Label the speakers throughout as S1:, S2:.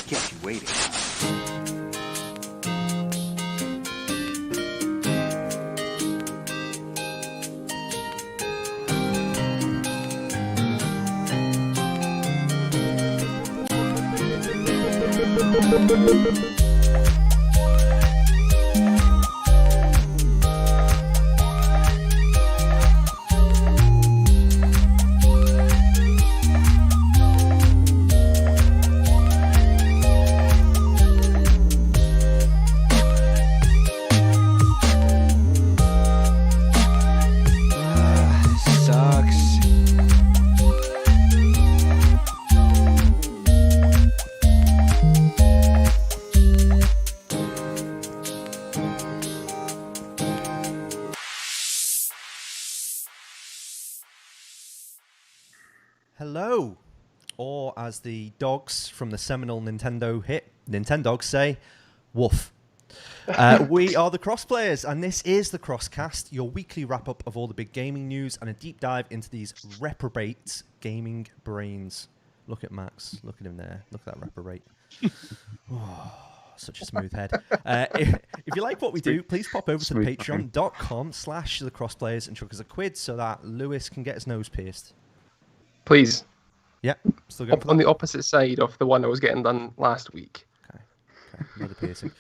S1: kept you waiting.
S2: Hello, or as the dogs from the seminal Nintendo hit, Nintendogs say, woof. We are the Cross Players, and this is the CrossCast, your weekly wrap-up of all the big gaming news and a deep dive into these reprobate gaming brains. Look at Max. Look at him there. Look at that reprobate. Oh, such a smooth head. If you like what we do, please pop over to patreon.com/thecrossplayers and chuck us a quid so that Lewis can get his nose pierced.
S3: Please.
S2: Yeah, still going for
S3: on
S2: that?
S3: the opposite side of the one that was getting done last week.
S2: Okay, another piercing.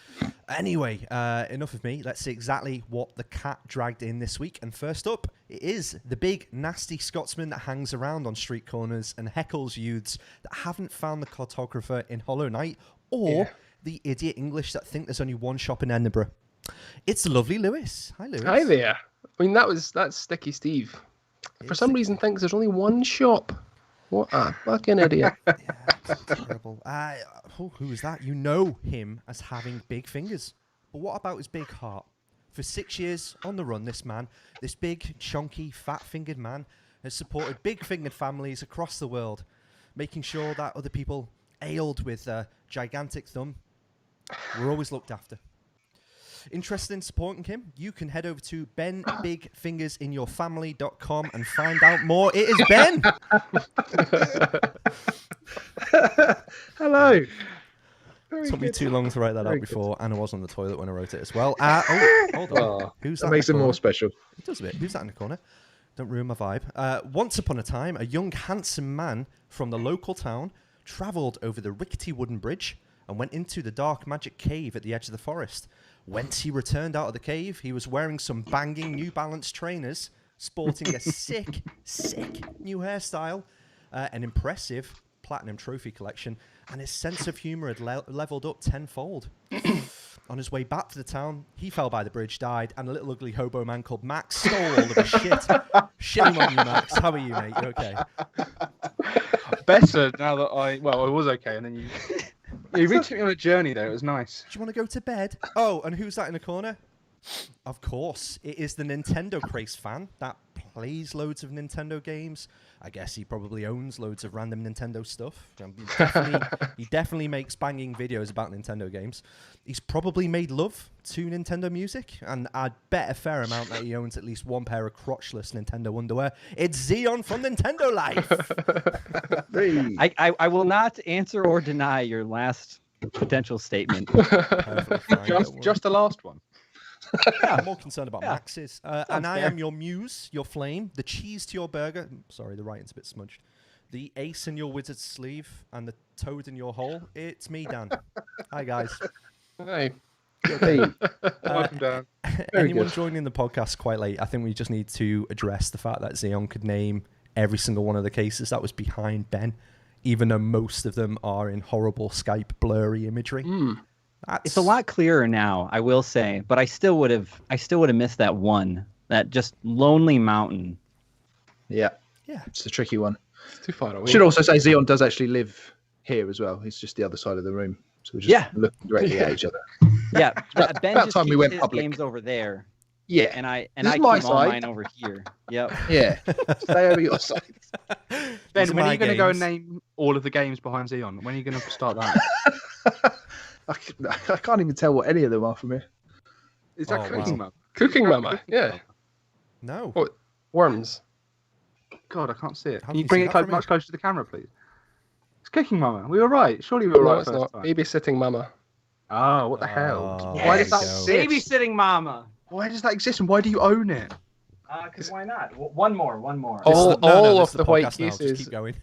S2: Anyway, enough of me. Let's see exactly what the cat dragged in this week. And first up, it is the big, nasty Scotsman that hangs around on street corners and heckles youths that haven't found the cartographer in Hollow Knight, or the idiot English that think there's only one shop in Edinburgh. It's the lovely Lewis. Hi, Lewis.
S3: Hi there. I mean, that's Sticky Steve. For some reason, thinks there's only one shop. What a fucking idiot.
S2: Yeah, it's terrible. Who is that? You know him as having big fingers. But what about his big heart? For 6 years on the run, this big, chunky, fat-fingered man has supported big-fingered families across the world, making sure that other people ailed with a gigantic thumb were always looked after. Interested in supporting him? You can head over to benbigfingersinyourfamily.com and find out more. It is Ben!
S3: Hello.
S2: Took me too long to write that out before, and I was on the toilet when I wrote it as well. Hold on. Who's that?
S4: That makes it more special.
S2: It does a bit. Who's that in the corner? Don't ruin my vibe. Once upon a time, a young, handsome man from the local town travelled over the rickety wooden bridge and went into the dark magic cave at the edge of the forest. Whence he returned out of the cave, he was wearing some banging New Balance trainers, sporting a sick new hairstyle, an impressive platinum trophy collection, and his sense of humour had leveled up tenfold. On his way back to the town, he fell by the bridge, died, and a little ugly hobo man called Max stole all of his shit. Shame on you, Max. How are you, mate? You okay?
S4: Better now that I was okay, and then you really took me on a journey there. It was nice.
S2: Do you want to go to bed? Oh, and who's that in the corner? Of course, it is the Nintendo Craze fan that plays loads of Nintendo games. I guess he probably owns loads of random Nintendo stuff. He definitely makes banging videos about Nintendo games. He's probably made love to Nintendo music, and I'd bet a fair amount that he owns at least one pair of crotchless Nintendo underwear. It's Xeon from Nintendo Life.
S5: I will not answer or deny your last potential statement.
S4: Just the last one.
S2: Yeah, I'm more concerned about Max's. And I
S5: fair.
S2: am your muse, your flame, the cheese to your burger. Sorry, the writing's a bit smudged. The ace in your wizard's sleeve and the toad in your hole. It's me, Dan. Hi, guys.
S3: Hey.
S4: Welcome down.
S2: Anyone joining the podcast quite late, I think we just need to address the fact that Xeon could name every single one of the cases that was behind Ben, even though most of them are in horrible Skype blurry imagery.
S5: It's a lot clearer now, I will say, but I still would have missed that one, that just lonely mountain.
S4: Yeah,
S6: It's a tricky one.
S4: it's too far away.
S6: Should also say Xeon does actually live here as well. He's just the other side of the room, so we're just looking directly at each other.
S5: Yeah, Ben
S6: about
S5: just
S6: time we
S5: keeps
S6: went
S5: his
S6: public.
S5: games over there,
S6: Yeah,
S5: and I
S6: This is
S5: keep
S6: my
S5: all
S6: side.
S5: mine over here. Yep.
S6: yeah. Stay over your side.
S4: Ben,
S2: These are
S4: when are
S2: my
S4: you going to go and
S2: games.
S4: name all of the games behind Xeon? When are you going to start that?
S6: I can't even tell what any of them are from here.
S4: Is that
S2: Oh,
S4: Cooking
S2: wow.
S4: Mum?
S3: Cooking Mama. Yeah.
S2: No.
S3: What? Worms.
S4: God, I can't see it.
S2: How
S4: Can
S2: do
S4: you
S2: you
S4: bring
S2: see
S4: it
S2: that from
S4: much closer to the camera, please? It's Cooking Mama. We were right. Surely we were
S3: No,
S4: right
S3: it's
S4: first
S3: not.
S4: time.
S3: Babysitting Mama.
S4: Oh, what the hell?
S2: Oh,
S4: Why does that
S2: there you
S4: exist?
S5: Babysitting Mama.
S4: Why does that exist, and why do you own it?
S5: Because why not? One more.
S3: All
S2: this
S3: of
S2: is
S3: the white
S2: podcast now, just
S3: cases.
S2: keep going.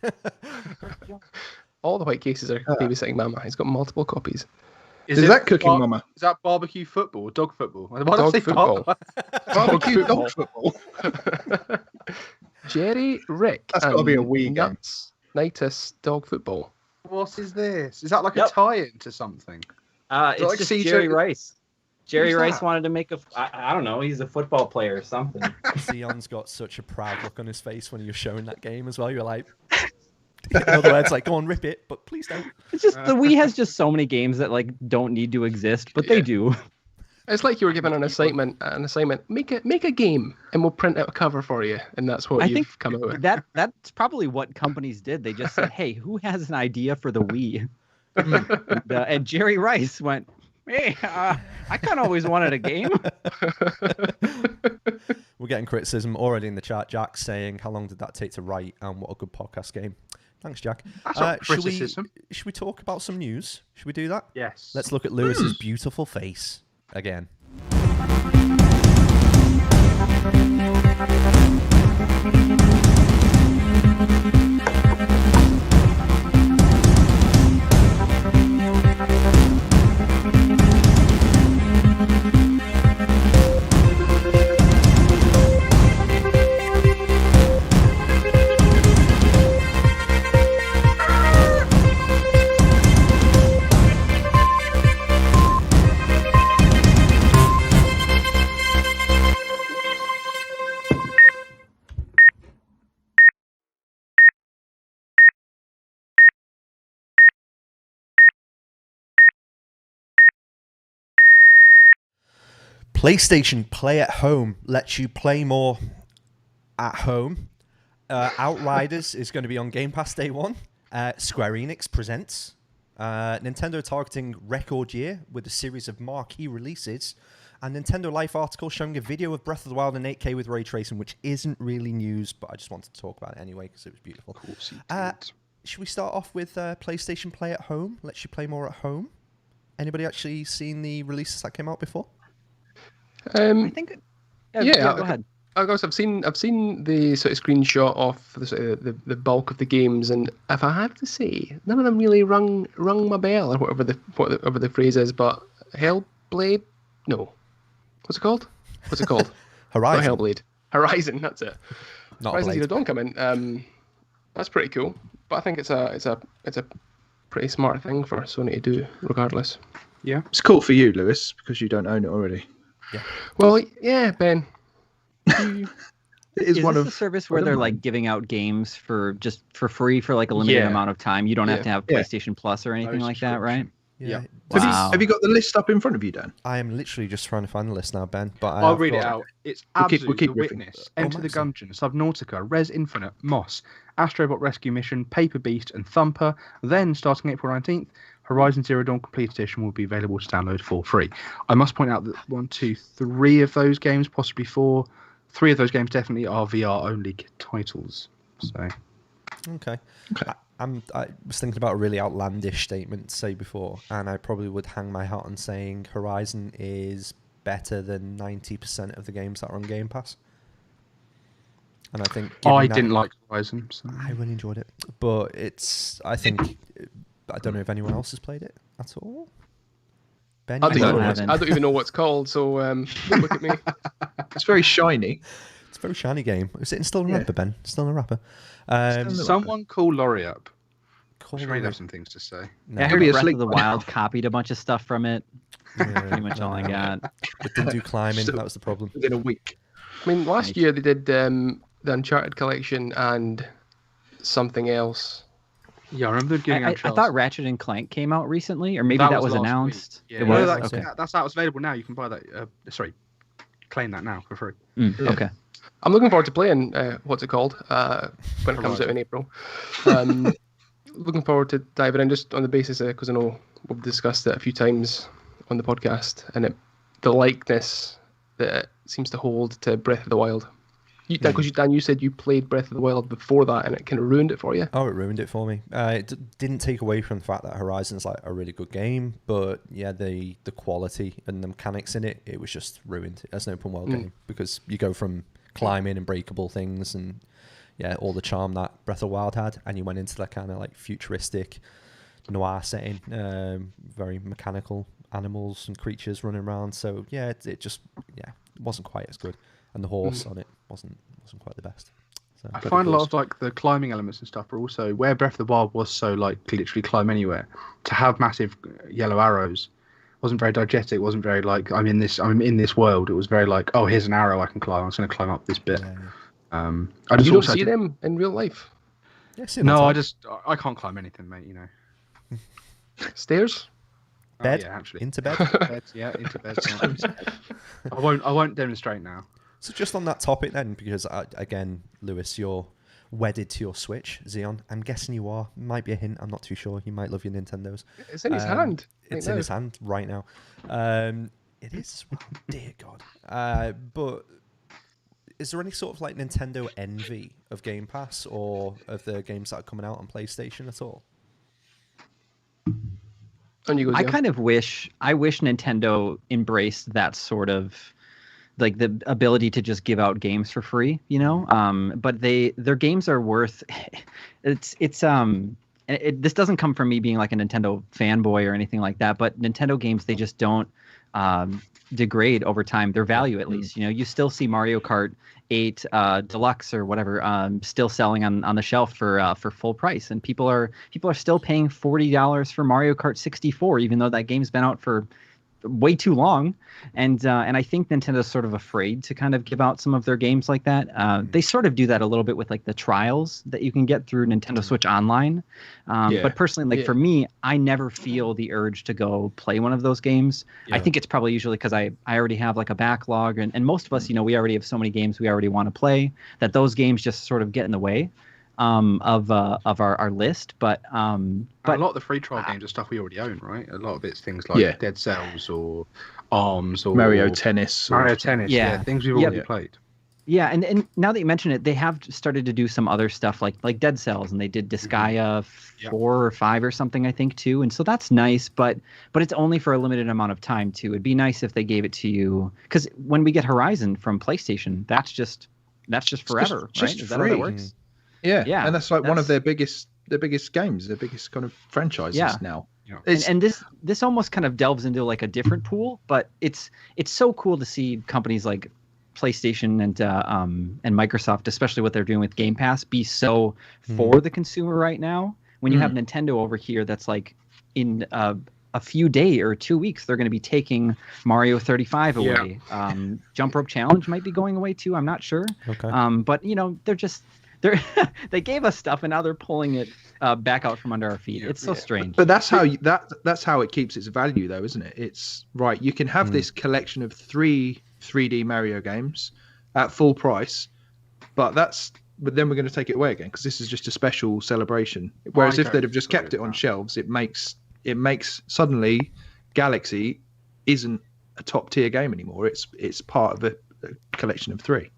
S3: All the white cases are Babysitting Mama. He's got multiple copies.
S6: Is that Cooking Mama?
S4: Is that barbecue football or dog football? Why
S3: Dog
S4: did I say
S3: football.
S6: Barbecue dog football.
S3: Jerry, Rick.
S6: That's gotta be a
S3: and
S6: Wii game.
S3: Nuts Nitus Dog Football.
S4: What is this? Is that like
S5: Yep.
S4: a tie-in to something?
S5: It's
S4: like
S5: just
S4: CJ
S5: Jerry Rice. Jerry
S4: Who's
S5: Rice
S4: that?
S5: wanted to make I don't know. He's a football player or something.
S2: Sion's got such a proud look on his face when he was showing that game as well. You're like, in other words, like, go on, rip it, but please don't.
S5: It's just the Wii has just so many games that like don't need to exist, but they do.
S3: It's like you were given an assignment. Make a game, and we'll print out a cover for you, and that's what
S5: I
S3: you've
S5: think
S3: come out with.
S5: that's probably what companies did. They just said, "Hey, who has an idea for the Wii?" and Jerry Rice went, "Hey, I kind of always wanted a game."
S2: We're getting criticism already in the chat. Jack saying, how long did that take to write, and what a good podcast game. Thanks, Jack.
S4: That's not criticism.
S2: Should we talk about some news? Should we do that?
S4: Yes.
S2: Let's look at Lewis's beautiful face again. PlayStation Play at Home lets you play more at home. Outriders is going to be on Game Pass day one. Square Enix presents. Nintendo targeting record year with a series of marquee releases. And Nintendo Life article showing a video of Breath of the Wild in 8K with ray tracing, which isn't really news, but I just wanted to talk about it anyway because it was beautiful.
S4: Of course he
S2: Should we start off with PlayStation Play at Home? Lets you play more at home. Anybody actually seen the releases that came out before?
S5: I think.
S3: Yeah,
S5: go ahead.
S3: I guess I've seen the sort of screenshot of the bulk of the games, and if I have to say, none of them really rung my bell or whatever the phrase is. But Hellblade, no, what's it called?
S2: Horizon.
S3: Not Hellblade, Horizon. That's it.
S2: Not
S3: Horizon
S2: Blade.
S3: Zero Dawn coming. That's pretty cool. But I think it's a pretty smart thing for Sony to do, regardless.
S4: Yeah.
S6: It's cool for you, Lewis, because you don't own it already.
S2: Yeah.
S3: Well, yeah, Ben.
S6: It is one
S5: this
S6: of
S5: a service where
S6: one of
S5: they're
S6: mine.
S5: like giving out games for free for like a limited
S4: Yeah.
S5: amount of time? You don't have to have
S6: Yeah.
S5: PlayStation Plus or anything
S4: No
S5: like that, right?
S2: Yeah.
S5: Wow.
S6: Have you got the list up in front of you, Dan?
S2: I am literally just trying to find the list now, Ben. But
S4: I'll read it out. It's
S6: We'll keep
S4: Absolute, The
S6: riffing.
S4: Witness,
S2: Oh,
S4: Enter the
S2: Maxim.
S4: Gungeon, Subnautica, Res Infinite, Moss, Astrobot Rescue Mission, Paper Beast, and Thumper. Then, starting April 19th, Horizon Zero Dawn Complete Edition will be available to download for free. I must point out that 1, 2, 3 of those games, possibly 4, 3 of those games definitely are VR-only titles. So,
S2: Okay. I was thinking about a really outlandish statement to say before, and I probably would hang my hat on saying Horizon is better than 90% of the games that are on Game Pass. And I think
S4: I
S2: given that-
S4: didn't like Horizon. So.
S2: I really enjoyed it, but I think I don't know if anyone else has played it at all. Ben,
S3: I
S2: you
S3: don't,
S2: might
S3: even
S2: know.
S3: know I don't even know what's called, so don't look at me.
S6: It's very shiny.
S2: It's a very shiny game. Is it still in
S6: Yeah.
S2: wrapper, Ben? Still in a wrapper.
S4: Someone call Laurie up.
S2: Call
S4: I'm sure he
S2: Laurie.
S4: has some things to say.
S2: No.
S5: Yeah, I
S6: Could be
S5: heard
S6: a
S5: Breath
S6: sleep
S5: of the
S6: one.
S5: Wild copied a bunch of stuff from it.
S2: Yeah,
S5: Pretty much all I
S2: no.
S5: got.
S2: It didn't do climbing.
S6: Still-
S2: That was the problem.
S6: Within a week.
S3: I mean, last year they did the Uncharted collection and something else.
S4: Yeah, I remember giving
S5: I
S4: out Charles.
S5: thought Ratchet and Clank came out recently, or maybe that was
S4: last
S5: announced.
S4: week. Yeah,
S5: It
S4: no,
S5: was?
S4: that's,
S5: Okay.
S4: that's how it's available now. You can buy that. Claim that now for free.
S6: Yeah.
S5: Okay.
S3: I'm looking forward to playing what's it called when it comes out in April. Looking forward to diving in just on the basis because I know we've discussed it a few times on the podcast, and the likeness that it seems to hold to Breath of the Wild. Because Dan, you said you played Breath of the Wild before that, and it kind of ruined it for you.
S2: Oh, it ruined it for me. It didn't take away from the fact that Horizon's like a really good game, but yeah, the quality and the mechanics in it, it was just ruined as an open world game, because you go from climbing and breakable things and all the charm that Breath of the Wild had, and you went into that kind of like futuristic noir setting, very mechanical animals and creatures running around. So yeah, it just wasn't quite as good, and the horse on it wasn't quite the best. So
S4: I find a lot of like the climbing elements and stuff are also where Breath of the Wild was so like literally climb anywhere. To have massive yellow arrows wasn't very diegetic. Wasn't very like I'm in this world. It was very like, oh, here's an arrow I can climb. I'm just going to climb up this bit.
S3: I just don't see them in real life.
S2: No,
S4: I can't climb anything, mate. You know.
S3: Stairs.
S2: Bed.
S4: Yeah, actually.
S2: Into bed.
S4: Into bed. I won't demonstrate now.
S2: So just on that topic then, because again, Lewis, you're wedded to your Switch. Xeon, I'm guessing you are. Might be a hint. I'm not too sure. You might love your Nintendos.
S3: It's in his hand.
S2: It's in his hand right now. It is as well. Dear God. But is there any sort of like Nintendo envy of Game Pass or of the games that are coming out on PlayStation at all?
S5: I kind of wish Nintendo embraced that sort of like the ability to just give out games for free, you know. But their games are worth. This doesn't come from me being like a Nintendo fanboy or anything like that. But Nintendo games, they just don't degrade over time. Their value, at least, you know, you still see Mario Kart 8 Deluxe or whatever still selling on the shelf for full price, and people are still paying $40 for Mario Kart 64, even though that game's been out for way too long. And I think Nintendo's sort of afraid to kind of give out some of their games like that. They sort of do that a little bit with like the trials that you can get through Nintendo Switch Online. But personally, like for me, I never feel the urge to go play one of those games. I think it's probably usually because I already have like a backlog, and most of us, you know, we already have so many games we already want to play that those games just sort of get in the way of our list. But
S4: a lot of the free trial games are stuff we already own, right? A lot of it's things like Dead Cells or Arms or
S6: Mario Tennis.
S4: Things we've already played.
S5: Yeah, and now that you mention it, they have started to do some other stuff like Dead Cells, and they did Disgaea 4 or 5 or something, I think, too. And so that's nice, but it's only for a limited amount of time too. It'd be nice if they gave it to you, because when we get Horizon from PlayStation, that's just forever, right? Is that how that works?
S6: Yeah, and that's like one of their biggest games, their biggest kind of franchises now.
S5: Yeah. And this almost kind of delves into like a different pool, but it's so cool to see companies like PlayStation and Microsoft, especially what they're doing with Game Pass, be so for the consumer right now. When you have Nintendo over here, that's like in a few days or 2 weeks, they're going to be taking Mario 35 away. Jump Rope Challenge might be going away too. I'm not sure.
S2: Okay.
S5: But you know, they gave us stuff, and now they're pulling it back out from under our feet. It's so strange.
S6: But that's how that's how it keeps its value, though, isn't it? It's right. You can have this collection of 3 3D Mario games at full price, but then we're going to take it away again because this is just a special celebration. Whereas if they'd have just kept it on shelves, it makes suddenly Galaxy isn't a top tier game anymore. It's part of a collection of 3.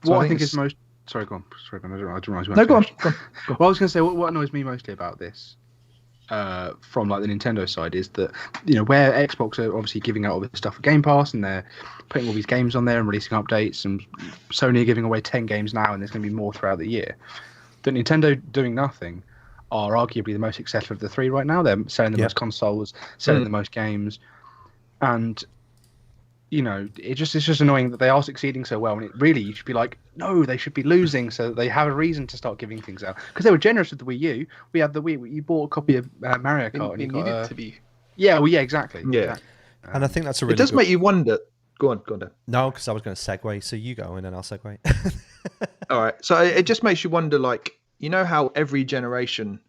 S4: So what I think is most. Sorry, go on. I didn't realize you
S6: No, go on.
S4: Well, I was going to say what annoys me mostly about this, from like the Nintendo side, is that, you know, where Xbox are obviously giving out all this stuff for Game Pass, and they're putting all these games on there and releasing updates, and Sony are giving away 10 games now, and there's going to be more throughout the year. That Nintendo doing nothing are arguably the most successful of the 3 right now. They're selling the most consoles, selling the most games, and you know, it's just annoying that they are succeeding so well. And it really, you should be like, no, they should be losing so that they have a reason to start giving things out. Because they were generous with the Wii U. We had the Wii. You bought a copy of Mario Kart, and you needed
S3: to be.
S4: Yeah, well, yeah, exactly.
S6: Yeah,
S4: exactly.
S2: And I think that's a really.
S6: It does make you wonder. Go on, Dan.
S2: No, because I was going to segue. So you go, and then I'll segue.
S6: All right. So it just makes you wonder, like, you know how every generation,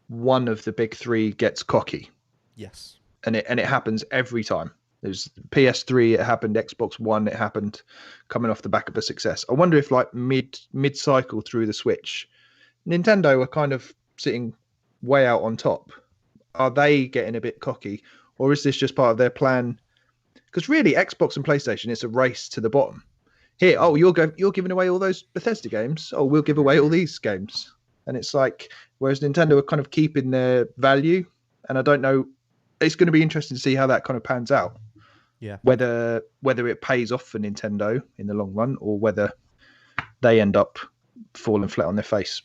S6: one of the big 3 gets cocky.
S2: Yes.
S6: And it happens every time. There's PS3, it happened. Xbox One, it happened. Coming off the back of a success. I wonder if, like, mid cycle through the Switch, Nintendo are kind of sitting way out on top. Are they getting a bit cocky, or is this just part of their plan? Because really, Xbox and PlayStation, it's a race to the bottom. here, oh, you're giving away all those Bethesda games. Oh, we'll give away all these games. And it's like, whereas Nintendo are kind of keeping their value, and I don't know, it's going to be interesting to see how that kind of pans out.
S2: Yeah.
S6: Whether it pays off for Nintendo in the long run, or whether they end up falling flat on their face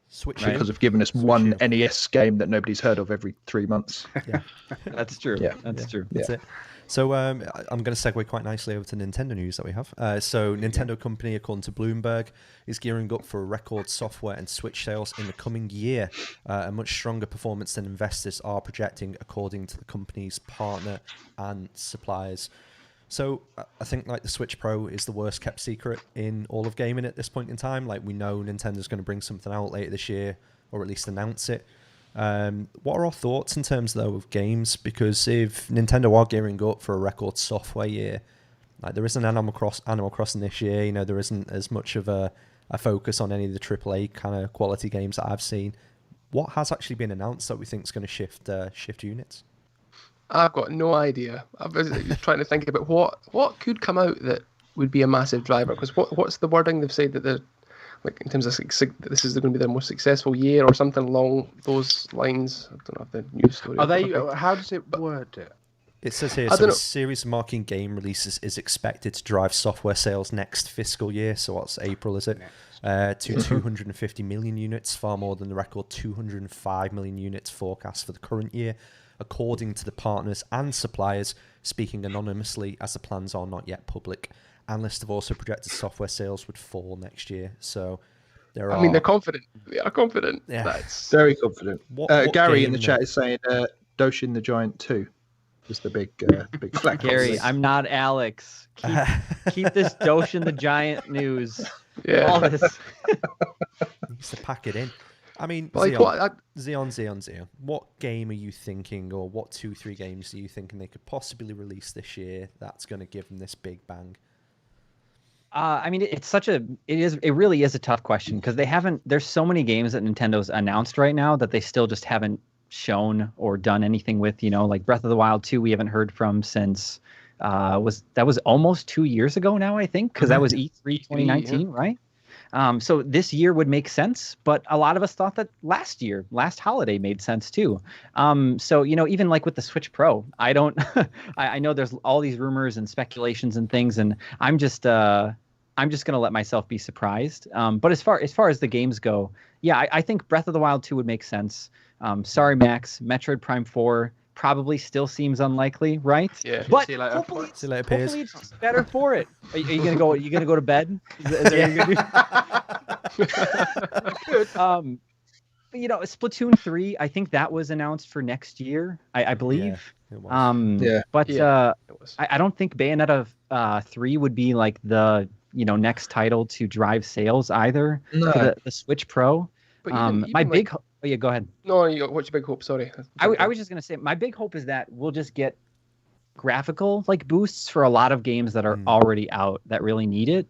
S2: Switch
S6: because of giving us one NES game that nobody's heard of every 3 months.
S2: Yeah,
S5: That's true.
S6: Yeah.
S5: That's true.
S2: that's it. So I'm going to segue quite nicely over to Nintendo news that we have. So Nintendo company, according to Bloomberg, is gearing up for record software and Switch sales in the coming year. A much stronger performance than investors are projecting, according to the company's partner and suppliers. So I think like the Switch Pro is the worst kept secret in all of gaming at this point in time. Like we know Nintendo's going to bring something out later this year, or at least announce it. What are our thoughts in terms though of games? Because if Nintendo are gearing up for a record software year, like there isn't Animal Crossing this year, you know, there isn't as much of a focus on any of the AAA kind of quality games that I've seen. What has actually been announced that we think is going to shift units?
S3: I've got no idea. I was trying to think about what could come out that would be a massive driver. Because what's the wording they've said that they're like in terms of this is going to be their most successful year or something along those lines. I don't know if the news story.
S4: Are they? How does it word it?
S2: It says here,
S3: I
S2: so
S3: don't
S2: a
S3: know.
S2: series of marketing game releases is expected to drive software sales next fiscal year. So what's April, is it? To 250 million units, far more than the record 205 million units forecast for the current year, according to the partners and suppliers, speaking anonymously as the plans are not yet public. Analysts have also projected software sales would fall next year. So there are...
S3: I mean, they're confident. They are confident.
S2: Yeah.
S3: That's
S6: Very confident.
S2: What
S6: Gary
S2: game
S6: in the chat is saying Doshin the Giant 2 is the big flag.
S5: Gary, I'm not Alex. Keep this Doshin the Giant news.
S3: yeah.
S5: All this.
S2: needs to pack it in. I mean,
S3: Like
S2: Zeon, what game are you thinking, or what 2-3 games are you thinking they could possibly release this year that's going to give them this big bang?
S5: I mean, it really is a tough question because there's so many games that Nintendo's announced right now that they still just haven't shown or done anything with, you know, like Breath of the Wild 2 we haven't heard from since that was almost 2 years ago now, I think, because that was E3 2019, right? So this year would make sense, but a lot of us thought that last holiday made sense too. So, you know, even like with the Switch Pro, I know there's all these rumors and speculations and things, and I'm just going to let myself be surprised. But as far as the games go, yeah, I think Breath of the Wild 2 would make sense. Sorry, Max, Metroid Prime 4 probably still seems unlikely, right?
S3: Yeah.
S5: But
S4: See you later.
S5: hopefully,
S2: See you later, Piers.
S5: hopefully it's better for it. Are you gonna go? You gonna go to bed? Is that what you're gonna do? But you know, Splatoon 3, I think that was announced for next year. I believe.
S2: Yeah, it was.
S6: Yeah.
S5: But
S3: it was.
S5: I don't think Bayonetta 3 would be like the next title to drive sales either
S6: No.
S5: for the Switch Pro.
S3: But
S5: My big yeah, go ahead.
S3: No, what's your big hope? Sorry.
S5: I was just gonna say my big hope is that we'll just get graphical like boosts for a lot of games that are already out that really need it,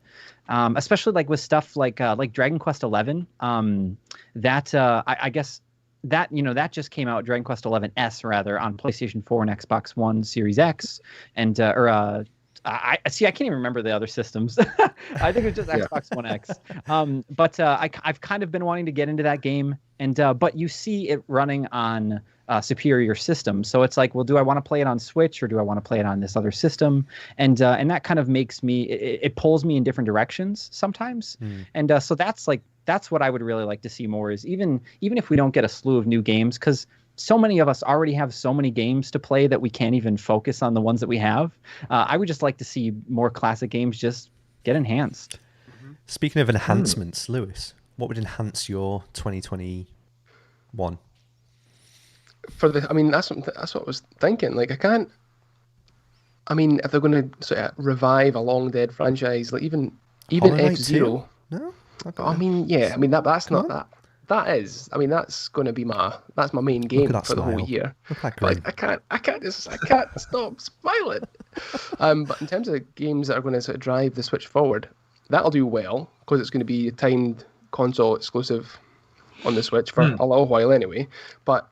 S5: especially like with stuff like Dragon Quest 11. I guess that that just came out, Dragon Quest 11S rather, on PlayStation 4 and Xbox One Series X, and I can't even remember the other systems. I think it was just Xbox One X. But I've kind of been wanting to get into that game, and but you see it running on superior systems. So it's like, well, do I want to play it on Switch or do I want to play it on this other system? And that kind of makes me it pulls me in different directions sometimes. And so that's what I would really like to see more, is even if we don't get a slew of new games, because so many of us already have so many games to play that we can't even focus on the ones that we have. I would just like to see more classic games just get enhanced.
S2: Speaking of enhancements, Lewis, what would enhance your 2021?
S3: I mean, that's what I was thinking. Like, if they're going to sort of revive a long dead franchise, like even
S2: Hollow Knight
S3: F-Zero.
S2: 2? No?
S3: That's not that. That is, that's going to be my main game for the whole year.
S2: Look at that
S3: But
S2: grin.
S3: I can't stop smiling. But in terms of games that are going to sort of drive the Switch forward, that'll do well because it's going to be a timed console exclusive on the Switch for a little while anyway. But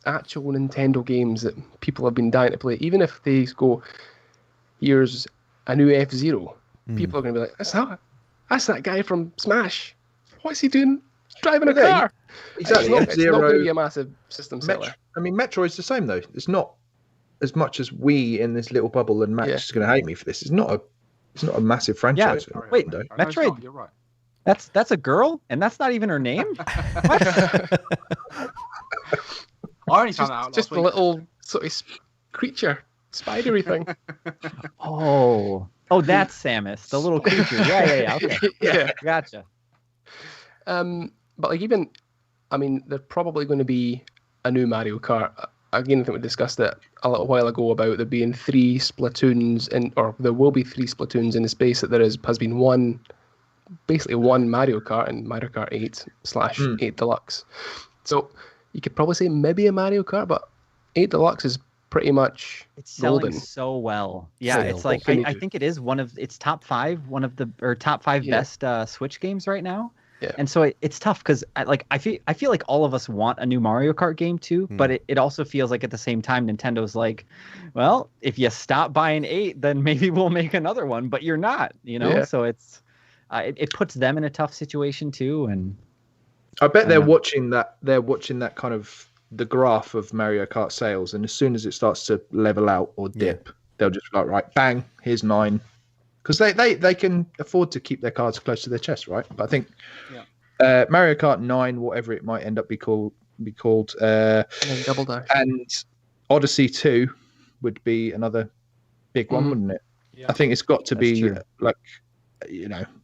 S3: actual Nintendo games that people have been dying to play, even if they go, here's a new F-Zero, people are going to be like, that's that guy from Smash. What's he doing? He's driving a
S6: Well, yeah,
S3: car.
S6: Exactly.
S3: It's not going to be a massive system seller.
S6: I mean, Metroid's the same though. It's not as much as we in this little bubble, and Matt's going to hate me for this. It's not a massive franchise.
S5: Yeah. Wait,
S6: Nintendo.
S5: Metroid.
S4: You're right.
S5: That's a girl, and that's not even her name.
S4: I only found that out
S3: Just
S4: last
S3: a
S4: week.
S3: little sort of creature, spidery thing.
S5: Oh, that's Samus, the little creature. Yeah. Okay,
S3: Yeah.
S5: gotcha.
S3: But like even, I mean, there's probably going to be a new Mario Kart. Again, I think we discussed it a little while ago about there being 3 Splatoons, or there will be 3 Splatoons in the space that there has been basically one Mario Kart and Mario Kart 8/8 Deluxe. So you could probably say maybe a Mario Kart, but 8 Deluxe is pretty much
S5: It's selling
S3: golden.
S5: so well. Yeah,
S3: Sale.
S5: it's like
S3: What can you
S5: I
S3: do?
S5: think it is it's top 5, top 5 best Switch games right now.
S3: Yeah.
S5: And so it's tough because I feel like all of us want a new Mario Kart game too, but it also feels like at the same time Nintendo's like, well, if you stop buying 8, then maybe we'll make another one, but you're not,
S3: Yeah.
S5: So it's it puts them in a tough situation too. And
S6: I bet they're watching that. They're watching that kind of the graph of Mario Kart sales, and as soon as it starts to level out or dip, they'll just be like, right, bang, here's 9, because they can afford to keep their cards close to their chest, right? But I think Mario Kart 9, whatever it might end up be called,
S3: And then Double Dash.
S6: and Odyssey 2 would be another big one, wouldn't it?
S4: Yeah.
S6: I think it's got to
S5: That's
S6: be
S5: true.
S6: like,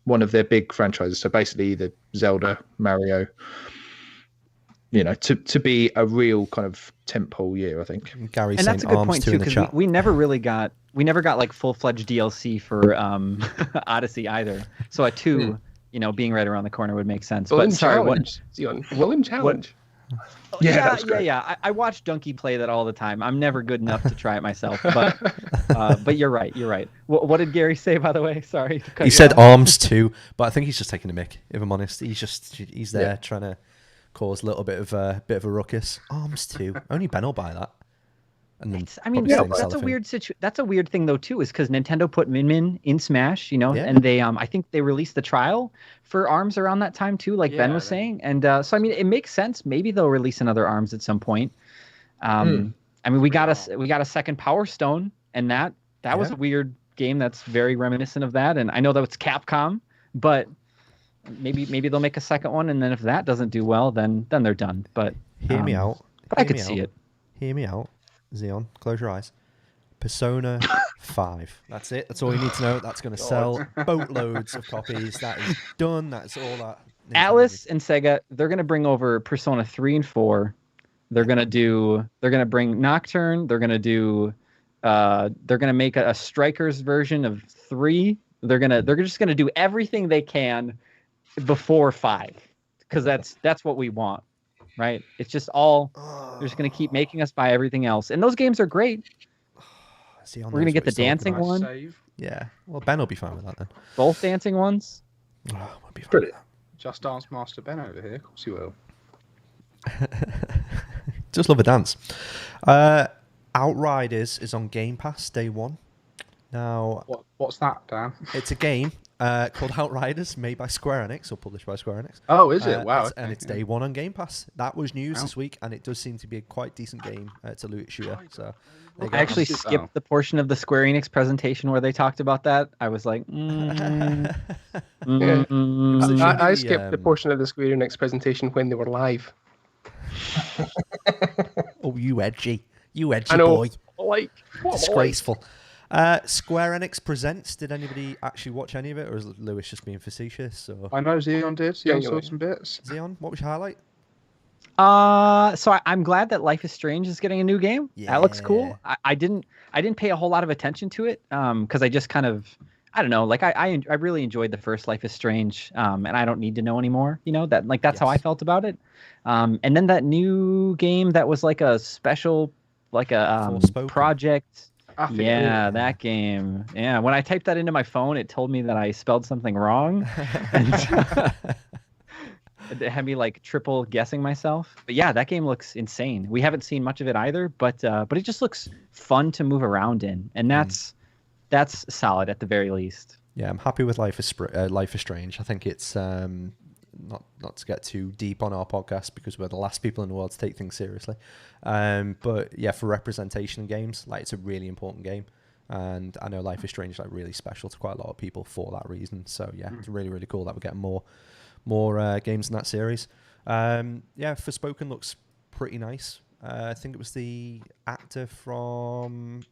S6: one of their big franchises. So basically either Zelda, Mario, to be a real kind of tentpole year, I think.
S2: Gary
S5: and that's
S2: saying
S5: a good
S2: arms
S5: point
S2: too
S5: too,
S2: in the
S5: because
S2: chat.
S5: we never got like full-fledged DLC for Odyssey either. So a 2, being right around the corner would make sense.
S3: William
S5: But sorry, what?
S3: Challenge. Zion. William Challenge.
S6: Yeah, that was great.
S5: I watch Donkey play that all the time. I'm never good enough to try it myself, but you're right. What did Gary say, by the way? Sorry. to cut
S2: He
S5: you
S2: said
S5: off.
S2: arms too, but I think he's just taking a mick. If I'm honest, he's there trying to cause a little bit of a ruckus. Arms too. Only Ben will buy that. And then probably stay in the
S5: That's a
S2: cellophane.
S5: weird That's a weird thing though too, is because Nintendo put Min in Smash,
S2: Yeah.
S5: and they I think they released the trial for Arms around that time too, like Ben was saying, and so I mean it makes sense. Maybe they'll release another Arms at some point. I mean we got a second Power Stone, and that was a weird game that's very reminiscent of that. And I know that it's Capcom, but maybe they'll make a second one, and then if that doesn't do well, then they're done. But
S2: Hear me out.
S5: But I
S2: Hear
S5: could
S2: me
S5: see
S2: out.
S5: it.
S2: Hear me out. Xeon, close your eyes. Persona 5. That's it. That's all you need to know. That's going to sell boatloads of copies. That is done. That's all that.
S5: Alice and Sega, they're going to bring over Persona 3 and 4. They're going to bring Nocturne. They're going to make a Strikers version of 3. They're just going to do everything they can before 5, because that's what we want, right? It's just all they're just going to keep making us buy everything else, and those games are great.
S2: Xeon
S5: We're going to
S2: knows
S5: get the
S2: what he's talking
S5: dancing
S2: about.
S5: one,
S4: Save.
S2: Yeah. Well, Ben will be fine with that then.
S5: both dancing ones.
S2: Oh, we'll be fine.
S6: Brilliant.
S4: Just Dance Master Ben over here. Of course you will.
S2: Just love a dance. Outriders is on Game Pass day 1. Now,
S4: What's that, Dan?
S2: it's a game called Outriders, made by Square Enix, or published by Square Enix.
S4: Oh, is it? Wow.
S2: And it's day 1 on Game Pass. That was news this week, and it does seem to be a quite decent game to loot shooter. So, there you go.
S5: I actually
S4: Oh.
S5: skipped the portion of the Square Enix presentation where they talked about that. I was like,
S3: Yeah.
S2: So
S3: I
S2: the,
S3: skipped the portion of the Square Enix presentation when they were live.
S2: Oh, you edgy
S3: I know.
S2: boy.
S3: Like, what am I like?
S2: Disgraceful. Square Enix Presents. Did anybody actually watch any of it, or is Lewis just being facetious? Or
S4: I know Xeon did. Xeon saw
S3: Genuinely.
S4: some bits.
S2: Xeon, what was your highlight?
S5: So I'm glad that Life is Strange is getting a new game. That looks cool.
S2: Yeah.
S5: I didn't pay a whole lot of attention to it because I just kind of, I don't know, like I really enjoyed the first Life is Strange, and I don't need to know anymore. That's how I
S2: Yes.
S5: felt about it. And then that new game that was like a special, like a
S2: Forspoken.
S5: project.
S4: I think
S5: Yeah, that game. Yeah, when I typed that into my phone, it told me that I spelled something wrong. And it had me like triple guessing myself. But yeah, that game looks insane. We haven't seen much of it either, but it just looks fun to move around in, and that's solid at the very least.
S2: Yeah, I'm happy with Life is Strange. I think it's not to get too deep on our podcast because we're the last people in the world to take things seriously. But yeah, for representation in games, like it's a really important game. And I know Life is Strange is like really special to quite a lot of people for that reason. So yeah, it's really, really cool that we're getting more games in that series. Yeah, Forspoken looks pretty nice. I think it was the actor from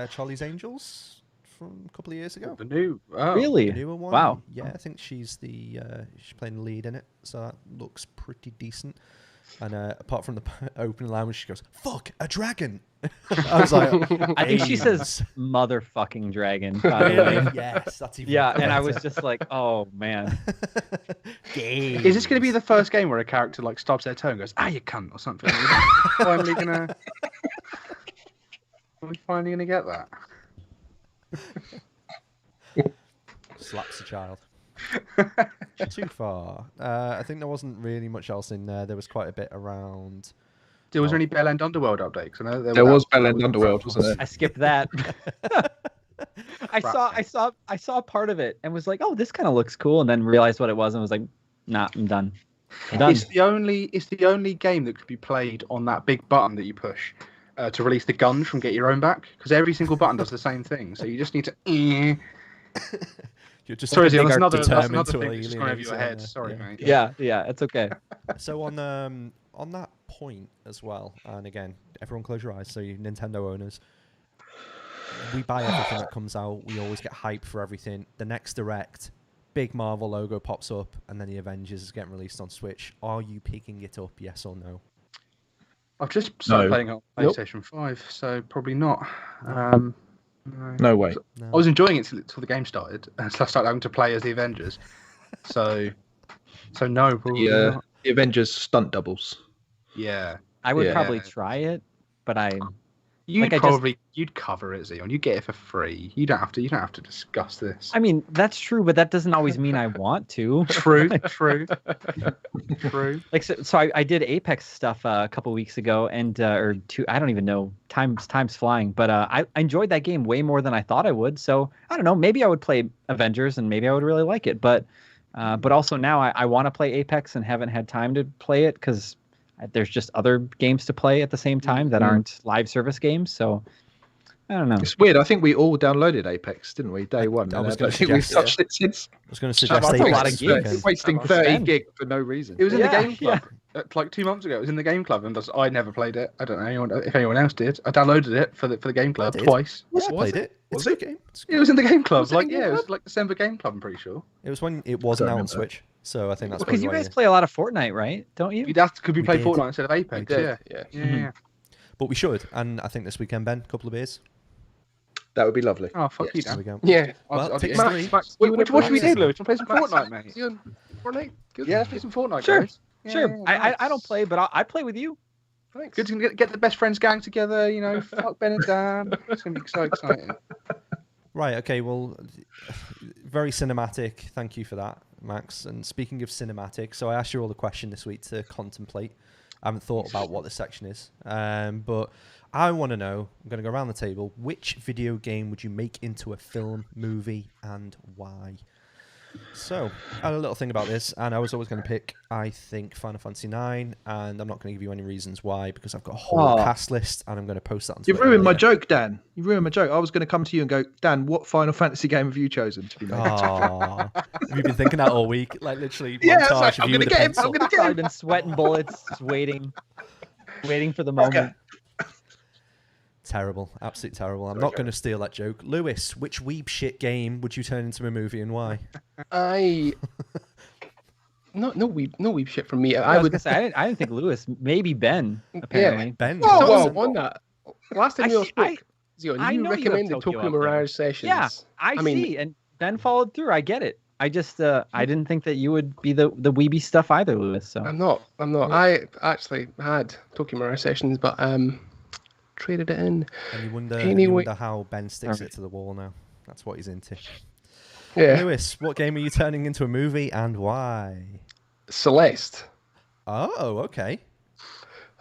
S2: Charlie's Angels from a couple of years ago.
S4: The new,
S5: Really?
S2: The newer one.
S5: Wow.
S2: Yeah, I think she's playing the lead in it, so that looks pretty decent. And apart from the opening line where she goes, "Fuck a dragon," I was like,
S5: I think she
S2: "Games."
S5: says "motherfucking dragon."
S2: Really? Yes, that's even
S5: Yeah, and I
S2: better.
S5: was just like, "Oh man."
S2: Games.
S4: is this going to be the first game where a character like stubs their toe and goes, "Ah, you cunt" or something? finally gonna. Are we finally gonna get that?
S2: Slaps a child. Too far. I think there wasn't really much else in there. There was quite a bit around.
S4: Was there any Bell End Underworld update? 'Cause I know
S6: There was Bell End Underworld, wasn't there?
S5: I skipped that. I saw part of it and was like, "Oh, this kind of looks cool," and then realized what it was and was like, "Nah, I'm done. I'm done."
S4: It's the only game that could be played on that big button that you push to release the guns from Get Your Own Back, because every single button does the same thing. So you just need to.
S2: You're just
S4: Sorry,
S2: like a
S4: that's
S2: bigger
S4: another
S2: determined
S4: thing
S2: to
S4: that's just gone over
S2: alienate
S4: your head.
S2: someone.
S4: Sorry, mate.
S5: Yeah, it's okay.
S2: So on that point as well, and again, everyone close your eyes. So you Nintendo owners, we buy everything that comes out. We always get hype for everything. The next Direct, big Marvel logo pops up, and then the Avengers is getting released on Switch. Are you picking it up? Yes or no?
S4: I've just started
S6: No.
S4: playing on PlayStation 5, so probably not. No.
S6: No way.
S2: No.
S4: I was enjoying it till the game started, and so I started having to play as the Avengers. So no, probably not.
S6: The Avengers stunt doubles.
S4: Yeah.
S5: I would
S6: Yeah.
S5: probably try it, but
S4: You'd
S5: Like,
S4: you'd cover it, Xeon. You get it for free. You don't have to discuss this.
S5: I mean, that's true, but that doesn't always mean I want to.
S4: True.
S5: Like so I did Apex stuff a couple weeks ago, and or two. I don't even know. Time's flying, but I enjoyed that game way more than I thought I would. So I don't know. Maybe I would play Avengers, and maybe I would really like it. But also now I want to play Apex and haven't had time to play it because there's just other games to play at the same time that aren't live service games. So I don't know.
S6: It's weird. I think we all downloaded Apex, didn't we? Day one.
S2: I was
S6: And
S2: gonna
S6: I think we've
S2: suggest,
S6: touched it since.
S2: I was going to suggest
S5: That's a
S2: Apex
S5: lot of
S2: this
S5: gigs.
S2: weekend.
S6: Wasting
S5: I'll
S6: 30
S5: spend.
S6: gig for no reason.
S4: It was in the
S5: Yeah,
S4: game club. Like 2 months ago, it was in the game club, and I never played it. I don't know if anyone else did. I downloaded it for the game club
S2: did.
S4: twice.
S2: Yeah, I played it. It's
S6: Was
S2: a
S6: it?
S2: good game.
S4: It was in the game club.
S6: Was it
S4: Like
S6: in the
S4: yeah, it
S6: game
S4: was like December game club. I'm pretty sure.
S2: It was when it wasn't out on
S6: remember.
S2: Switch, so I think that's
S5: Because
S2: probably
S5: you
S2: why
S5: guys play a lot of Fortnite, right? Don't you?
S4: Could we
S2: We
S4: play
S2: did.
S4: Fortnite instead of Apex?
S3: did,
S4: Yeah.
S3: yeah.
S4: Yeah.
S2: But we should, and I think this weekend, Ben, a couple of beers.
S6: That would be lovely.
S4: Oh fuck you,
S2: There
S4: Dan.
S2: we go.
S3: Yeah.
S2: Well,
S4: I'll
S2: tickets
S4: do-
S2: to
S3: Max,
S2: read.
S3: Max,
S4: What should we do, Lewis? We'll play some
S3: Max,
S4: Fortnite, mate.
S3: you on Fortnite? Good.
S4: Yeah, let's play some Fortnite,
S5: Sure.
S4: guys.
S5: Sure.
S4: Yeah,
S5: I don't play, but I play with you.
S3: Thanks.
S4: Good to get the best friends gang together. You know, fuck Ben and Dan. It's gonna be so exciting.
S2: Right, okay, well, very cinematic. Thank you for that, Max. And speaking of cinematic, so I asked you all the question this week to contemplate. I haven't thought about what this section is, but I want to know, I'm going to go around the table, which video game would you make into a film, movie, and why? So, I had a little thing about this, and I was always going to pick, I think, Final Fantasy IX, and I'm not going to give you any reasons why, because I've got a whole cast list, and I'm going to post that on
S6: You've
S2: Twitter
S6: ruined my
S2: later.
S6: joke, Dan. You ruined my joke. I was going to come to you and go, Dan, what Final Fantasy game have you chosen to be made?
S2: Aw. Have you been thinking that all week? Like, literally,
S6: Yeah, it's
S2: montage
S6: like,
S2: of
S6: I'm
S2: you
S6: gonna
S2: with a
S6: get him,
S2: pencil.
S6: I'm gonna
S5: I've probably been sweating bullets, just waiting for the moment.
S2: Terrible. Absolute terrible. I'm not going to steal that joke. Lewis, which weeb shit game would you turn into a movie and why?
S3: No weep shit from me.
S5: I
S3: I
S5: was
S3: would.
S5: gonna say I didn't think Lewis, maybe Ben. Apparently,
S2: Ben.
S3: Whoa,
S2: Johnson.
S3: whoa, on that. Last time
S5: I
S3: you all
S5: see-
S3: spoke, Zion,
S5: I
S3: you
S5: know you have
S3: recommended
S5: Tokyo
S3: Tokyo
S5: up there.
S3: Mirage Sessions.
S5: Yeah, I
S3: mean,
S5: see, and Ben followed through. I get it. I just I didn't think that you would be the weeby stuff either, Lewis. So
S3: I'm not. I actually had Tokyo Mirage Sessions, but traded it in.
S2: And you wonder,
S3: Anyway.
S2: how Ben sticks it to the wall now. That's what he's into.
S3: Yeah.
S2: Lewis, what game are you turning into a movie and why?
S3: Celeste.
S2: Oh, okay.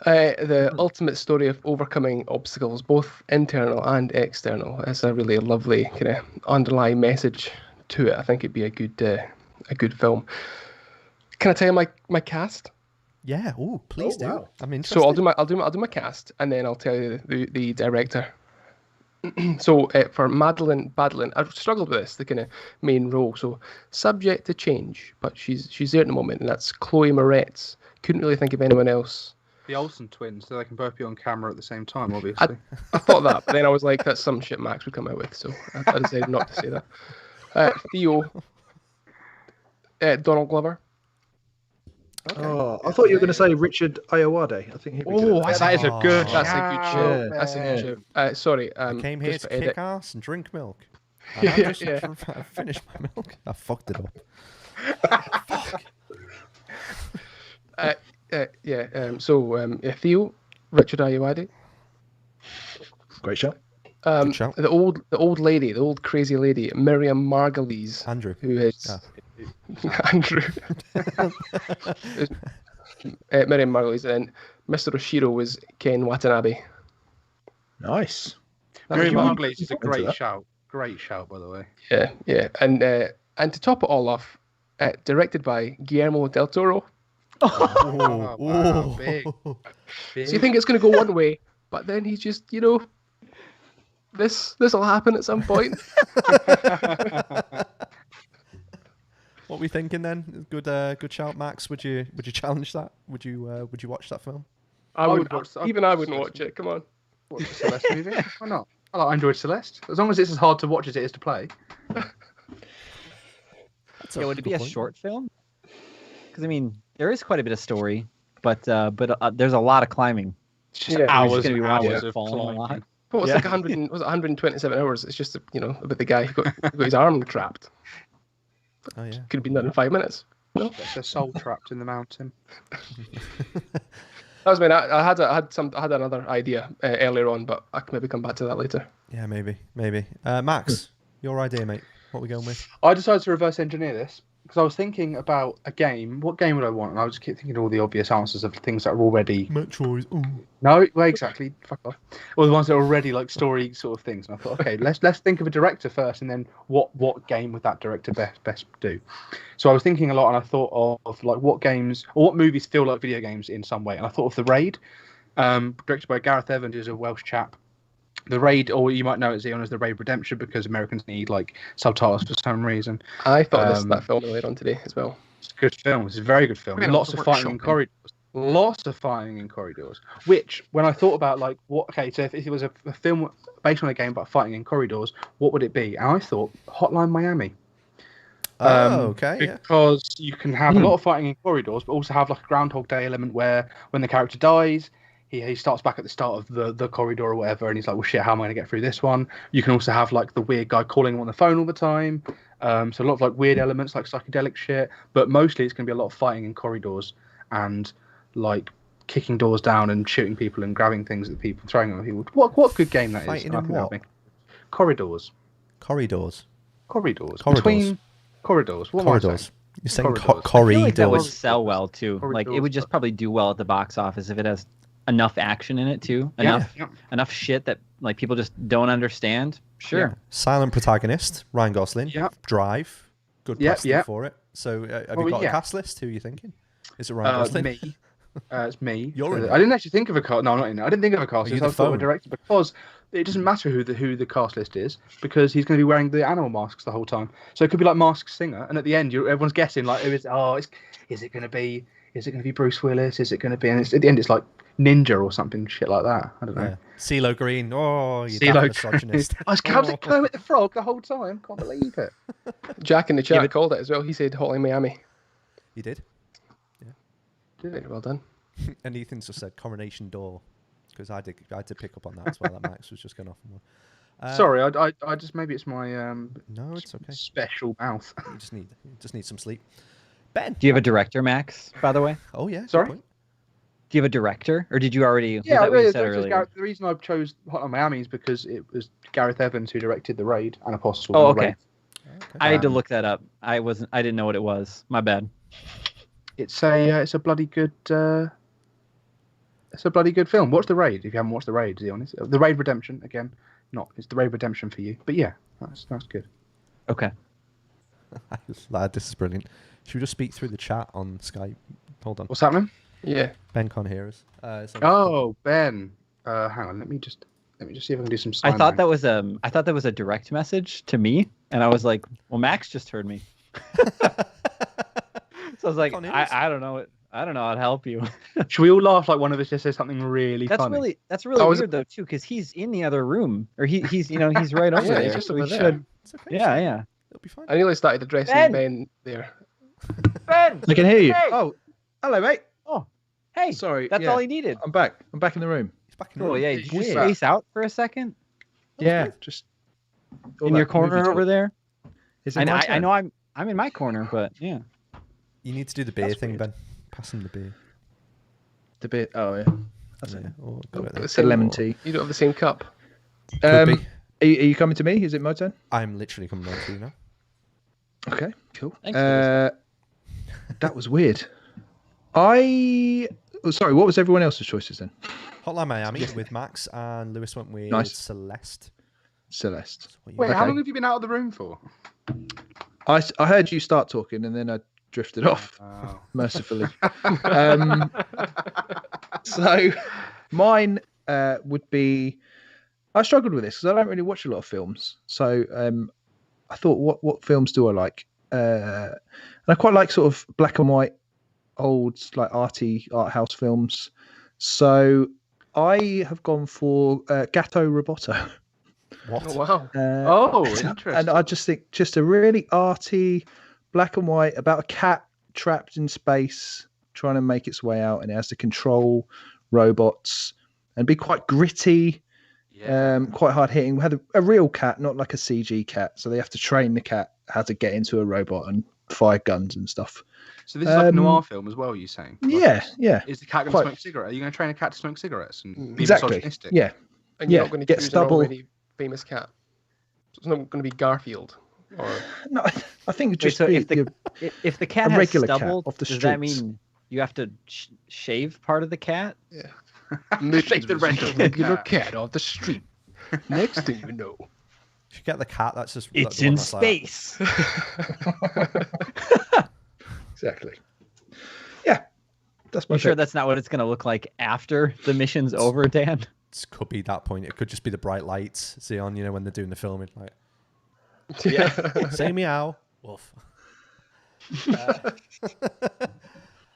S3: The ultimate story of overcoming obstacles, both internal and external. It's a really lovely kind of underlying message to it. I think it'd be a good film. Can I tell you my cast?
S2: Yeah. Oh, please do.
S6: wow.
S2: I'm interested.
S3: So I'll do my cast, and then I'll tell you the director. So for Madeline Badlin, I've struggled with this, the kind of main role. So subject to change, but she's there at the moment, and that's Chloe Moretz. Couldn't really think of anyone else.
S4: The Olsen twins, so they can both be on camera at the same time, obviously.
S3: I thought that, but then I was like, that's some shit Max would come out with, so I decided not to say that. Theo, Donald Glover.
S2: Okay.
S6: Oh, I thought you were going to say Richard Ayoade. I think he'd be good.
S3: Oh,
S4: that is a good
S3: That's a good show.
S6: Yeah.
S3: That's a good show. Sorry,
S2: I came here
S3: just
S2: to
S3: for edit.
S2: kick ass and drink milk.
S3: Yeah,
S2: And I just
S3: yeah.
S2: finished my milk. I fucked it up. Fuck.
S3: Theo, Richard Ayoade.
S6: Great show.
S2: Good shout.
S3: The old lady, the old crazy lady, Miriam Margolyes,
S2: Andrew.
S3: who is
S2: Ah.
S3: Andrew. Miriam Margolyes, and then Mr. Oshiro was Ken Watanabe.
S6: Nice.
S4: Mary
S3: was mine.
S4: Margolyes is a
S6: Into
S4: great
S6: that.
S4: shout. Great shout, by the way.
S3: Yeah, and to top it all off, directed by Guillermo del Toro.
S4: Oh, wow, big.
S3: So you think it's going to go one way, but then he's just, this will happen at some point.
S2: What are we thinking then? Good shout, Max. Would you challenge that? Would you watch that film?
S3: I
S4: would
S3: would
S4: watch that.
S3: even I wouldn't watch it. Come on.
S4: Watch the Celeste movie? Why not? I enjoyed Celeste. As long as it's as hard to watch as it is to play.
S2: That's
S5: Yeah, would it be
S2: good
S5: a
S2: point.
S5: short film? Because I mean, there is quite a bit of story, but there's a lot of climbing.
S4: It's just
S3: Yeah.
S5: We're just
S4: hours
S5: gonna be
S4: and
S5: watching
S4: hours
S5: it
S4: of
S5: falling a lot.
S4: climbing.
S3: Well, it's
S5: Yeah.
S3: like 100. Was it 127 hours? It's just about the guy who got his arm trapped.
S2: Oh yeah.
S3: Could have been done in 5 minutes.
S4: Their soul trapped in the mountain.
S3: That was I had another idea earlier on, but I can maybe come back to that later.
S2: Yeah, maybe. Max, your idea, mate. What are we going with?
S4: I decided to reverse engineer this because I was thinking about a game. What game would I want? And I was keep thinking of all the obvious answers of things that are already.
S2: Metroid. Ooh.
S4: No, well, exactly. Fuck off. Or the ones that are already like story sort of things. And I thought, okay, let's think of a director first, and then what game would that director best do? So I was thinking a lot, and I thought of like what games or what movies feel like video games in some way. And I thought of The Raid, directed by Gareth Evans, who's a Welsh chap. The Raid, or you might know it as The Raid Redemption, because Americans need like subtitles for some reason.
S3: I thought that film earlier on today as well.
S4: It's a good film. It's a very good film.
S3: I mean,
S4: Lots
S3: lots
S4: of
S3: of
S4: fighting in
S3: workshopping.
S4: corridors. Lots of fighting in corridors. Which, when I thought about like what, okay, so if it was a film based on a game about fighting in corridors, what would it be? And I thought Hotline Miami.
S2: Okay. Yeah.
S4: Because you can have a lot of fighting in corridors, but also have like a Groundhog Day element where when the character dies, he starts back at the start of the corridor or whatever, and he's like, well, shit, how am I going to get through this one? You can also have like the weird guy calling him on the phone all the time. So a lot of like weird elements, like psychedelic shit, but mostly it's going to be a lot of fighting in corridors and like kicking doors down and shooting people and grabbing things at people, throwing them at people. What good game that is?
S2: Fighting
S4: And I
S2: in
S4: think that'll
S2: what?
S4: be- Corridors.
S2: Corridors.
S4: Corridors.
S2: Corridors.
S4: Between corridors. What am I
S2: Corridors.
S4: saying?
S2: You're saying
S4: Corridors.
S5: I feel like that would
S2: corridors.
S5: sell well too. Like it would
S4: Corridors.
S5: just probably do well at the box office if it has enough action in it too.
S4: Yeah.
S5: Enough shit that like people just don't understand. Sure.
S2: Yeah. Silent protagonist, Ryan Gosling.
S4: Yeah.
S2: Drive. Good
S4: Yeah,
S2: casting
S4: yeah.
S2: for it. So have
S4: Well,
S2: you got
S4: yeah.
S2: a cast list? Who are you thinking? Is it Ryan Gosling?
S4: Me. It's me.
S2: You're in it.
S4: I didn't actually think of a cast. No, I'm not in it. I didn't think of a cast
S2: you
S4: list.
S2: the
S4: I thought of a
S2: phone?
S4: director because it doesn't matter who the cast list is because he's going to be wearing the animal masks the whole time. So it could be like Masked Singer, and at the end, everyone's guessing like, is it going to be Bruce Willis? Is it going to be? And at the end, it's like Ninja or something shit like that. I don't know.
S2: Yeah. CeeLo Green. Oh, you
S4: CeeLo
S2: daft misogynist.
S4: I was counting Kermit the Frog the whole time. Can't believe it.
S3: Jack in the chat
S5: but-
S3: called it as well. He said Hotline Miami.
S2: You did.
S3: Very well done.
S2: And Ethan's just said Coronation Door because I had to pick up on that as well. That Max was just going off on one.
S4: Sorry, I just maybe it's my
S2: No, it's okay.
S4: special mouth.
S2: You just need some sleep. Ben.
S5: Do you have a director, Max? By the way,
S2: Oh yeah. good
S4: Sorry?
S2: point.
S5: do you have a director, or did you already? Was
S4: Yeah,
S5: that what you
S4: the
S5: said earlier?
S4: reason I chose Hotline Miami is because it was Gareth Evans who directed The Raid and Apostle.
S5: Oh,
S4: and The
S5: okay.
S4: Raid.
S2: Okay.
S5: I had to look that up. I didn't know what it was. My bad.
S4: It's a bloody good It's a bloody good film. Watch The Raid if you haven't watched The Raid, to be honest. The Raid Redemption, again. It's The Raid Redemption for you. But yeah, that's good.
S5: Okay.
S2: Lad, this is brilliant. Should we just speak through the chat on Skype? Hold on.
S4: What's happening?
S3: Yeah.
S2: Ben can't hear us.
S4: Oh, Ben. Hang on. Let me just see if I can do some.
S5: I thought that was a direct message to me, and I was like, "Well, Max just heard me." So I was like, "I don't know. I don't know how to help you."
S4: Should we all laugh like one of us just says something really funny?
S5: That's really weird though too, because he's in the other room, or he's he's right over
S3: Yeah,
S5: there.
S3: he's just
S5: so
S3: over
S5: we
S3: there.
S5: should.
S2: It's okay.
S5: Yeah.
S2: It'll be fine.
S3: I nearly started addressing Ben there.
S5: Ben,
S6: I can hear you.
S5: Hey!
S6: Oh, hello, mate.
S5: oh, hey,
S6: Sorry.
S5: that's all he needed.
S6: I'm back. I'm back in the room.
S2: He's back in the
S5: Cool.
S2: room.
S5: Yeah,
S3: It's
S5: did you just
S3: weird.
S5: space out for a second
S6: Yeah, just all
S5: in your
S6: that
S5: corner
S6: movie
S5: over
S6: talk.
S5: there?
S6: Is it my
S5: I
S6: turn?
S5: know I'm in my corner, but yeah.
S2: You need to do the beer
S6: That's
S2: thing,
S6: weird.
S2: Ben. Pass him the beer.
S6: The bit. Oh yeah. That's
S2: Yeah.
S6: it.
S2: Oh, got it there.
S6: The lemon tea.
S3: You don't have the same cup.
S2: Could be.
S6: Are you coming to me? Is it my turn?
S2: I'm literally coming on to you now.
S6: Okay, cool.
S5: Thanks for
S6: That was weird. Sorry, what was everyone else's choices then?
S2: Hotline Miami with Max, and Lewis went with
S6: Nice.
S2: Celeste.
S6: Celeste.
S2: That's what you
S4: Wait,
S2: went
S4: how
S6: Okay.
S4: long have you been out of the room for?
S6: I heard you start talking and then I drifted off,
S4: Oh.
S6: mercifully. So mine would be, I struggled with this because I don't really watch a lot of films. So I thought, what films do I like? And I quite like sort of black and white, old, like art house films. So I have gone for Gatto Roboto.
S2: What?
S3: Oh, wow.
S4: Oh, interesting.
S6: And I just think just a really arty black and white about a cat trapped in space trying to make its way out, and it has to control robots and be quite gritty, quite hard hitting. We had a real cat, not like a CG cat, so they have to train the cat how to get into a robot and fire guns and stuff.
S4: So this is like a noir film as well, you're saying? Like,
S6: Yeah,
S4: Is the cat going to
S6: Quite-
S4: smoke cigarettes? Are you going to train a cat to smoke cigarettes and be
S6: exactly.
S4: misogynistic?
S6: Yeah,
S3: And you're
S6: Yeah,
S3: not going to
S6: get
S3: choose
S6: stubble.
S3: an already famous cat. So it's not going to be Garfield. Or
S6: no, I think
S5: Wait,
S6: just
S5: so
S6: be,
S5: if the cat
S6: a
S5: has
S6: regular cat
S5: stubble,
S6: off the
S5: does that
S6: streets.
S5: mean you have to shave part of the cat?
S4: Shake the regular
S3: regular
S4: cat.
S3: cat off the street. Next thing you know.
S2: You should get the cat. That's just.
S5: It's
S2: the one
S5: in
S2: that's like-
S5: space.
S6: exactly. Yeah, that's my
S5: You sure
S6: pick.
S5: that's not what it's going to look like after the mission's over, Dan?
S2: It could be that point. It could just be the bright lights. See on, when they're doing the filming, like say meow, wolf.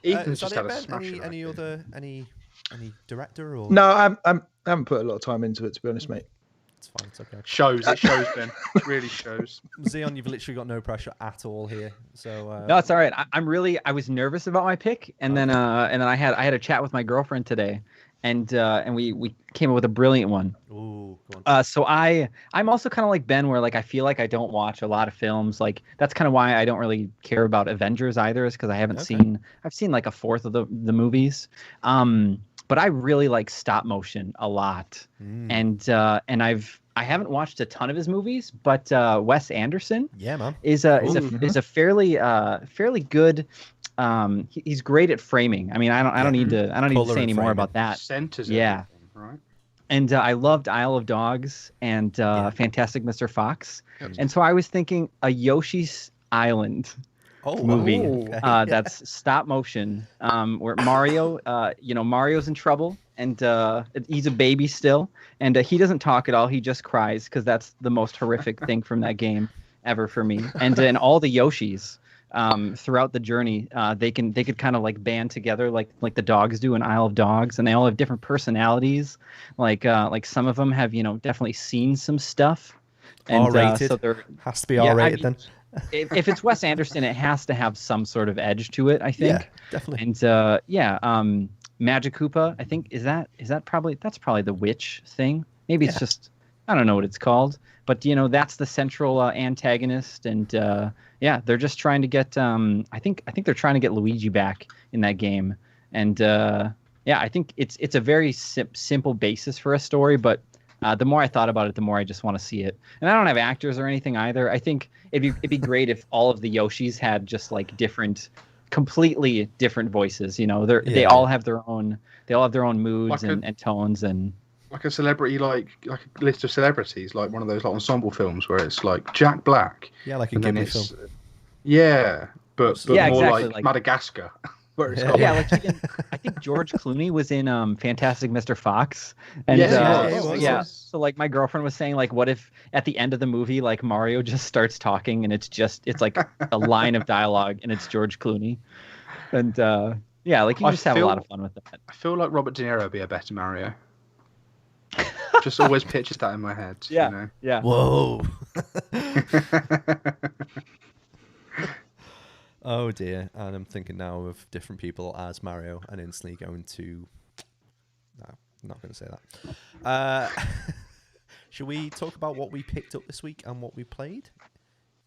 S4: Ethan's
S2: Is
S4: just
S2: that
S4: had
S2: it,
S4: a
S2: Ben?
S4: smash.
S2: Any director or?
S6: No, I haven't put a lot of time into it, to be honest, mate.
S2: It's fine. It's okay.
S4: It shows, Ben. It really shows.
S2: Xeon, you've literally got no pressure at all here. So
S5: No, it's all right. I was nervous about my pick, and then I had a chat with my girlfriend today, and we came up with a brilliant one.
S2: Ooh, go on.
S5: So I'm also kind of like Ben, where like I feel like I don't watch a lot of films. Like that's kind of why I don't really care about Avengers either, is because I haven't I've seen like a fourth of the movies. But I really like stop motion a lot, and I haven't watched a ton of his movies, but Wes Anderson
S2: Yeah, man.
S5: is a fairly good. He's great at framing. I mean, I don't need to
S2: Colour
S5: say
S2: and
S5: any more
S2: framing.
S5: about that.
S4: Centers.
S5: Yeah.
S4: everything, right?
S5: And I loved Isle of Dogs and Fantastic Mr. Fox. And so I was thinking a Yoshi's Island
S2: Oh,
S5: movie
S2: okay.
S5: that's stop motion, where Mario, Mario's in trouble and he's a baby still, and he doesn't talk at all. He just cries because that's the most horrific thing from that game ever for me. And all the Yoshis throughout the journey, they could kind of like band together like the dogs do in Isle of Dogs, and they all have different personalities. Like some of them have definitely seen some stuff. And
S2: R-rated.
S5: so they're
S2: Has to be
S5: Yeah, I
S2: R-rated
S5: mean,
S2: then.
S5: if it's Wes Anderson, it has to have some sort of edge to it, I think.
S2: Yeah, definitely.
S5: And Magic Koopa, I think that's probably the witch thing. Maybe it's just, I don't know what it's called, but that's the central antagonist, and they're just trying to get I think they're trying to get Luigi back in that game, and I think it's a very simple basis for a story, but the more I thought about it, the more I just want to see it. And I don't have actors or anything either. I think it'd be great if all of the Yoshis had just like different completely different voices. You know, they
S2: Yeah.
S5: all have their own moods
S4: Like
S5: and tones and.
S4: Like a celebrity, like a list of celebrities, like one of those like ensemble films where it's like Jack Black.
S2: Yeah, like a
S4: and then
S2: Ghibli
S4: it's
S2: film.
S4: but
S5: Yeah,
S4: more
S5: exactly,
S4: like
S5: like-
S4: Madagascar. Where it's
S2: Yeah.
S4: got
S5: Yeah, like even I think George Clooney was in Fantastic Mr. Fox, and
S4: Yes,
S2: he was.
S5: yeah. So like my girlfriend was saying, like, what if at the end of the movie, like Mario just starts talking and it's like a line of dialogue and it's George Clooney, and yeah, like you
S4: I
S5: can just have a
S4: feel-
S5: lot of fun with that.
S4: I feel like Robert De Niro would be a better Mario. Just always pictures that in my head.
S5: Yeah.
S4: You know?
S5: Yeah.
S2: Whoa. Oh dear. And I'm thinking now of different people as Mario and instantly going to... No, I'm not going to say that. Should we talk about what we picked up this week and what we played?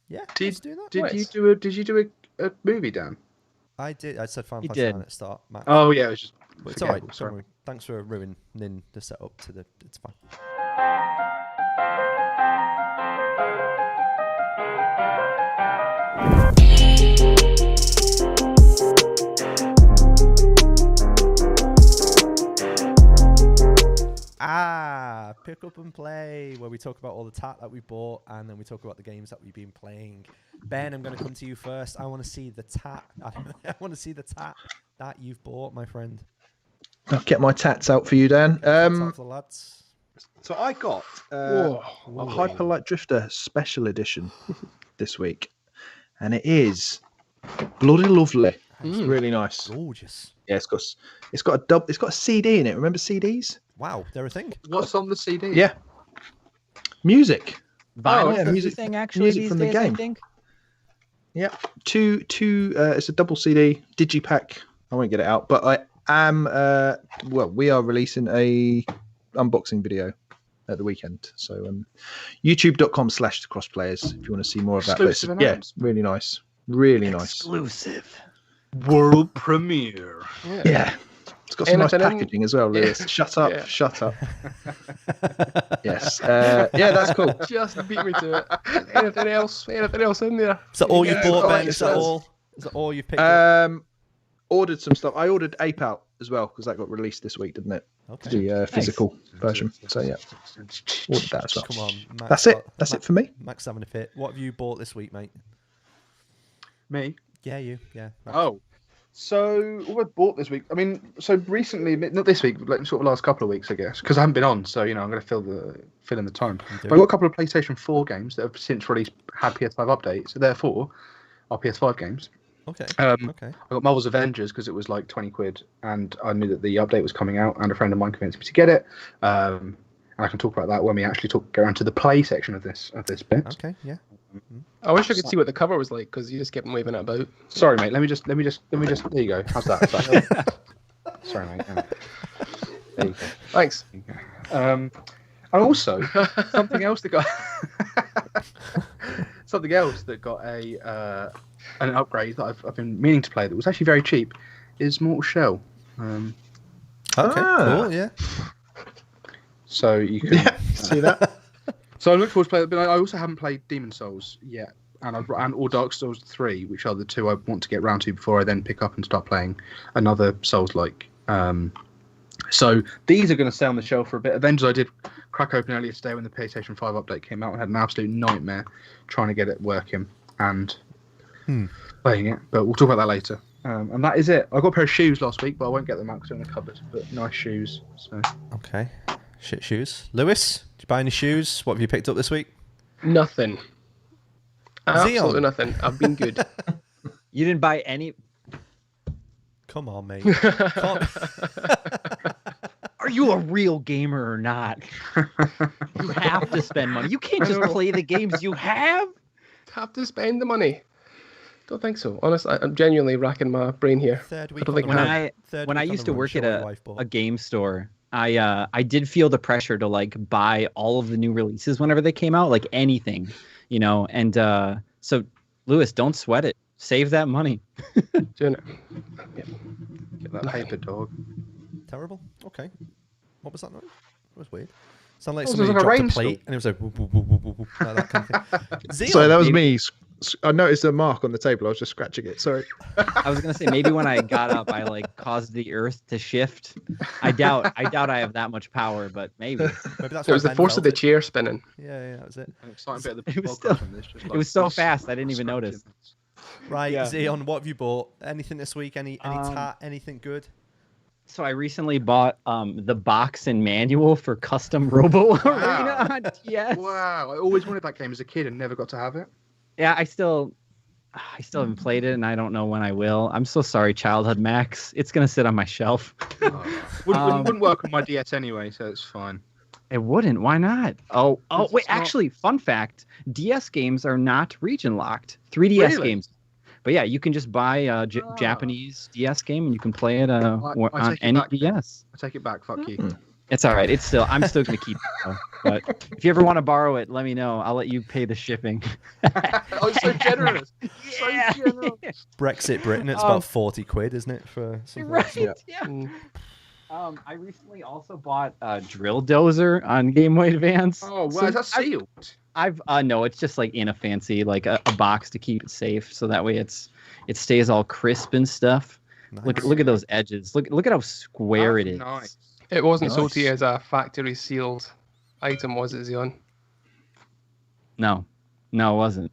S2: Yeah, let's do that.
S4: Did you do a movie, Dan?
S2: I did. I said Final
S5: You
S2: Fantasy
S5: did.
S2: 9 at the start, Max.
S4: Oh yeah, it was just.
S2: But it's alright.
S4: forgettable,
S2: Don't
S4: sorry.
S2: worry. Thanks for ruining the setup to the... It's fine. Pick up and play, where we talk about all the tat that we bought and then we talk about the games that we've been playing. Ben, I'm going to come to you first. I want to see the tat. I want to see the tat that you've bought, my friend.
S6: I'll get my tats out for you, Dan.
S2: Tats out for the lads.
S6: So I got
S3: Whoa.
S6: a Hyper Light Drifter Special Edition this week, and it is bloody lovely. It's really nice.
S2: Gorgeous.
S6: Yeah, it's got a CD in it. Remember CDs?
S2: Wow, they're a thing.
S4: What's on the CD?
S6: Yeah. Music.
S5: Vinyl
S6: yeah,
S5: is the
S6: music-
S5: thing actually
S6: music
S5: these
S6: from the
S5: days, I
S6: game.
S5: think.
S6: Yeah. Two. It's a double CD digipack. I won't get it out, but I am. We are releasing a unboxing video at the weekend. So youtube.com/thecrossplayers if you want to see more of that. But it's-
S4: Exclusive
S6: yeah,
S4: announcement.
S6: really nice. Really nice.
S5: Exclusive.
S4: World premiere.
S6: Yeah. It's got some nice
S3: Anything in-
S6: packaging as well, Lewis. Shut up.
S3: Yeah.
S6: Shut up. Yes. Yeah, that's cool.
S3: Just beat me to it. Anything else? Anything else in there?
S2: Is that all you
S3: Yeah,
S2: bought,
S3: oh,
S2: Ben?
S3: it
S2: Is that
S3: says-
S2: all? Is that all you picked up?
S6: Ordered some stuff. I ordered Ape Out as well because that got released this week, didn't it?
S2: Okay.
S6: The physical version. So yeah, ordered that as well.
S2: Come on, Max.
S6: That's it. That's it for me.
S2: Max having a fit. What have you bought this week, mate?
S4: Me?
S2: Yeah, you. Yeah. Max.
S4: Oh. So what I bought this week? I mean, so recently, not this week, like sort of last couple of weeks, I guess, because I haven't been on. So I'm going to fill in the time. But I got a couple of PlayStation 4 games that have since released had PS5 updates. So therefore, are PS5 games.
S2: Okay.
S4: Okay.
S2: Okay.
S4: I got Marvel's Avengers because it was like 20 quid, and I knew that the update was coming out, and a friend of mine convinced me to get it. And I can talk about that when we actually go around to the play section of this bit.
S2: Okay. Yeah.
S3: I wish I could see what the cover was like because you just kept waving it about.
S4: Sorry, mate. Let me just. There you go. How's that? Sorry, mate. Yeah. There you go.
S3: Thanks.
S4: And also something else that got a an upgrade that I've been meaning to play that was actually very cheap is Mortal Shell.
S2: Okay.
S6: Ah.
S2: Cool. Yeah.
S4: So you can
S6: See that?
S4: So I look forward to play it, but I also haven't played Demon Souls yet, or Dark Souls 3, which are the two I want to get round to before I then pick up and start playing another Souls-like. So these are going to stay on the shelf for a bit. Avengers I did crack open earlier today when the PlayStation 5 update came out and had an absolute nightmare trying to get it working and playing it, but we'll talk about that later. And that is it. I got a pair of shoes last week, but I won't get them out because they're in the cupboard, but nice shoes. So.
S2: Okay. Shit shoes. Lewis, did you buy any shoes? What have you picked up this week?
S3: Nothing. Absolutely
S2: Xeon.
S3: nothing. I've been good.
S5: You didn't buy any.
S2: Come on, mate. Can't-
S5: Are you a real gamer or not? You have to spend money. You can't just play the games you have.
S3: Have to spend the money. Don't think so. Honestly, I'm genuinely racking my brain here.
S2: Third
S3: I
S2: week
S3: don't
S2: on
S3: think
S2: the
S3: we
S2: run.
S3: have.
S5: When I
S2: Third week
S5: used
S2: on
S5: to
S2: the run,
S5: work at
S2: show your wife bought.
S5: a game store, I did feel the pressure to like buy all of the new releases whenever they came out, like anything, and so Lewis, don't sweat it. Save that money.
S3: Doing it.
S4: Get that paper dog.
S2: Terrible. Okay. What was that noise? It was weird. Sounded like
S4: Oh, it was
S2: somebody
S4: like a
S2: dropped a
S4: rainstorm.
S2: plate and it was like, whoop, whoop, whoop, whoop, whoop, like that kind of thing.
S6: So that was
S2: Xeon,
S6: me I noticed a mark on the table. I was just scratching it. Sorry.
S5: I was gonna say maybe when I got up, I like caused the Earth to shift. I doubt I have that much power, but maybe.
S2: Maybe that's
S3: It
S2: why
S3: was the
S2: Ben
S3: force of
S2: felt
S3: the
S2: it.
S3: chair spinning.
S2: Yeah, that was it.
S4: An exciting bit of the
S5: It was
S4: podcast
S5: still-
S4: from this, just
S5: it was so fast, I didn't even
S4: scratching
S5: notice.
S4: things.
S2: Right,
S5: Yeah.
S2: Xeon, what have you bought? Anything this week? Any anything good?
S5: So I recently bought the box and manual for custom Robo Arena on DS.
S4: Wow, I always wanted that game as a kid and never got to have it.
S5: Yeah, I still haven't played it, and I don't know when I will. I'm so sorry, Childhood Max. It's gonna sit on my shelf.
S4: Wouldn't work on my DS anyway, so it's fine.
S5: It wouldn't. Why not? Oh,
S4: It's
S5: wait.
S4: not-
S5: Actually, fun fact: DS games are not region locked. 3DS
S4: Really?
S5: games. But yeah, you can just buy a Japanese DS game and you can play it
S4: I
S5: on
S4: take it
S5: any
S4: back.
S5: DS.
S4: I take it back. Fuck you.
S5: It's all right. I'm still gonna keep it. Though. But if you ever want to borrow it, let me know. I'll let you pay the shipping.
S4: Oh, so generous.
S5: Yeah.
S4: So generous.
S2: Brexit Britain, it's about 40 quid, isn't it? For something like
S5: Right.
S2: that?
S5: Yeah.
S3: Mm.
S5: I recently also bought a Drill Dozer on Game Boy Advance.
S4: Oh,
S5: So
S4: wow, is that sealed?
S5: I've no, it's just like in a fancy like a box to keep it safe, so that way it stays all crisp and stuff.
S2: Nice.
S5: Look at those edges. Look at how square it is.
S4: Nice.
S3: It wasn't sold to
S6: Nice.
S3: you as a factory sealed item, was it, Xeon?
S5: No, it wasn't.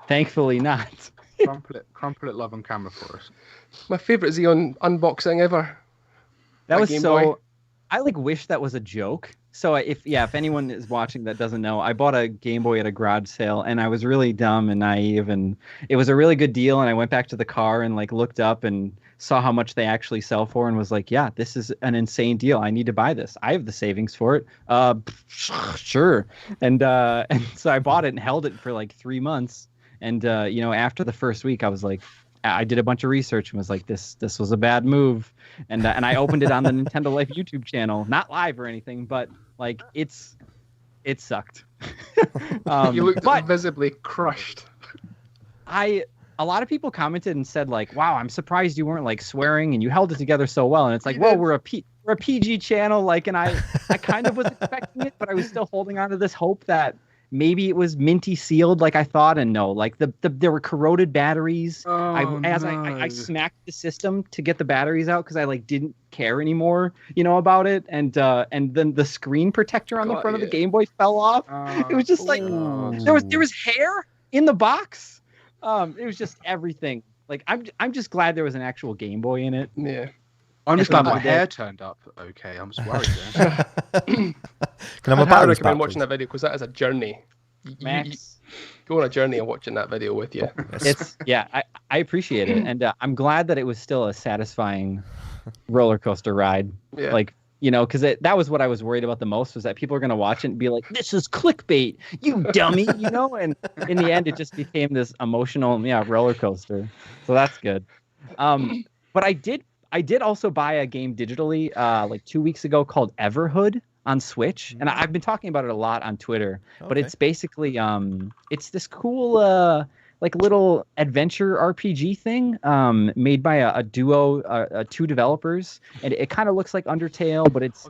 S5: Thankfully not.
S4: Crumple it, love on camera for us.
S3: My favourite Xeon unboxing ever.
S5: That
S3: My
S5: was
S3: Game
S5: so.
S3: Boy.
S5: I like wish that was a joke. So if anyone is watching that doesn't know, I bought a Game Boy at a garage sale, and I was really dumb and naive, and it was a really good deal. And I went back to the car and like looked up and saw how much they actually sell for, and was like, yeah, this is an insane deal. I need to buy this. I have the savings for it. Sure. And so I bought it and held it for like 3 months. And after the first week, I was like, I did a bunch of research and was like, this was a bad move. And I opened it on the Nintendo Life YouTube channel, not live or anything, but like it sucked.
S3: You looked
S5: but
S3: visibly crushed.
S5: a lot of people commented and said like, wow, I'm surprised you weren't like swearing and you held it together so well. And it's like, well, we're a PG channel, like, and I kind of was expecting it, but I was still holding on to this hope that maybe it was minty sealed like I thought, and no, like there were corroded batteries. I smacked the system to get the batteries out because I like didn't care anymore, about it, and then the screen protector on the front of the Game Boy fell off. It was just like there was hair in the box. It was just everything. Like I'm just glad there was an actual Game Boy in it.
S3: Yeah.
S4: I'm just glad my
S5: Yeah.
S4: hair turned up. Okay, I'm just worried there.
S2: Can I have
S3: I'd
S2: a
S3: highly
S2: batteries
S3: recommend
S2: back,
S3: watching
S2: please?
S3: that video because that is a journey. You
S5: Max,
S3: go on a journey and watching that video with you.
S5: it's I appreciate it, and I'm glad that it was still a satisfying roller coaster ride.
S3: Yeah.
S5: Like, because that was what I was worried about the most, was that people are going to watch it and be like, this is clickbait, you dummy, and in the end, it just became this emotional, roller coaster. So that's good. But I did also buy a game digitally like 2 weeks ago called Everhood on Switch, and I've been talking about it a lot on Twitter. But
S2: Okay.
S5: it's basically it's this cool like little adventure RPG thing made by a duo, 2 developers, and it kind of looks like Undertale, but it's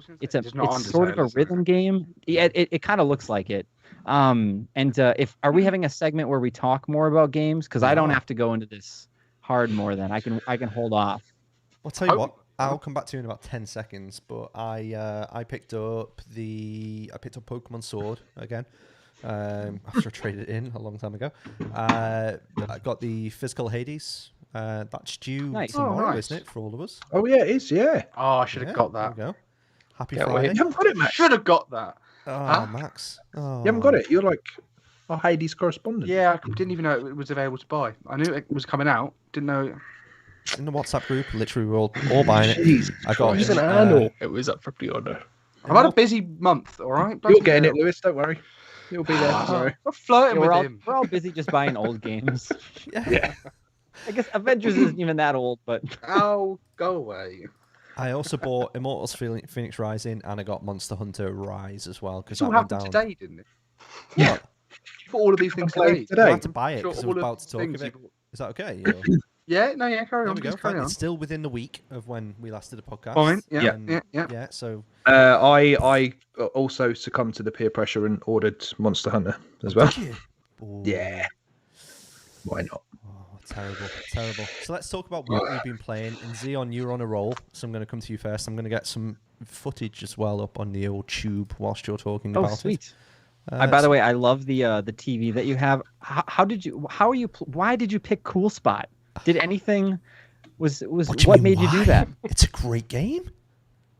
S4: not
S5: sort of
S4: Undertale,
S5: a
S4: is it?
S5: rhythm game. Yeah, it kind of looks like it. If are we having a segment where we talk more about games? Because I don't
S2: No.
S5: have to go into this hard more than I can hold off.
S2: I'll tell you
S4: Oh.
S2: what. I'll come back to you in about 10 seconds. But I picked up Pokemon Sword again after I traded it in a long time ago. I got the physical Hades. That's due
S5: Nice.
S2: tomorrow,
S4: nice.
S2: isn't it, for all of us?
S6: Oh yeah, it is. Yeah.
S4: Oh, I should have
S2: Yeah,
S4: got
S2: there
S4: that.
S2: we go. Happy
S3: Can't
S2: Friday.
S3: wait.
S6: You haven't got it, Max.
S4: Should have got that.
S2: Oh, Max. Oh.
S6: You haven't got it. You're like our Hades correspondent.
S4: Yeah, I didn't even know it was available to buy. I knew it was coming out. Didn't know.
S2: In the WhatsApp group, literally we're all buying it.
S6: Jeez.
S2: I got
S3: Even I know it was up for pre-order.
S4: I've had a busy month. All right.
S6: You're getting it, Lewis. Don't worry. You'll be there
S4: Oh,
S6: tomorrow.
S4: I'm flirting with
S5: we're
S4: him.
S5: all busy just buying old games.
S2: Yeah.
S5: I guess Avengers isn't even that old, but
S4: Oh, go away.
S2: I also bought Immortals Phoenix Rising, and I got Monster Hunter Rise as well, because
S4: This all
S2: that went
S4: happened
S2: down.
S4: today, didn't it?
S2: Yeah.
S4: You bought all of these things
S6: Played
S4: today.
S2: I
S6: today.
S2: had to buy it
S4: Sure,
S2: because I
S4: all
S2: was
S4: of
S2: about to
S4: the
S2: talk
S4: things
S2: of
S4: you
S2: it.
S4: bought.
S2: Is that okay?
S4: Yeah, no, yeah, carry
S2: There
S4: on.
S2: we go.
S4: Just carry
S2: Fine.
S4: on.
S2: It's still within the week of when we last did a podcast.
S4: Fine. Yeah,
S2: And
S4: yeah.
S2: so
S6: I also succumbed to the peer pressure and ordered Monster Hunter as well.
S2: did you? Ooh.
S6: Yeah. Why not?
S2: Oh, terrible, terrible. So let's talk about what we've been playing. And Xeon, you're on a roll, so I'm going to come to you first. I'm going to get some footage as well up on the old tube whilst you're talking about
S5: sweet.
S2: it.
S5: By the way, I love the TV that you have. Why did you pick Cool Spot? Did anything what made you do that?
S2: It's a great game.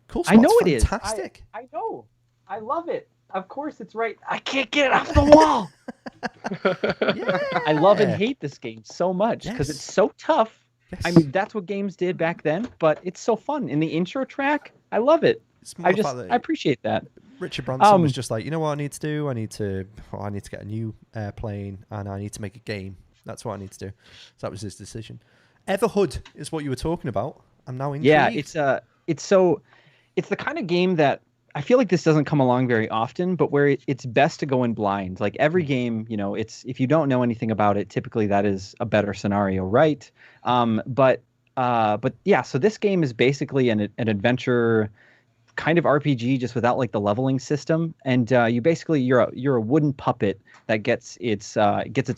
S2: Cool Spot's
S5: I know it
S2: fantastic.
S5: is. I know. I love it. Of course, it's right. I can't get it off the wall.
S2: Yeah.
S5: I love and hate this game so much because it's so tough.
S2: Yes.
S5: I mean, that's what games did back then, but it's so fun. In the intro track, I love it. I appreciate that.
S2: Richard Branson was just like, you know what I need to do? I need to get a new airplane and I need to make a game. That's what I need to do. So that was his decision. Everhood is what you were talking about. I'm now intrigued.
S5: Yeah, it's the kind of game that I feel like this doesn't come along very often, but where it's best to go in blind. Like every game, it's if you don't know anything about it, typically that is a better scenario, right? But yeah, so this game is basically an adventure kind of RPG, just without like the leveling system. And you're a wooden puppet that gets its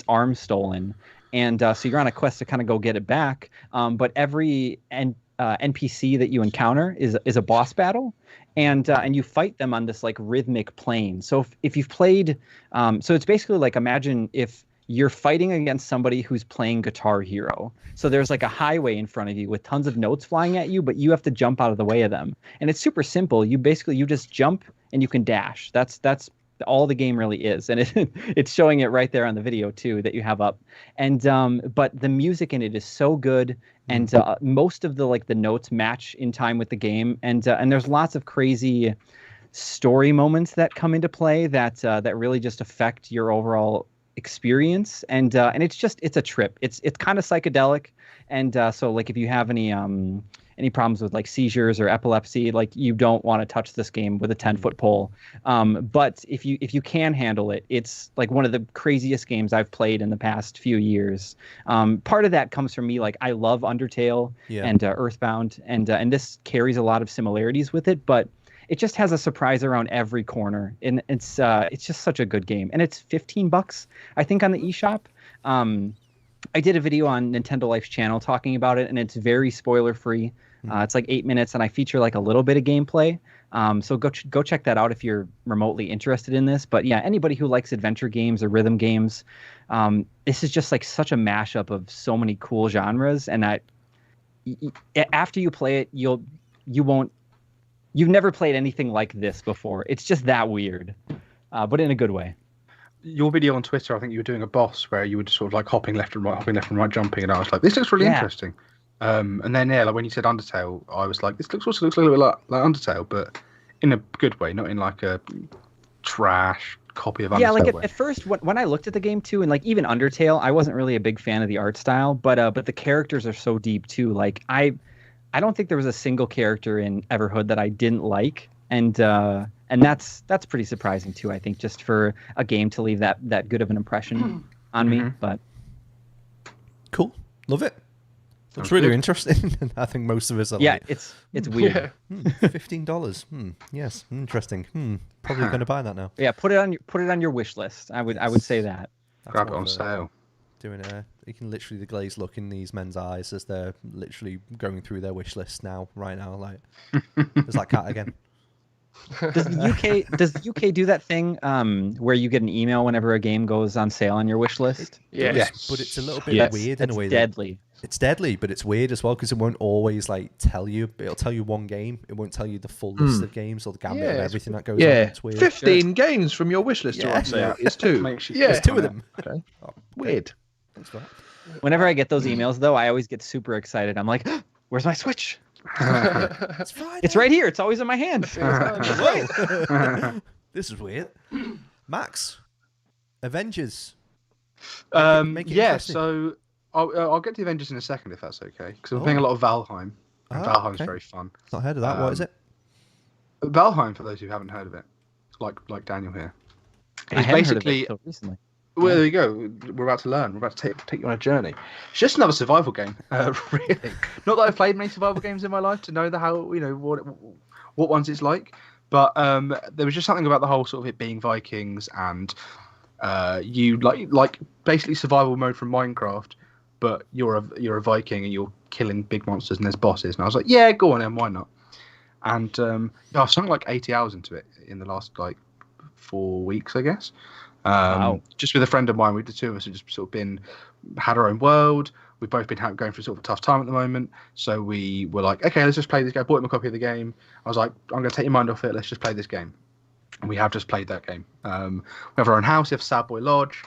S5: arms stolen, and so you're on a quest to kind of go get it back. But every NPC that you encounter is a boss battle, and you fight them on this like rhythmic plane. So if you've played, so it's basically like, imagine if you're fighting against somebody who's playing Guitar Hero. So there's like a highway in front of you with tons of notes flying at you, but you have to jump out of the way of them. And it's super simple. You just jump and you can dash. That's all the game really is, and it's showing it right there on the video too that you have up. And but the music in it is so good, and most of the notes match in time with the game, and there's lots of crazy story moments that come into play that really just affect your overall experience, and it's a trip. It's kind of psychedelic, and so like if you have any problems with like seizures or epilepsy, like you don't want to touch this game with a 10-foot pole. But if you can handle it, it's like one of the craziest games I've played in the past few years. Part of that comes from me, like I love Undertale and Earthbound, and this carries a lot of similarities with it, but it just has a surprise around every corner, and it's just such a good game. And it's $15, I think, on the eShop. I did a video on Nintendo Life's channel talking about it, and it's very spoiler free. It's like 8 minutes, and I feature like a little bit of gameplay. So go check that out if you're remotely interested in this. But yeah, anybody who likes adventure games or rhythm games, this is just like such a mashup of so many cool genres. And after you play it, you've never played anything like this before. It's just that weird, but in a good way.
S4: Your video on Twitter, I think you were doing a boss where you were just sort of like hopping left and right, jumping, and I was like, this looks really interesting. And then like when you said Undertale, I was like, this looks a little bit like Undertale, but in a good way, not in like a trash copy of Undertale.
S5: Yeah, like at first when I looked at the game too, and like even Undertale, I wasn't really a big fan of the art style, but the characters are so deep too. Like I don't think there was a single character in Everhood that I didn't like, and that's pretty surprising too. I think just for a game to leave that good of an impression on me. But
S2: cool, love it. It's really interesting. I think most of us are.
S5: Yeah,
S2: like,
S5: it's weird.
S2: $15. Yes, interesting. Probably going to buy that now.
S5: Yeah, put it on your wish list. I would say that.
S4: Grab it on sale.
S2: You can literally the glazed look in these men's eyes as they're literally going through their wish list right now. Like, there's that cat again.
S5: Does the UK do that thing where you get an email whenever a game goes on sale on your wish list?
S2: Yes, but it's a little bit weird in a way.
S5: Deadly.
S2: It's deadly, but it's weird as well because it won't always like tell you. It'll tell you one game. It won't tell you the full list of games or the gambit and everything that goes on. It's weird.
S6: 15 games from your wish list are on sale. It's two.
S2: It's two of them.
S6: Okay. Weird.
S2: Thanks for that.
S5: Whenever I get those emails, though, I always get super excited. I'm like, "Where's my Switch?
S2: It's Friday.
S5: It's right here. It's always in my hand."
S2: This is weird. Max, Avengers.
S4: Make it interesting. So I'll get to the Avengers in a second if that's okay, because I'm playing a lot of Valheim. And Valheim's very fun.
S2: Not heard of that. What is it?
S4: Valheim, for those who haven't heard of it, like Daniel here.
S5: I haven't heard of it until recently.
S4: Well, there you go. We're about to learn. We're about to take you on a journey. It's just another survival game, really. Not that I've played many survival games in my life to know what ones it's like, but there was just something about the whole sort of it being Vikings and You like basically survival mode from Minecraft, but you're a Viking and you're killing big monsters and there's bosses. And I was like, yeah, go on then, why not? And I've sunk like 80 hours into it in the last like 4 weeks, I guess.
S5: Wow.
S4: Just with a friend of mine, the two of us have just sort of had our own world. We've both been going through sort of a tough time at the moment, so we were like, okay, let's just play this game. I bought him a copy of the game. I was like, I'm going to take your mind off it. Let's just play this game. And we have just played that game. We have our own house. We have Sad Boy Lodge.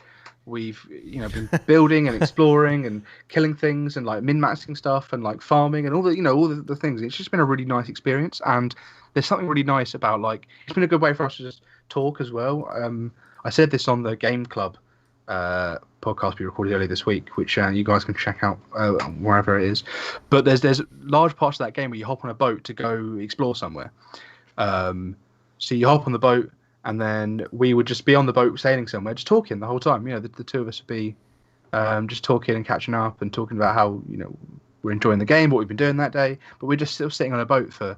S4: We've been building and exploring and killing things and like min-maxing stuff and like farming and all the things. It's just been a really nice experience. And there's something really nice about like it's been a good way for us to just talk as well. I said this on the Game Club podcast we recorded earlier this week, which you guys can check out wherever it is. But there's large parts of that game where you hop on a boat to go explore somewhere. So you hop on the boat, and then we would just be on the boat sailing somewhere, just talking the whole time. The two of us would be just talking and catching up and talking about how we're enjoying the game, what we've been doing that day. But we're just still sitting on a boat for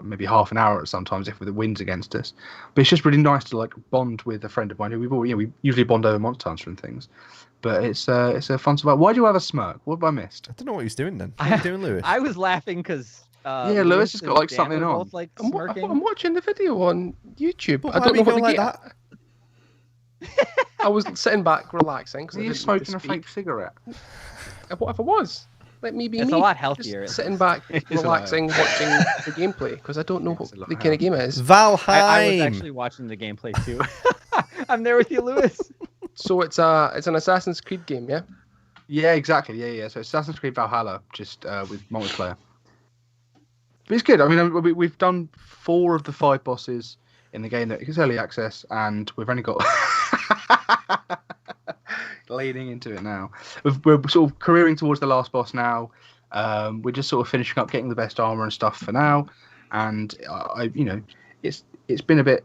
S4: maybe half an hour sometimes if the wind's against us. But it's just really nice to like bond with a friend of mine who we usually bond over Monster Hunter and things. But it's a fun survival. Why do you have a smirk? What have I missed?
S2: I don't know what he's doing then. What are you doing, Lewis?
S5: I was laughing because
S4: Lewis has got like something on.
S5: Both, like,
S3: I'm watching the video on YouTube.
S2: But
S3: I don't know what
S2: like
S3: the
S2: that.
S3: I was sitting back relaxing.
S4: Are you smoking a fake cigarette?
S3: What if I was? Let me be
S5: It's
S3: me.
S5: a lot healthier.
S3: Just sitting back, relaxing, watching the gameplay because I don't know what the kind of game it is.
S2: Valheim.
S5: I was actually watching the gameplay too. I'm there with you, Lewis.
S3: So it's an Assassin's Creed game, yeah?
S4: Yeah, exactly. Yeah. So Assassin's Creed Valhalla, just with multiplayer. But it's good. I mean, we've done 4 of the 5 bosses in the game that is early access, and we've only got leaning into it now. We're sort of careering towards the last boss now. We're just sort of finishing up getting the best armor and stuff for now, and it's been a bit.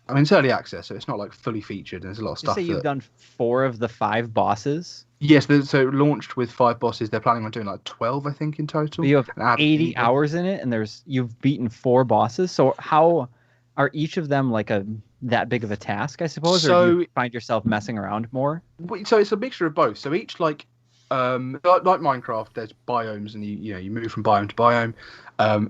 S4: I mean, it's early access, so it's not like fully featured. There's a lot of stuff.
S5: You say you've done 4 of the 5 bosses?
S4: Yes, so it launched with 5 bosses. They're planning on doing like 12, I think, in total.
S5: But you have 80 hours in it, and you've beaten 4 bosses. So how are each of them like that big of a task, I suppose, or do you find yourself messing around more?
S4: So it's a mixture of both. So each like Minecraft, there's biomes, and you move from biome to biome.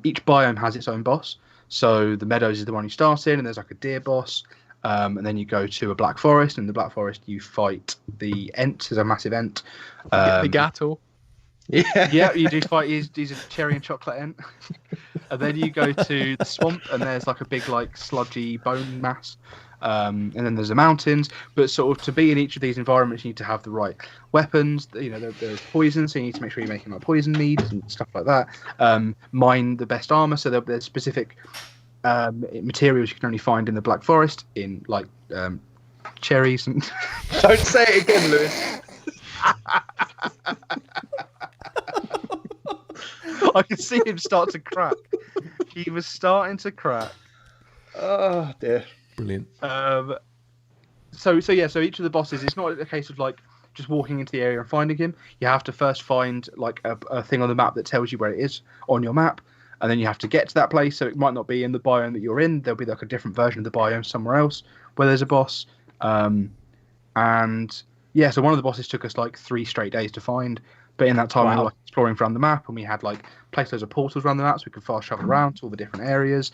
S4: Each biome has its own boss. So the meadows is the one you start in, and there's like a deer boss. And then you go to a black forest, and in the black forest you fight the Ent. There's a massive Ent.
S3: The Gato.
S4: Yeah, you do fight. He's a cherry and chocolate Ent. And then you go to the swamp, and there's like a big like sludgy bone mass. And then there's the mountains. But sort of to be in each of these environments, you need to have the right weapons. There's poison, so you need to make sure you're making like poison mead and stuff like that. Mine the best armor, so there's specific materials you can only find in the Black Forest, in like cherries and.
S6: Don't say it again, Lewis.
S4: I can see him start to crack. He was starting to crack.
S6: Oh dear.
S2: Brilliant.
S4: So each of the bosses, it's not a case of like just walking into the area and finding him. You have to first find like a thing on the map that tells you where it is on your map, and then you have to get to that place. So it might not be in the biome that you're in. There'll be like a different version of the biome somewhere else where there's a boss. And yeah, so one of the bosses took us like 3 straight days to find. But in that time, we were like exploring around the map, and we had like placed loads of portals around the map so we could fast travel around to all the different areas.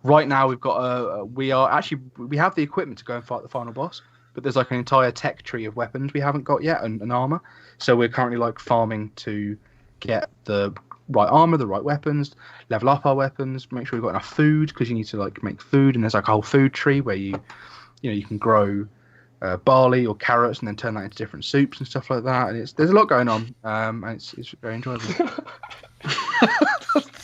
S4: Right now, we've got we have the equipment to go and fight the final boss, but there's like an entire tech tree of weapons we haven't got yet and armor. So we're currently like farming to get the right armor, the right weapons, level up our weapons, make sure we've got enough food, because you need to like make food, and there's like a whole food tree where you can grow barley or carrots and then turn that into different soups and stuff like that. And there's a lot going on, and it's very enjoyable.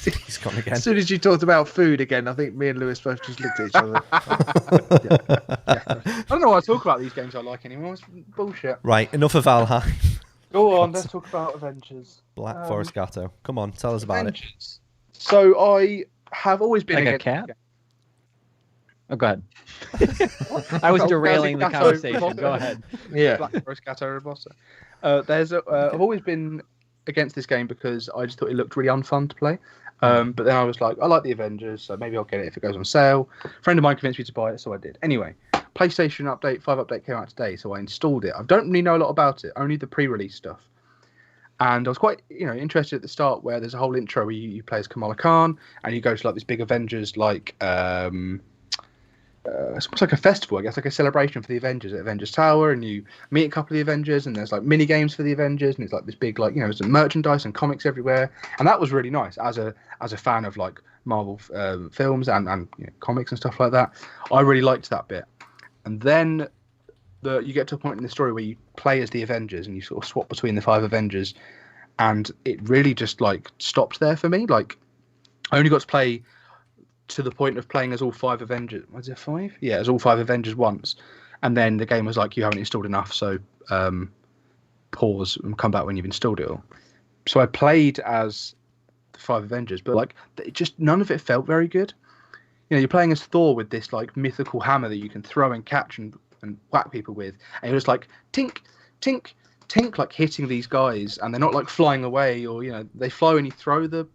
S2: He's gone again.
S6: As soon as you talked about food again, I think me and Lewis both just looked at each other.
S4: I don't know why I talk about these games I like anymore. It's bullshit.
S2: Right, enough of Valheim.
S4: Go on, let's talk about Avengers.
S2: Black Forest Gato. Come on, tell us about
S4: Avengers. So I have always been
S5: Like a cat? Oh, go ahead. I was derailing the conversation. Go ahead.
S6: Yeah.
S4: Black Forest Gato Robosa. I've always been against this game because I just thought it looked really unfun to play. But then I was like, I like the Avengers, so maybe I'll get it if it goes on sale. A friend of mine convinced me to buy it, so I did. Anyway, PlayStation 5 update came out today, so I installed it. I don't really know a lot about it, only the pre-release stuff. And I was quite, interested at the start where there's a whole intro where you play as Kamala Khan and you go to like this big Avengers it's almost like a festival, I guess, like a celebration for the Avengers at Avengers Tower, and you meet a couple of the Avengers, and there's like mini games for the Avengers, and it's like this big, like, some merchandise and comics everywhere, and that was really nice. As a fan of like Marvel films and comics and stuff like that, I really liked that bit. And then you get to a point in the story where you play as the Avengers and you sort of swap between the 5 Avengers, and it really just like stopped there for me. Like, I only got to play to the point of playing as all 5 Avengers. Was it 5? Yeah, as all 5 Avengers once. And then the game was like, you haven't installed enough, so pause and come back when you've installed it all. So I played as the 5 Avengers, but like, none of it felt very good. You're playing as Thor with this like mythical hammer that you can throw and catch and whack people with. And it was like, tink, tink, tink, like hitting these guys, and they're not like flying away, or they fly when you throw the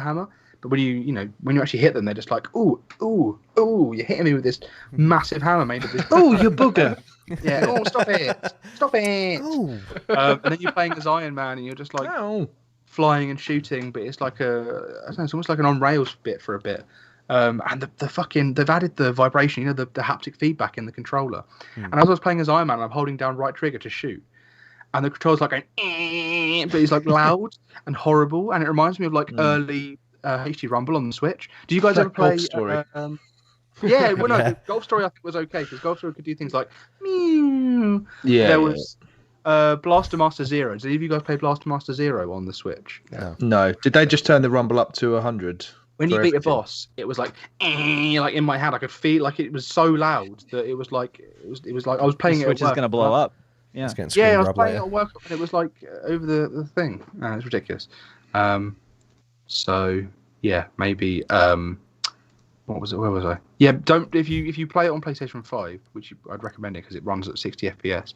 S4: hammer. But when you actually hit them, they're just like, ooh, ooh, ooh, you're hitting me with this massive hammer made of this.
S6: Oh, you bugger!
S4: Yeah. Oh, stop it! Stop it! Oh. And then you're playing as Iron Man, and you're just like flying and shooting, but it's like I don't know, it's almost like an on rails bit for a bit. And they've added the vibration, the haptic feedback in the controller. And as I was playing as Iron Man, I'm holding down right trigger to shoot. And the controller's like going, but it's like loud and horrible, and it reminds me of like early HD Rumble on the Switch. Do you guys ever play?
S6: Golf Story?
S4: Yeah, well, no, Golf Story I think was okay because Golf Story could do things like meow.
S6: Yeah.
S4: There was Blaster Master Zero. Did any of you guys play Blaster Master Zero on the Switch?
S6: No. Did they just turn the rumble up to 100?
S4: When you beat a boss, it was like in my head. I could feel like it was so loud that it was like I was playing
S5: the
S4: it.
S5: Switch is going to blow up. Yeah,
S4: I was playing it at work, and it was like over the thing. It's ridiculous. So yeah, maybe. What was it? Where was I? Yeah, don't if you play it on PlayStation 5, which I'd recommend it because it runs at 60 FPS.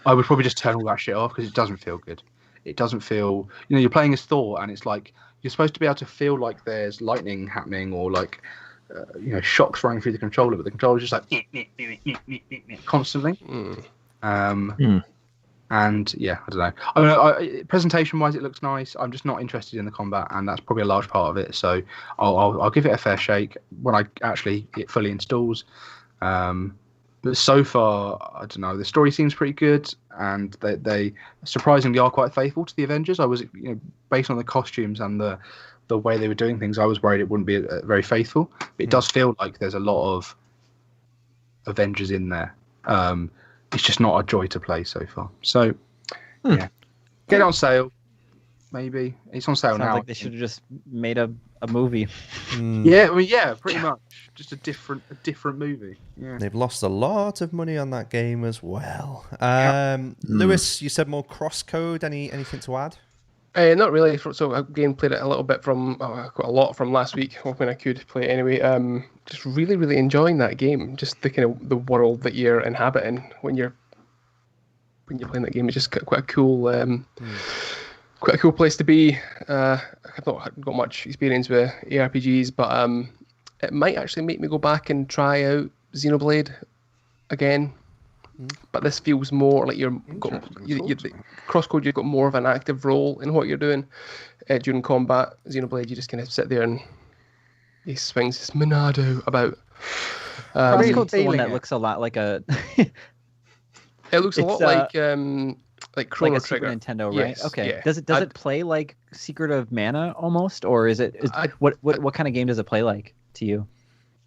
S4: I would probably just turn all that shit off because it doesn't feel good. It doesn't feel. You're playing as Thor, and it's like you're supposed to be able to feel like there's lightning happening or like shocks running through the controller, but the controller's just like constantly. And yeah, I don't know. I mean, presentation-wise, it looks nice. I'm just not interested in the combat, and that's probably a large part of it. So I'll give it a fair shake when I actually it fully installs. But so far, I don't know. The story seems pretty good, and they surprisingly are quite faithful to the Avengers. I was, based on the costumes and the way they were doing things, I was worried it wouldn't be very faithful. But it does feel like there's a lot of Avengers in there. It's just not a joy to play so far. So, yeah, get it on sale. Maybe it's on sale now.
S5: Like they should have just made a movie.
S4: Yeah, I mean, yeah, pretty much. Just a different movie. Yeah.
S2: They've lost a lot of money on that game as well. Lewis, you said more crosscode. Anything to add?
S3: Not really. So again, played it a little bit quite a lot from last week, hoping I could play it anyway. Just really, really enjoying that game. Just the kind of the world that you're inhabiting when you're playing that game. It's just quite a cool, quite a cool place to be. I've not got much experience with ARPGs, but it might actually make me go back and try out Xenoblade again. But this feels more like you're crosscode. You've got more of an active role in what you're doing during combat. Xenoblade, you just kind of sit there and he swings his Monado about.
S5: CrossCode's the one that looks a lot like a.
S3: It looks a lot like Chrono
S5: like a
S3: Trigger.
S5: Super Nintendo, right?
S3: Yes,
S5: okay.
S3: Yeah.
S5: Does it play like Secret of Mana almost, or is it? What kind of game does it play like to you?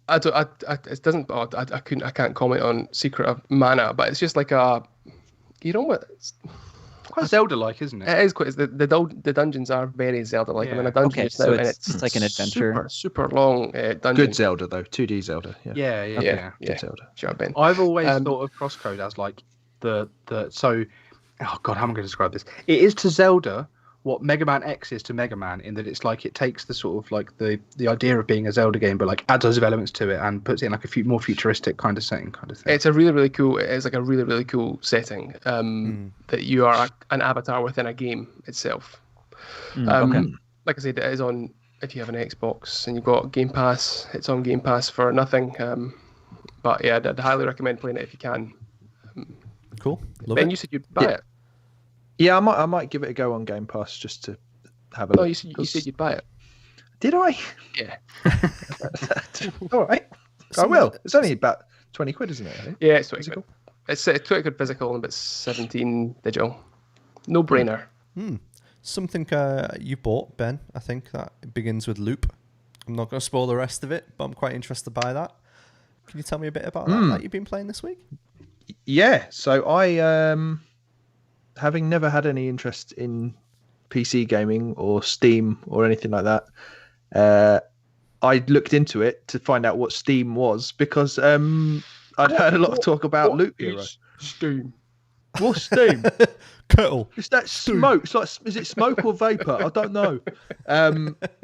S3: It doesn't. I can't comment on Secret of Mana, but it's just like a. It's
S4: quite Zelda-like, isn't it?
S3: It is quite. The dungeons are very Zelda-like. Yeah. I mean, a dungeon
S5: okay, so it's like an adventure.
S3: Super long dungeon.
S6: Good Zelda though, 2D Zelda.
S3: Yeah.
S6: Good Zelda.
S3: Sure, Ben.
S4: I've always thought of CrossCode as like the. So, oh god, how am I going to describe this? It is to Zelda what Mega Man X is to Mega Man, in that it's like it takes the sort of like the idea of being a Zelda game, but like adds loads of elements to it and puts it in like a more futuristic kind of setting, kind of thing.
S3: It's a really, really cool. It's like a really, really cool setting. That you are an avatar within a game itself. Okay. Like I said, it is on if you have an Xbox and you've got Game Pass. It's on Game Pass for nothing. But yeah, I'd highly recommend playing it if you can.
S2: Cool. Love
S3: Ben,
S2: it.
S3: you said you'd buy it.
S6: Yeah, I might give it a go on Game Pass just to have a
S3: No,
S6: look.
S3: you said you'd buy it.
S6: Did I?
S3: Yeah.
S6: All right. I will. It's only about 20 quid, isn't it? I think?
S3: Yeah, it's 20
S6: Physical?
S3: quid. It's 20 quid physical and about 17 digital. No brainer.
S2: Something you bought, Ben, I think that begins with Loop. I'm not going to spoil the rest of it, but I'm quite interested by that. Can you tell me a bit about that you've been playing this week?
S6: Yeah. So I, having never had any interest in PC gaming or Steam or anything like that, I looked into it to find out what Steam was because I'd heard a lot of talk about Loop Hero.
S3: Steam.
S6: What's Steam?
S2: Kettle.
S6: Is that smoke? It's like, is it smoke or vapor? I don't know.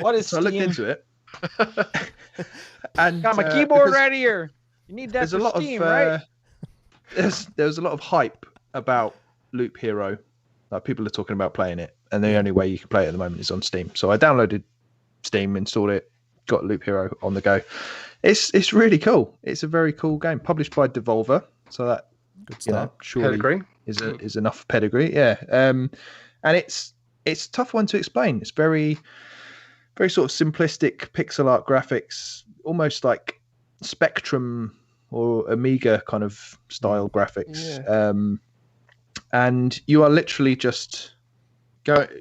S5: What is
S6: So I looked
S5: Steam?
S6: into it. And
S5: Got my keyboard
S6: because
S5: right here. You need that
S6: there's
S5: for
S6: a lot
S5: Steam,
S6: of
S5: right?
S6: there was a lot of hype about Loop Hero. Like people are talking about playing it, and the only way you can play it at the moment is on Steam. So I downloaded Steam, installed it, got Loop Hero on the go. It's really cool. It's a very cool game, published by Devolver. So that
S2: Good
S6: you know
S2: start.
S6: surely
S3: Pedigree.
S6: is enough pedigree. Yeah, and it's a tough one to explain. It's very sort of simplistic pixel art graphics, almost like Spectrum or Amiga kind of style graphics.
S3: Yeah.
S6: And you are literally just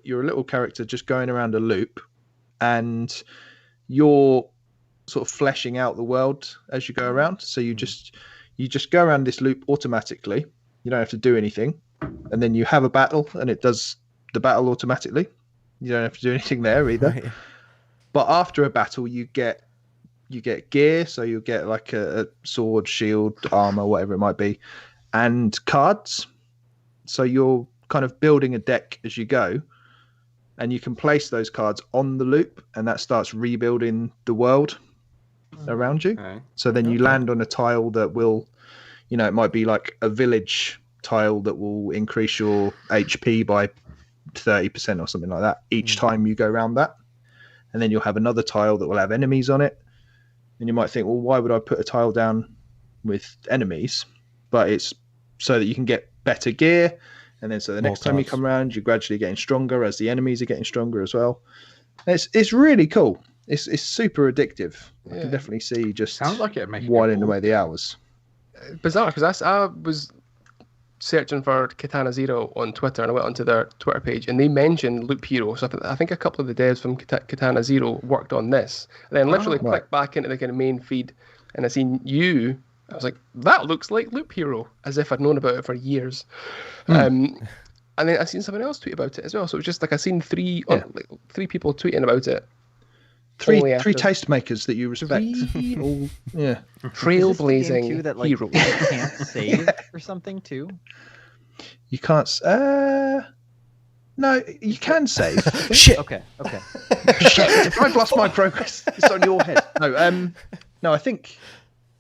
S6: you're a little character just going around a loop, and you're sort of fleshing out the world as you go around. So you just go around this loop automatically. You don't have to do anything, and then you have a battle, and it does the battle automatically. You don't have to do anything there either.
S2: Right.
S6: But after a battle, you get gear, so you'll get like a sword, shield, armor, whatever it might be, and cards. So you're kind of building a deck as you go, and you can place those cards on the loop, and that starts rebuilding the world around you.
S4: Okay.
S6: So then you land on a tile that will, it might be like a village tile that will increase your HP by 30% or something like that each time you go around that. And then you'll have another tile that will have enemies on it. And you might think, well, why would I put a tile down with enemies? But it's so that you can get better gear. And then so the next time you come around, you're gradually getting stronger as the enemies are getting stronger as well. It's really cool. It's super addictive. I can definitely see just
S4: Sounds like it making
S6: whiling away the hours.
S3: Bizarre, because I was searching for Katana Zero on Twitter, and I went onto their Twitter page, and they mentioned Loop Hero. So I think a couple of the devs from Katana Zero worked on this. And then literally clicked back into the kind of main feed, and I seen you. I was like, that looks like Loop Hero, as if I'd known about it for years. And then I seen someone else tweet about it as well. So it was just like I seen three people tweeting about it.
S6: Three
S3: after-
S6: tastemakers that you respect. All, yeah.
S3: Trailblazing
S5: too that like
S3: hero.
S5: you can't save or something too.
S6: You can't. No, you can save.
S2: Shit.
S5: Okay.
S6: Shit! I've lost my progress. It's on your head. No, I think.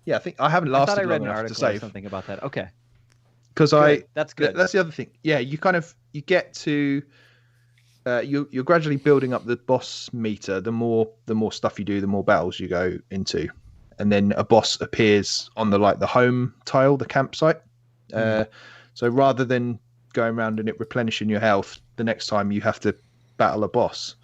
S6: Yeah, I think I haven't
S5: I
S6: lasted
S5: thought I read
S6: long
S5: an
S6: enough to
S5: article or
S6: save
S5: something about that. Okay.
S6: because
S5: That's good.
S6: That's the other thing. Yeah, you get to. You're gradually building up the boss meter. The more stuff you do, the more battles you go into, and then a boss appears on the home tile, the campsite. So rather than going around and it replenishing your health, the next time you have to battle a boss.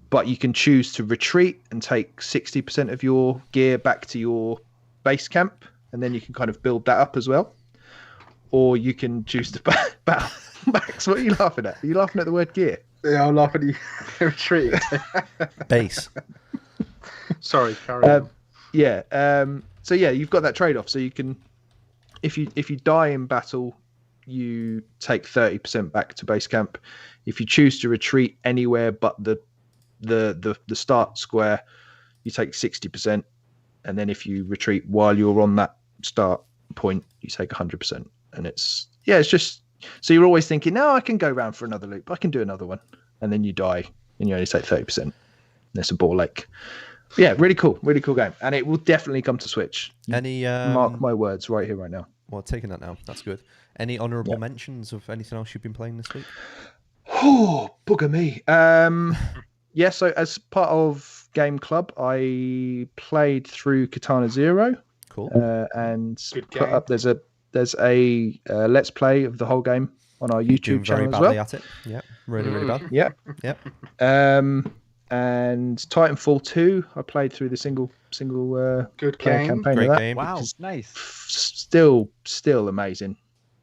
S6: But you can choose to retreat and take 60% of your gear back to your base camp, and then you can kind of build that up as well. Or you can choose to battle. Max, what are you laughing at? Are you laughing at the word gear?
S4: Yeah, I'm laughing at you. Retreat.
S2: Base.
S4: Sorry, carry on.
S6: Yeah. So yeah, you've got that trade-off. So you can, if you die in battle, you take 30% back to base camp. If you choose to retreat anywhere but the start square, you take 60%. And then if you retreat while you're on that start point, you take 100%. And it's just so you're always thinking, no, I can go round for another loop. I can do another one. And then you die and you only take 30%. And it's a ball lake. But yeah, really cool game. And it will definitely come to Switch.
S2: Any
S6: Mark my words right here, right now.
S2: Well, taking that now. That's good. Any honourable mentions of anything else you've been playing this week?
S6: Oh, bugger me. Yeah, so as part of Game Club, I played through Katana Zero,
S2: Cool.
S6: and
S4: Good
S6: put
S4: game.
S6: up. There's a let's play of the whole game on our
S2: Doing
S6: YouTube
S2: very
S6: channel as
S2: badly
S6: well.
S2: at it. Yeah, really bad.
S6: Yeah.
S2: Yep.
S6: And Titanfall 2, I played through the single
S4: Good
S6: player
S4: game.
S6: campaign
S2: Great
S6: of that.
S2: game.
S5: Wow,
S6: It's
S5: nice.
S6: Still amazing.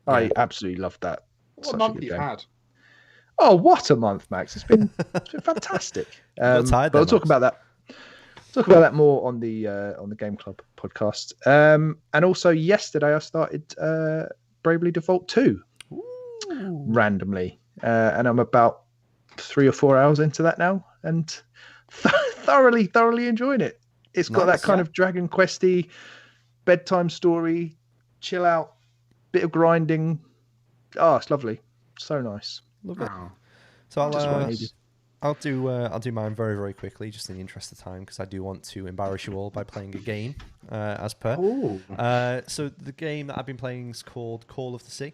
S6: I
S2: Yeah.
S6: absolutely loved that.
S4: What
S6: Such a
S4: month
S6: good
S4: you've
S6: game.
S4: had?
S6: Oh, what a month, Max! It's been fantastic.
S2: got tired
S6: but
S2: there,
S6: I'll talk
S2: Max.
S6: about that. Talk about that more on the Game Club podcast. And also yesterday I started Bravely Default 2 randomly, and I'm about 3 or 4 hours into that now, and thoroughly enjoying it. It's got
S2: Nice,
S6: that kind of Dragon Questy bedtime story, chill out, bit of grinding. Oh, it's lovely, so nice.
S2: Love it.
S4: Oh,
S2: So
S6: Just what I needed.
S2: I'll do mine very quickly, just in the interest of time, because I do want to embarrass you all by playing a game, as per.
S4: Ooh.
S2: So the game that I've been playing is called Call of the Sea.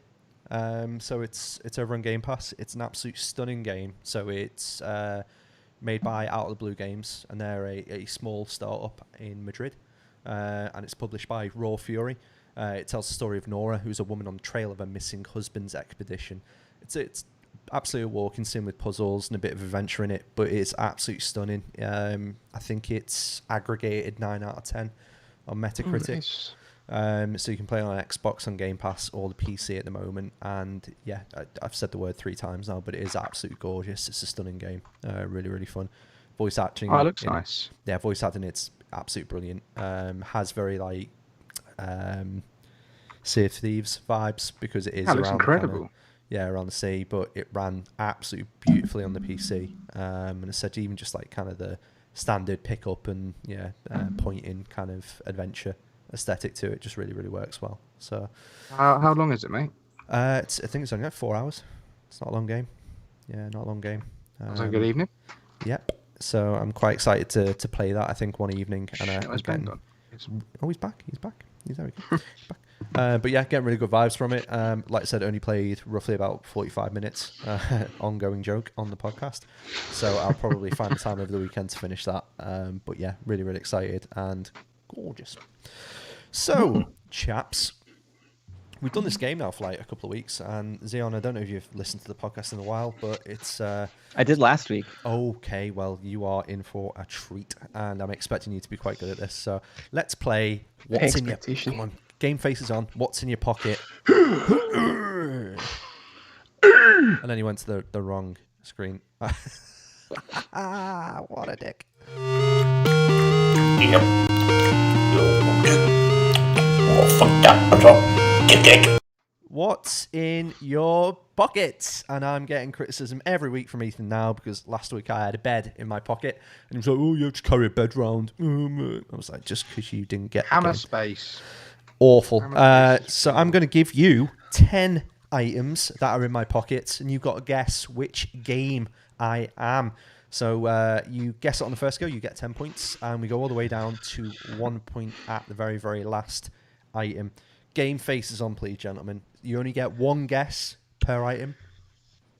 S2: So it's over on Game Pass. It's an absolute stunning game. So it's made by Out of the Blue Games, and they're a small startup in Madrid, and it's published by Raw Fury. It tells the story of Nora, who's a woman on the trail of her missing husband's expedition. It's absolutely a walking sim with puzzles and a bit of adventure in it, but it's absolutely stunning. I think it's aggregated 9 out of 10 on Metacritic.
S3: Nice.
S2: So you can play on Xbox, on Game Pass, or the PC at the moment. And yeah, I've said the word 3 times now, but it is absolutely gorgeous. It's a stunning game. Really fun. Voice acting.
S4: Oh, it looks
S2: in it-
S4: nice.
S2: Yeah, voice acting, it's absolutely brilliant. Has very like Sea of Thieves vibes, because it is
S4: That looks
S2: around the kind of-
S4: incredible.
S2: around the sea, but it ran absolutely beautifully on the PC. And I said even just like kind of the standard pick up and point in kind of adventure aesthetic to it just really works well. So
S4: How long is it, mate?
S2: I think it's only like 4 hours. It's not a long game. Yeah, not a long game.
S4: Was it a good evening?
S2: Yep. So I'm quite excited to play that. I think one evening. And
S4: Shit, where's Ben
S2: again,
S4: gone?
S2: oh, he's back. He's there. We go. He's back. But yeah, getting really good vibes from it. Like I said, only played roughly about 45 minutes. Ongoing joke on the podcast. So I'll probably find the time over the weekend to finish that. But yeah, really excited and gorgeous. So, chaps, we've done this game now for like a couple of weeks. And Xeon, I don't know if you've listened to the podcast in a while, but it's...
S5: I did last week.
S2: Okay, well, you are in for a treat, and I'm expecting you to be quite good at this. So let's play What's in Your...
S3: Expectation.
S2: Come on, game faces on. What's in your pocket? And then he went to the wrong screen. What a dick.
S1: Yep. Oh, fuck that. I'm wrong. Get dick.
S2: What's in your pockets? And I'm getting criticism every week from Ethan now, because last week I had a bed in my pocket, and he was like, "Oh, you have to carry a bed round." I was like, "Just because you didn't get the
S4: Hammer
S2: game."
S4: space.
S2: Awful.
S4: Hammer space.
S2: So I'm going to give you 10 items that are in my pockets, and you've got to guess which game I am. So you guess it on the first go, you get 10 points, and we go all the way down to 1 point at the very last item. Game faces on, please, gentlemen. You only get one guess per item.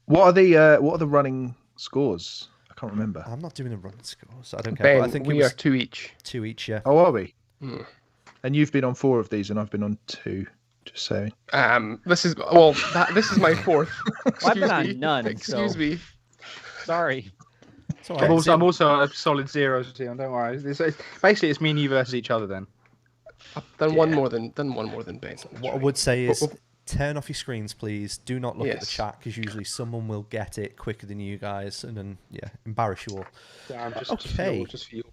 S6: What are the running scores? I can't remember.
S2: I'm not doing the run scores. I don't care.
S3: Ben,
S2: But I think
S3: we
S2: it
S3: are
S2: was
S3: 2 each.
S2: 2 each, yeah.
S6: Oh, are we?
S3: Mm.
S6: And you've been on 4 of these, and I've been on 2. Just saying.
S3: This is my 4th.
S5: I've been on none,
S3: Excuse
S5: so-
S3: me.
S5: Sorry.
S2: It's all right.
S4: I'm also a solid 0 to Tion, don't worry. Basically, it's me and you versus each other then.
S3: Done one more than Ben.
S2: What I would say is, turn off your screens, please. Do not look at the
S3: Yes.
S2: chat, because usually someone will get it quicker than you guys, and then embarrass you all.
S4: Damn,
S2: Okay.
S4: Just for you.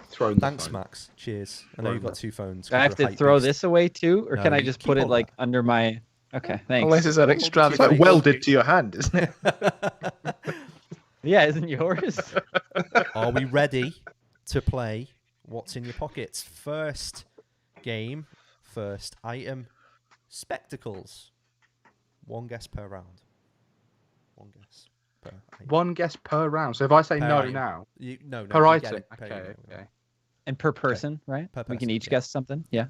S4: Throwing the
S2: Thanks,
S4: phone.
S2: Max. Cheers. I know you've got 2 phones.
S5: Do I have
S2: 'cause you're
S5: to
S2: a
S5: throw
S2: hype beast.
S5: this away too, or
S2: No,
S5: can I
S2: you
S5: just
S2: keep
S5: put it
S2: all
S5: like
S2: that.
S5: under my? Okay, thanks.
S3: Unless it's an
S6: It's
S3: extravagant.
S6: like welded to your hand, isn't it?
S5: Yeah, isn't yours?
S2: Are we ready to play What's in Your Pockets? First game, first item, spectacles. One guess per round. One guess per item.
S4: One guess per round. So if I say
S2: Per
S4: no
S2: item.
S4: now,
S2: No,
S4: per
S2: you get
S4: item.
S2: it. Per
S4: Okay,
S2: item.
S4: okay.
S5: And per person, right?
S2: Per
S5: We
S2: person,
S5: can each
S2: yeah.
S5: guess something. Yeah.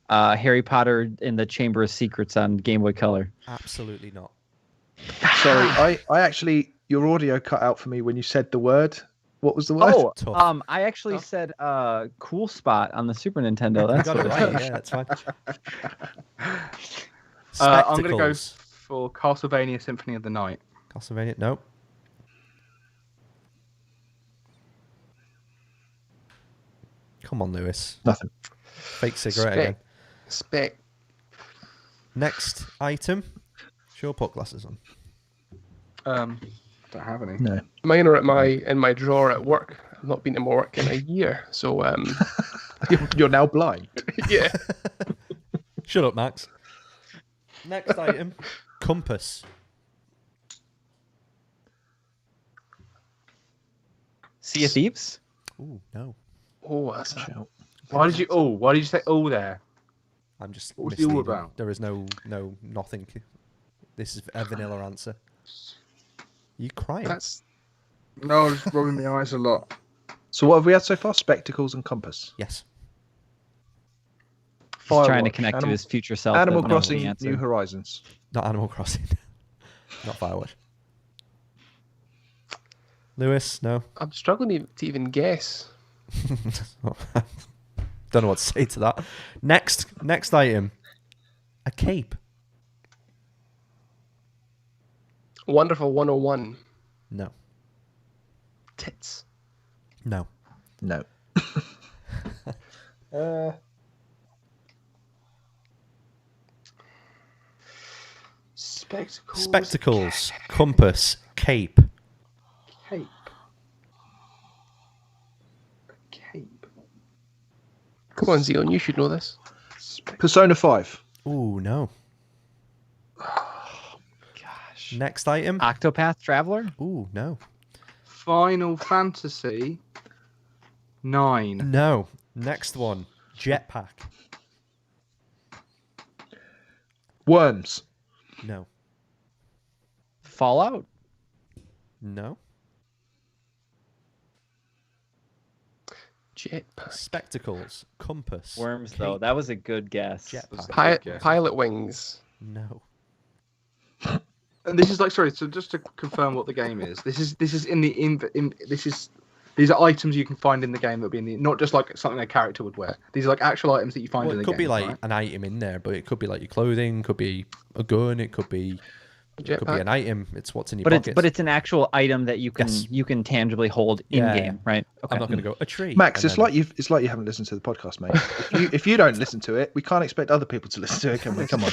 S5: Harry Potter in the Chamber of Secrets on Game Boy Color.
S2: Absolutely not.
S6: Sorry, I actually, your audio cut out for me when you said the word. What was the word?
S5: Oh,
S2: Tough.
S5: I actually said cool spot on the Super Nintendo.
S2: You
S5: That's
S2: got
S5: what
S2: it
S5: it
S2: right.
S5: was.
S2: Yeah, that's fine.
S4: I'm going to go
S2: Spectacles.
S4: for Castlevania Symphony of the Night.
S2: Castlevania. No. Come on, Lewis.
S6: Nothing.
S2: Fake cigarette again.
S3: Spec.
S2: Next item. Sure, put glasses on.
S4: Don't have any.
S6: No.
S3: Mine are in my drawer at work. I've not been to my work in a year, so
S6: You're now blind.
S3: yeah.
S2: Shut up, Max. Next item. Compass.
S5: Sea of Thieves?
S2: Ooh, no.
S3: Oh, that's
S4: Why did you say there?
S2: I'm just
S4: What was the all
S2: misleading.
S4: about?
S2: There is nothing. This is a vanilla answer. You crying?
S3: that's
S4: No, I was rubbing my eyes a lot.
S6: So what have we had so far? Spectacles and compass.
S2: Yes.
S5: He's trying to
S6: Firewatch.
S5: connect to his future self.
S6: Animal
S5: that knows the
S6: Crossing:
S5: answer.
S6: New Horizons.
S2: Not Animal Crossing. Not Firewatch. Lewis, no.
S3: I'm struggling to even guess.
S2: Don't know what to say to that. Next item. A cape.
S3: Wonderful 101.
S2: No.
S3: Tits.
S2: No.
S6: No.
S4: Spectacles.
S2: Spectacles. Compass. Cape.
S4: Cape. Cape.
S3: Come on, Zeon, you should know this.
S6: Persona 5.
S2: Ooh, no.
S4: Gosh.
S2: Next item.
S5: Octopath Traveler?
S2: Ooh, no.
S4: Final Fantasy 9.
S2: No. Next one. Jetpack.
S6: Worms.
S2: No.
S5: Fallout?
S2: No.
S3: Jetpack.
S2: Spectacles. Compass.
S5: Worms,
S2: cape,
S5: though. That was a good guess.
S2: Jetpack.
S3: Pilot wings.
S2: No.
S4: And this is like, sorry, so just to confirm what the game is. This is these are items you can find in the game that'll be in the, not just like something a character would wear. These are like actual items that you find
S2: Well,
S4: in
S2: it
S4: the
S2: could
S4: game.
S2: be like
S4: right?
S2: an item in there, but it could be like your clothing, could be a gun, it could be an item. It's what's in your pockets.
S5: But it's an actual item that you can
S2: Yes.
S5: you can tangibly hold in
S2: Yeah.
S5: game, right? Okay.
S2: I'm not going to go a tree.
S6: Max,
S2: and
S6: it's
S2: then-
S6: like you haven't listened to the podcast, mate. If you don't listen to it, we can't expect other people to listen to it, can we? Come on.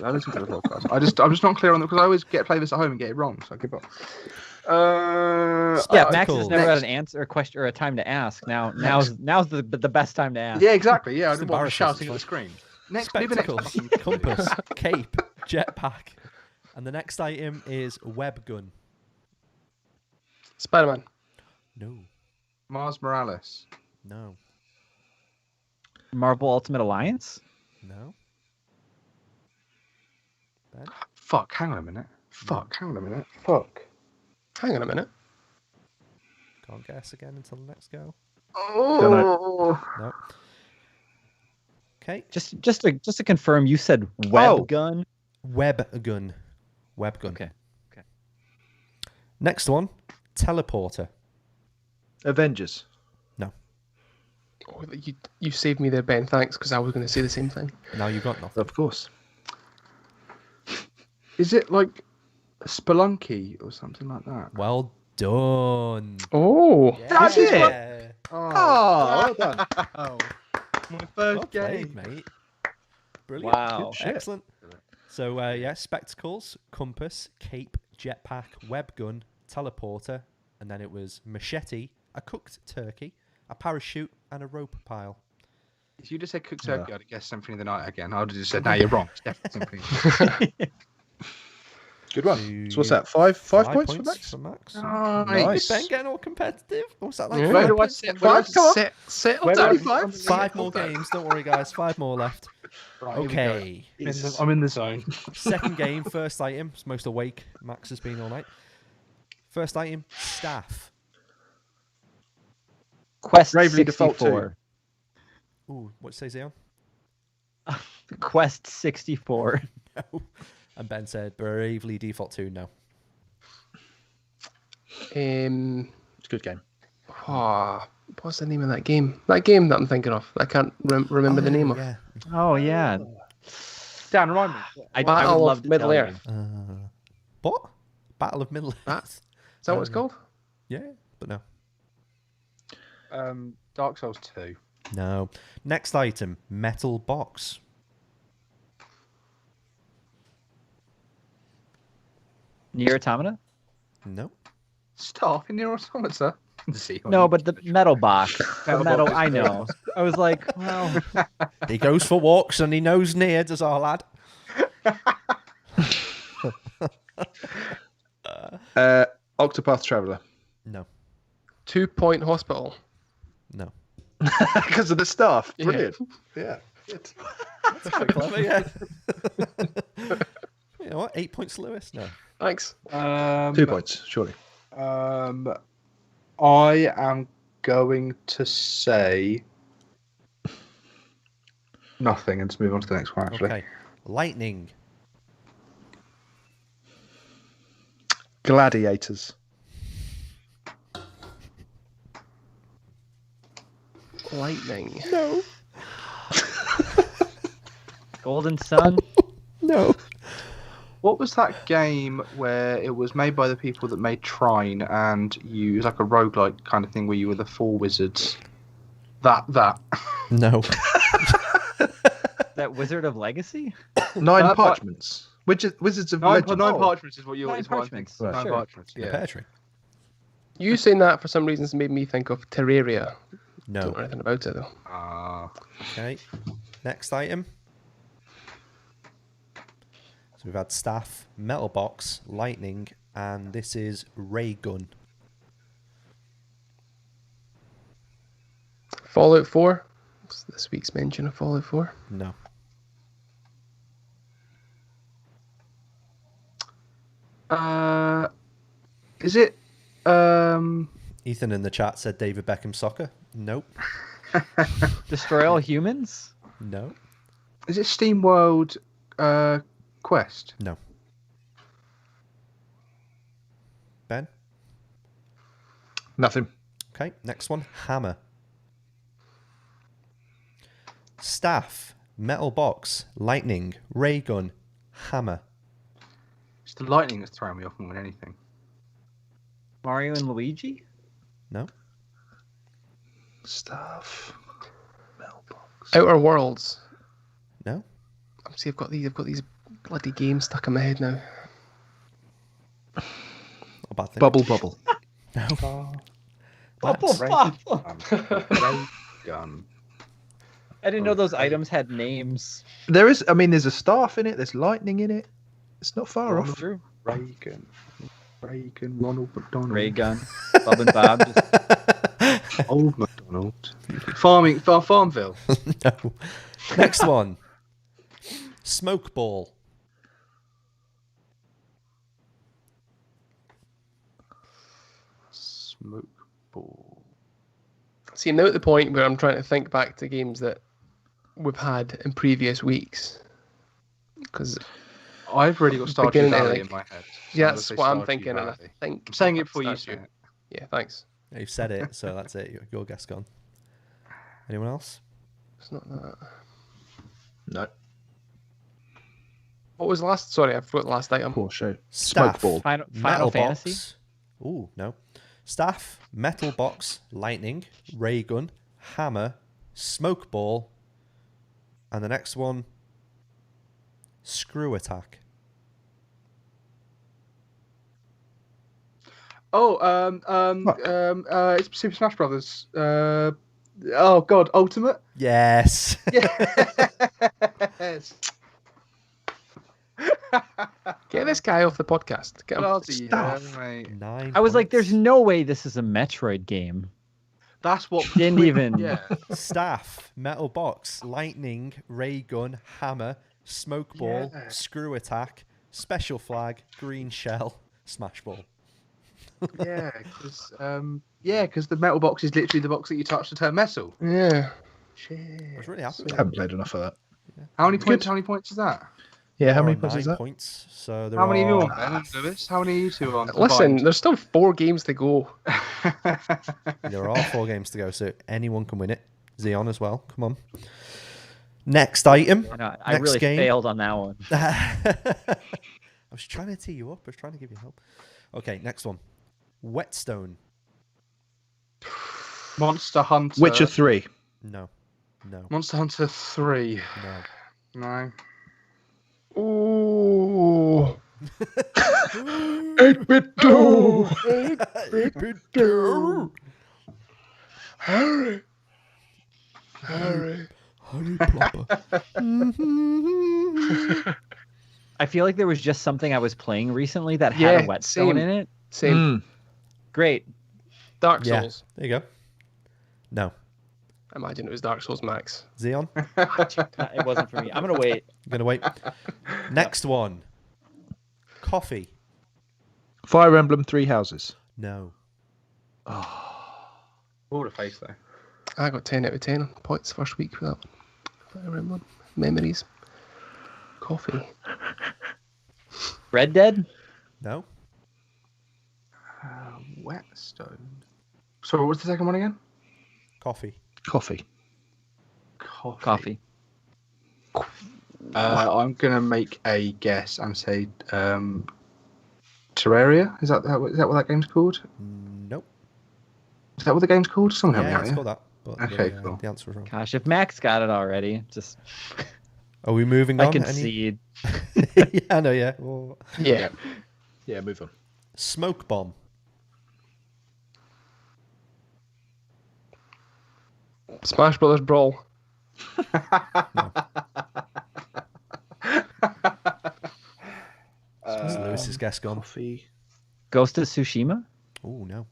S4: I listen to the podcast. I'm just not clear on it because I always play this at home and get it wrong, so I give up.
S5: Yeah, Max has
S2: Spectacles.
S5: never had an answer, a question, or a time to ask. Now's the best time to ask.
S4: Yeah, exactly. Yeah, I
S2: It's
S4: didn't want to be
S2: embarrassing,
S4: shouting at the
S2: it's
S4: screen. Next, maybe next
S2: Spectacles,
S4: fucking-
S2: compass, cape, jetpack. And the next item is web gun.
S3: Spider-Man.
S2: No.
S4: Mars Morales.
S2: No.
S5: Marvel Ultimate Alliance?
S2: No. Ben?
S4: Fuck, hang on a minute. Fuck.
S3: Hang on a minute.
S2: Can't guess again until the next go.
S4: Oh.
S2: No. Okay.
S5: Just to confirm, you said web gun.
S2: Web gun. Web gun.
S5: Okay.
S2: Next one. Teleporter.
S6: Avengers.
S2: No.
S3: Oh, you saved me there, Ben. Thanks, because I was going to say the same thing.
S2: Now you've got nothing.
S6: Of course.
S4: Is it like a Spelunky or something like that?
S2: Well done.
S3: Oh.
S4: That's it.
S2: Yeah.
S6: Oh, well done.
S4: My first
S2: Well
S4: game.
S2: played, mate. Brilliant.
S5: Wow.
S6: Good shit.
S2: Excellent. So, spectacles, compass, cape, jetpack, web gun, teleporter, and then it was machete, a cooked turkey, a parachute, and a rope pile.
S4: If you just said cooked turkey, I'd have guessed Symphony of the Night again. I would have just said, no, you're wrong. It's definitely Symphony.
S6: Good one. So what's that? Five points for Max?
S2: For Max.
S6: Nice.
S2: Ben getting all competitive? Or was that like
S3: Yeah.
S4: Where
S2: five?
S4: do I sit?
S6: Five? Come on.
S3: Settle
S6: Where
S3: down.
S6: do I-
S2: Five more games. Don't worry, guys. 5 more left.
S4: Right, here we
S2: Okay.
S4: go. I'm in the zone.
S2: Second game, first item. It's most awake Max has been all night. First item, staff.
S5: Quest
S6: Bravely
S5: 64.
S6: Default 2.
S2: Ooh, what say Zion?
S5: Quest 64.
S2: No. And Ben said Bravely Default 2, no.
S6: It's a good game.
S3: Oh, what's the name of that game? That game that I'm thinking of. I can't remember the name of.
S2: Yeah.
S5: Oh yeah.
S4: Dan, remind me.
S5: I would
S3: Battle
S5: love
S3: of
S5: to
S3: Middle
S5: tell you.
S3: Earth.
S2: What? Battle of Middle
S3: That-
S2: Earth.
S3: Is that what it's
S2: No.
S3: called?
S2: Yeah, but no.
S4: Dark Souls 2.
S2: No. Next item, metal box.
S5: Nier Automata?
S2: No.
S4: Staff in Nier Automata.
S5: No, but the metal box. The
S4: Metal
S5: metal,
S4: box.
S5: I know. I was like, well,
S2: He goes for walks and he knows near, does our lad.
S6: Octopath Traveler.
S2: No.
S3: 2 Point Hospital.
S2: No.
S6: Because of the staff.
S3: Yeah.
S6: Brilliant. Yeah. Good.
S2: That's quite clever, yeah. You know what? 8 points, Lewis? No.
S3: Thanks.
S6: 2 points, surely.
S4: I am going to say nothing and just move on to the next one, actually.
S2: Okay. Lightning.
S6: Gladiators.
S3: Lightning.
S2: No.
S5: Golden Sun.
S2: No.
S4: What was that game where it was made by the people that made Trine and it was like a roguelike kind of thing where you were the 4 wizards? That.
S2: No.
S5: That Wizard of Legacy?
S6: 9 parchments. Wizards of Legend.
S4: Nine parchments is what you're.
S5: Nine
S4: is what I'm thinking.
S5: parchments.
S6: Right.
S4: 9
S5: Sure.
S4: parchments.
S2: The
S4: Yeah.
S2: pear tree.
S3: You saying that for some reason has made me think of Terraria. Don't know
S2: No.
S3: anything about it though.
S2: Okay. Next item. So we've had staff, metal box, lightning, and this is ray gun.
S3: Fallout 4. What's this week's mention of Fallout 4?
S2: No.
S4: Is it?
S2: Ethan in the chat said David Beckham soccer. Nope.
S5: Destroy All Humans?
S2: No.
S4: Is it SteamWorld Quest?
S2: No. Ben?
S6: Nothing.
S2: Okay, next one. Hammer. Staff, metal box, lightning, ray gun, hammer.
S4: It's the lightning that's throwing me off more than anything.
S5: Mario and Luigi?
S2: No.
S6: Staff. Mailbox.
S3: Outer Worlds.
S2: No.
S3: See, I've got these bloody games stuck in my head now.
S2: Not a bad thing.
S6: Bubble.
S2: No.
S5: Bubble
S2: Max.
S5: Bubble.
S4: Gun.
S5: I didn't know those items had names.
S6: There's a staff in it. There's lightning in it. It's not far off.
S5: True.
S4: Reagan, Ronald McDonald,
S5: Ray gun. Bob and Bob. Just...
S4: Old McDonald, Farmville.
S2: No. Next one. Smoke ball.
S4: Smoke ball.
S3: See, I'm now at the point where I'm trying to think back to games that we've had in previous weeks. Because
S4: I've already got Stardew
S3: Beginning to,
S4: Valley
S3: like-
S4: in my head.
S3: yeah,
S4: I'm
S3: that's
S4: gonna
S3: what
S4: say
S3: I'm
S4: Stardew
S3: thinking, and I
S4: Valley.
S3: think
S4: I'm saying it before you
S3: that's
S4: say it.
S3: Yeah, thanks.
S2: You've said it, so that's it. Your guess gone. Anyone else?
S3: It's not that.
S6: No.
S3: What was the last? Sorry, I forgot the last item.
S6: Poor show.
S2: Staff.
S6: Smoke ball.
S5: Final
S2: Metal
S5: Fantasy?
S2: box. Ooh, no. Staff, metal box, lightning, ray gun, hammer, smoke ball, and the next one, screw attack.
S4: It's Super Smash Brothers. Oh God, Ultimate.
S2: Yes.
S4: Yes.
S3: Get this guy off the podcast. Get him.
S4: Bloody hell, mate.
S2: 9
S5: I was like,
S2: points.
S5: there's no way this is a Metroid game.
S4: That's what
S5: Didn't even-
S4: Yeah.
S2: Staff, metal box, lightning, ray gun, hammer, smoke ball,
S4: Yeah.
S2: screw attack, special flag, green shell, smash ball.
S4: Yeah, because the metal box is literally the box that you touch to turn metal.
S3: Yeah.
S2: I was really happy with
S6: I
S2: that.
S6: haven't played enough of that.
S4: How many points? How many points is that?
S6: Yeah, how
S2: You're
S6: many
S2: on
S6: points is
S2: 9
S6: that?
S2: points. So there
S4: How many have you
S2: are...
S4: on, Ben and Lewis? How many are you two on?
S3: Listen,
S4: combined?
S3: there's still 4 games to go.
S2: There are 4 games to go, so anyone can win it. Xeon as well. Come on. Next item.
S5: I know, I
S2: Next
S5: really
S2: game.
S5: failed on that one.
S2: I was trying to tee you up. I was trying to give you help. Okay, next one. Whetstone.
S4: Monster Hunter.
S6: Witcher 3.
S2: No. No.
S4: Monster Hunter 3.
S2: No.
S4: No.
S3: Ooh.
S6: 8-bit do.
S3: Harry.
S2: Harry Plopper.
S5: I feel like there was just something I was playing recently that
S3: Yeah,
S5: had a whetstone
S3: same.
S5: in it.
S3: Same.
S5: Great.
S3: Dark
S2: Yeah.
S3: Souls.
S2: There you go. No.
S3: I imagine it was Dark Souls Max.
S2: Xeon?
S5: It wasn't for me. I'm gonna wait.
S2: I'm going to wait. Next one. Coffee.
S6: Fire Emblem 3 Houses.
S2: No.
S4: What a face though.
S3: I got 10 out of 10 points first week for that one. I remember. Memories. Coffee.
S5: Red Dead.
S2: No.
S4: Whetstone. So what was the second one again?
S2: Coffee.
S6: Coffee.
S5: Coffee.
S4: I'm gonna make a guess and say Terraria. Is that what that game's called?
S2: Nope.
S4: Is that what the game's called? Someone help me
S2: Yeah,
S4: out
S2: it's
S4: here.
S2: called that. But
S4: Okay, cool.
S2: the answer was wrong.
S5: Gosh, if Max got it already, just
S2: Are we moving
S5: I
S2: on?
S5: concede.
S2: Yeah, I know, yeah. Well,
S3: Yeah.
S6: Yeah, move on.
S2: Smoke bomb.
S3: Smash Brothers Brawl.
S2: Where's Lewis's guess gone?
S6: Coffee.
S5: Ghost of Tsushima.
S2: Oh, no.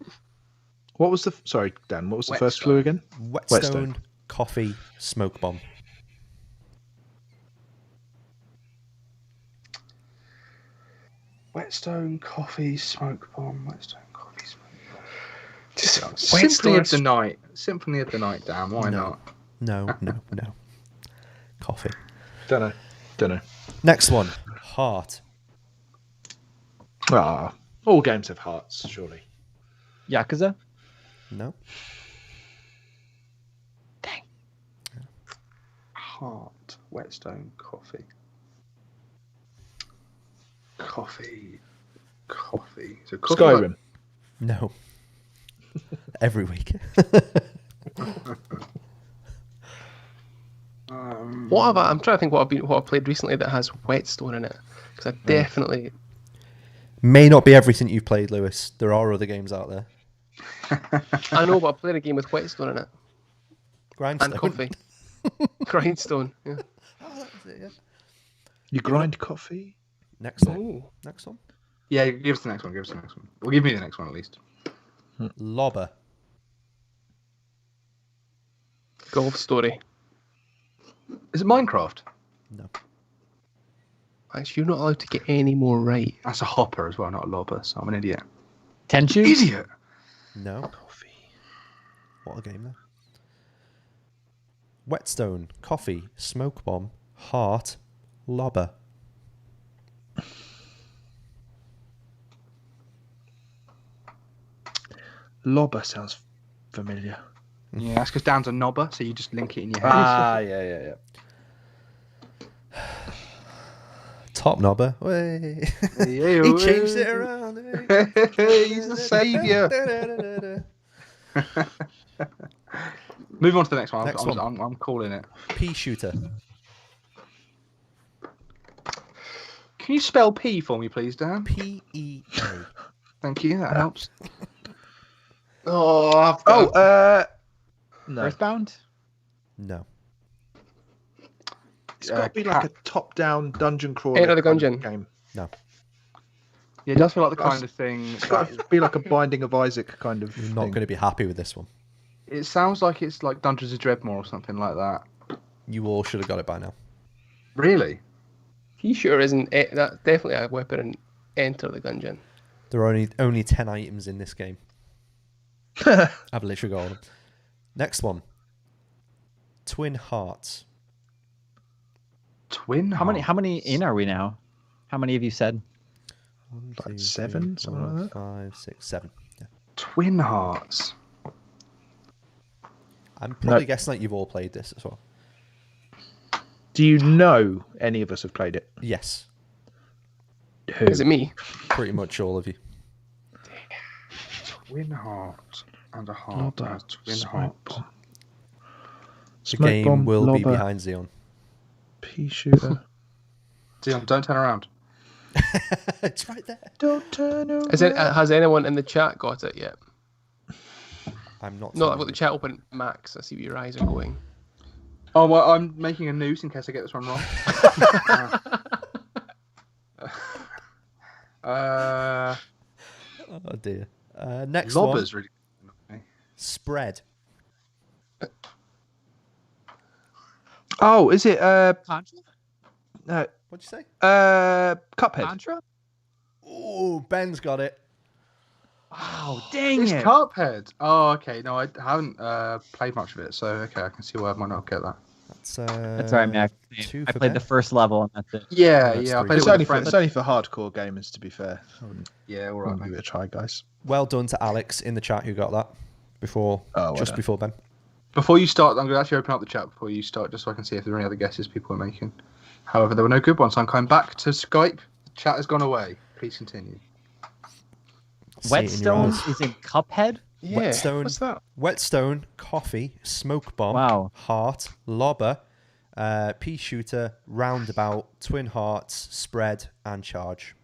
S6: What was the... Sorry, Dan. What was the first clue again?
S2: Whetstone, coffee, smoke bomb.
S4: Whetstone, coffee, smoke bomb. Whetstone, coffee, smoke bomb.
S3: Just
S4: Symphony of the Night. Symphony of the Night, Dan. Why
S2: No.
S4: not?
S2: No. Coffee.
S6: Don't know.
S2: Next one. Heart.
S6: Ah, all games have hearts, surely.
S5: Yakuza.
S2: No.
S4: Heart. Whetstone, coffee. Coffee. So coffee.
S6: Skyrim.
S2: No. Every week.
S3: What have I'm trying to think what I've played recently that has Whetstone in it. Because I definitely...
S2: May not be everything you've played, Lewis. There are other games out there.
S3: I know, but I played a game with Whetstone in it.
S2: Grindstone.
S3: And coffee. Grindstone. Yeah.
S6: You grind coffee?
S2: Next one.
S3: Ooh.
S2: Next one.
S4: Yeah, give us the next one. Well, give me the next one at least.
S2: Lobber.
S3: Golf Story.
S4: Is it Minecraft?
S2: No.
S3: Actually, you're not allowed to get any more right.
S4: That's a hopper as well, not a lobber, so I'm an idiot.
S5: Tenchu.
S4: Idiot!
S2: No. Coffee. What a game, though. Whetstone, coffee, smoke bomb, heart, lobber.
S6: Lobber sounds familiar.
S4: Yeah, that's because Dan's a knobber, so you just link it in your head.
S6: Yeah.
S2: Top knobber. Way.
S4: Yeah,
S2: He changed it around.
S4: He's the saviour. Move on to the next one.
S2: Next one.
S4: I'm calling it.
S2: Pea shooter.
S4: Can you spell P for me, please, Dan?
S2: P-E-A.
S4: Thank you. That helps.
S3: Oh, I've got...
S6: No.
S5: Earthbound.
S2: No.
S6: It's got to be like a top-down dungeon crawler.
S3: Enter the
S6: kind of
S3: Gungeon.
S6: game.
S2: No.
S4: Yeah, it does feel like the kind of thing.
S6: It's got to be like a Binding of Isaac kind of
S2: You're
S6: thing.
S2: not going to be happy with this one.
S4: It sounds like it's like Dungeons of Dreadmore or something like that.
S2: You all should have got it by now.
S4: Really?
S3: He sure isn't... That's definitely a weapon in Enter the Gungeon.
S2: There are only 10 items in this game. I've literally got all of them. Next one. Twin Hearts.
S4: Twin
S5: How
S4: Hearts.
S5: many in are we now? How many have you said?
S2: 1,
S6: Like
S2: 2,
S6: 7,
S2: 3,
S6: something
S2: 4,
S6: like that.
S2: 5, 6, 7. Yeah.
S4: Twin Hearts.
S2: I'm probably guessing that you've all played this as well.
S6: Do you know any of us have played it?
S2: Yes,
S6: Who?
S3: Is it me?
S2: pretty much all of you.
S4: Twin Heart and a heart.
S6: Lobber,
S4: and a Twin
S6: Smoke
S4: Heart.
S6: Bomb.
S2: The
S6: Smoke
S2: game
S6: Bomb,
S2: will be
S6: Lobber,
S2: behind Xeon.
S6: Pea shooter.
S4: Dion, don't turn around.
S2: It's right there.
S6: Don't turn around.
S3: Has anyone in the chat got it yet?
S2: I'm not.
S3: No,
S2: telling
S3: I've got the
S2: you.
S3: chat open. Max, I see where your eyes are going.
S4: Oh, well, I'm making a noose in case I get this one wrong.
S2: Oh dear. Next
S4: Lobber's
S2: one.
S4: really.
S2: Spread.
S6: Oh, is it
S5: Contra?
S2: What'd you say?
S6: Cuphead?
S5: Contra?
S2: Ooh, Ben's got it.
S5: Oh, dang
S4: It's
S5: it.
S4: Cuphead. Oh, okay. No, I haven't played much of it, so okay, I can see why I might not get that.
S2: That's
S5: all right, Mac.
S2: two
S5: I
S2: for
S5: played
S2: Ben.
S5: the first level and that's it.
S4: Yeah,
S2: that's
S4: yeah. I
S2: three.
S4: played
S6: It's
S4: it with
S6: only,
S4: a friend.
S6: it's only for hardcore gamers, to be fair.
S4: Yeah, all
S6: I'll
S4: right.
S6: give
S4: Mate.
S6: it a try, guys.
S2: Well done to Alex in the chat who got that before,
S6: Oh, well
S2: just
S6: done.
S2: before Ben.
S4: Before you start, I'm going to actually open up the chat before you start, just so I can see if there are any other guesses people are making. However, there were no good ones. I'm coming back to Skype. The chat has gone away. Please continue.
S2: See it in your
S5: Whetstone
S2: eyes.
S5: is in Cuphead?
S3: Yeah.
S2: Whetstone.
S3: What's that?
S2: Whetstone, Coffee, Smoke Bomb,
S5: Wow.
S2: Heart, Lobber, Pea Shooter, Roundabout, Twin Hearts, Spread, and Charge.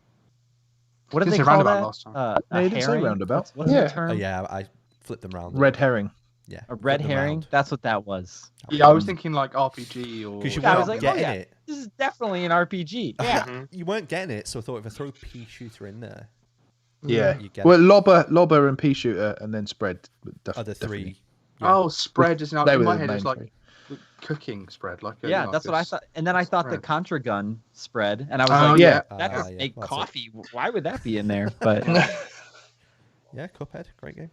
S5: What did
S4: Didn't
S5: they
S4: say
S5: call
S4: roundabout
S5: that?
S4: last time.
S6: No,
S5: A
S6: you didn't say
S5: herring?
S6: roundabout.
S5: What's
S3: Yeah.
S5: the term?
S2: Oh yeah, I flipped them round.
S6: Red herring.
S2: Yeah.
S5: A red herring? That's what that was.
S4: Yeah, I was thinking like RPG or.
S2: Because you
S5: Yeah, I
S2: weren't
S5: was like,
S2: getting
S5: oh, yeah.
S2: it.
S5: This is definitely an RPG. Yeah.
S2: You weren't getting it, so I thought if I throw Pea Shooter in there,
S6: Yeah.
S2: you get
S6: Well,
S2: it.
S6: Lobber and Pea shooter, and then Spread.
S2: Are the three.
S6: Definitely.
S2: Yeah.
S4: Oh, spread is now
S6: They
S4: in
S6: were
S4: my
S6: the
S4: head. It's
S6: main
S4: like
S6: three.
S4: cooking spread. Like
S5: Yeah,
S4: like
S5: that's what I
S4: this.
S5: thought. And then I thought the
S4: spread.
S5: Contra gun spread, and I was
S4: Oh,
S5: like,
S4: yeah.
S5: that doesn't
S2: yeah,
S5: make
S2: that's it.
S5: coffee. Why would that be in there? But
S2: Yeah, Cuphead, great game.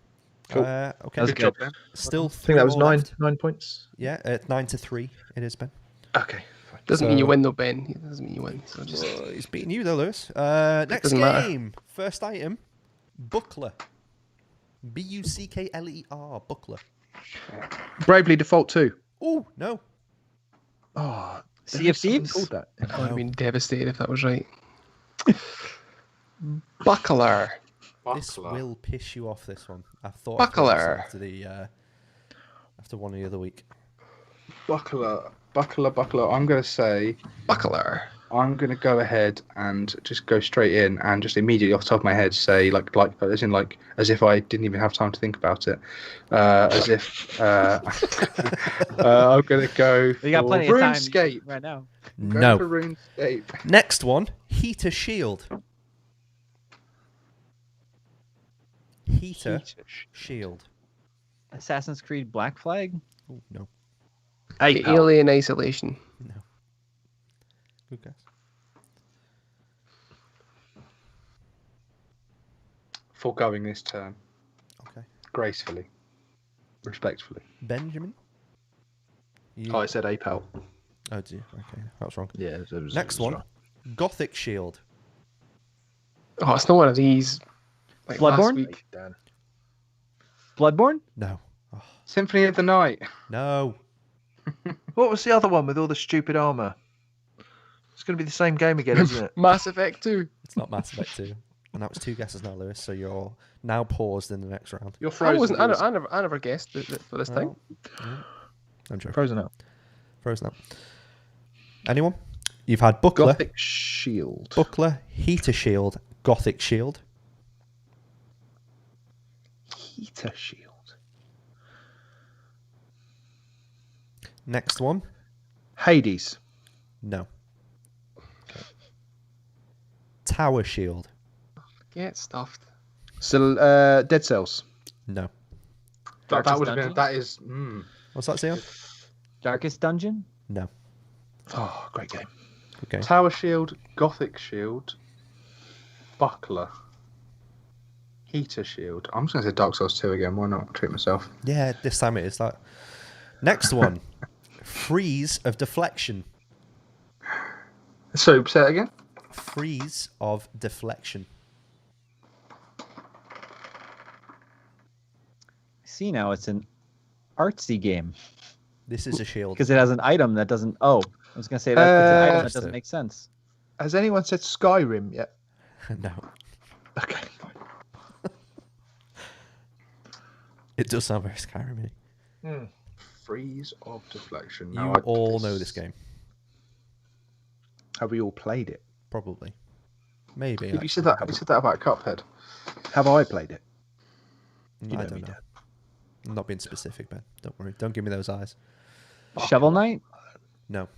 S6: Cool.
S2: Okay,
S5: That was
S4: Good job, Ben.
S2: still
S6: I think that was 9
S2: left.
S6: 9 points.
S2: Yeah, 9-3. It is Ben.
S6: Okay. Fine.
S3: Doesn't mean you
S2: So-
S3: win though, Ben. It doesn't mean you win. So just
S2: He's beating you though, Lewis. Next
S3: doesn't matter.
S2: game, first item, Buckler. Buckler. Buckler.
S6: Bravely Default 2.
S2: Oh no,
S6: Oh,
S5: Sea of Thieves?
S6: called that.
S3: I would have been devastated if that was right. Buckler.
S2: this will piss you off. This one. I thought
S3: Buckler.
S2: after the after one the other week.
S4: Buckler. I'm going to say.
S3: Buckler.
S4: I'm going to go ahead and just go straight in and just immediately off the top of my head say like as if I didn't even have time to think about it, as if I'm going to go for
S5: you got plenty of time
S4: RuneScape.
S5: right now.
S4: Go
S2: No.
S4: for RuneScape.
S2: Next one, Heater Shield. Heater Shield.
S5: Assassin's Creed Black Flag?
S2: Oh no,
S3: Alien Isolation.
S2: no. Good guess.
S4: Foregoing this turn
S2: Okay,
S4: gracefully, respectfully.
S2: Benjamin. You...
S6: Oh, I said APAL.
S2: Oh dear. Okay, that was wrong.
S6: Yeah. It was,
S2: Next one, Gothic Shield.
S3: Oh, it's not one of these. Like last
S5: Bloodborne?
S3: week.
S6: Dan.
S5: Bloodborne?
S2: No. Oh,
S4: Symphony of the Night.
S2: no.
S6: What was the other one with all the stupid armor? It's going to be the same game again, isn't it?
S3: Mass Effect 2.
S2: It's not Mass Effect 2. And that was 2 guesses now, Lewis. So you're now paused in the next round.
S4: You're
S3: I
S4: frozen.
S3: wasn't.
S4: Lewis.
S3: I never guessed for this time.
S2: No. I'm joking.
S6: Frozen out.
S2: Frozen out. Anyone? You've had Buckler,
S6: Gothic Shield.
S2: Buckler, Heater Shield, Gothic Shield.
S6: Heater Shield.
S2: Next one.
S6: Hades.
S2: No. Tower Shield.
S3: Get stuffed.
S6: So, Dead Cells.
S2: No.
S4: That would have
S5: Dungeon?
S4: been. That is.
S2: What's that, Seal?
S5: Darkest Dungeon?
S2: No.
S6: Oh, great game.
S2: Okay.
S4: Tower Shield, Gothic Shield, Buckler, Heater Shield. I'm just going to say Dark Souls 2 again. Why not? Treat myself.
S2: Yeah, this time it is that. Next one. Freeze of Deflection.
S4: So say that again.
S2: Freeze of deflection.
S5: See now, it's an artsy game
S2: This is a shield.
S5: because it has an item that doesn't. Oh, I was gonna say that it's an item that
S2: Opposite.
S5: doesn't make sense.
S6: Has anyone said Skyrim yet?
S2: No.
S6: Okay.
S2: It does sound very Skyrim-y.
S4: Freeze of deflection.
S2: You
S4: No,
S2: all know this game.
S6: Have we all played it?
S2: Probably. Maybe.
S4: Have you said that? Have you said that about Cuphead?
S6: Have I played it?
S2: I
S6: know
S2: don't
S6: me,
S2: know.
S6: Dad.
S2: I'm not being specific, Ben. Don't worry. Don't give me those eyes.
S5: Shovel Knight.
S2: No.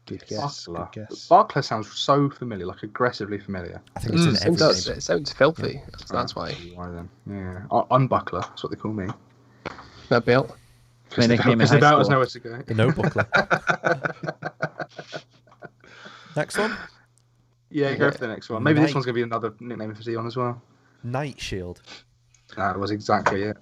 S6: Good guess. Good
S4: Buckler.
S6: guess.
S4: Buckler sounds so familiar, like aggressively familiar.
S2: I think it's in
S3: It
S2: every
S3: does.
S2: game.
S3: It sounds filthy. That's why.
S4: Why then? Yeah. Unbuckler. That's what they call me.
S3: That belt.
S5: My nickname in
S4: Because
S5: high
S4: the belt has
S5: school.
S4: nowhere to go.
S2: The no buckler. Next one.
S4: Yeah, go for the next one. Maybe this
S2: Knight.
S4: one's going to be another nickname for Dion as well.
S2: Night shield.
S4: That was exactly it.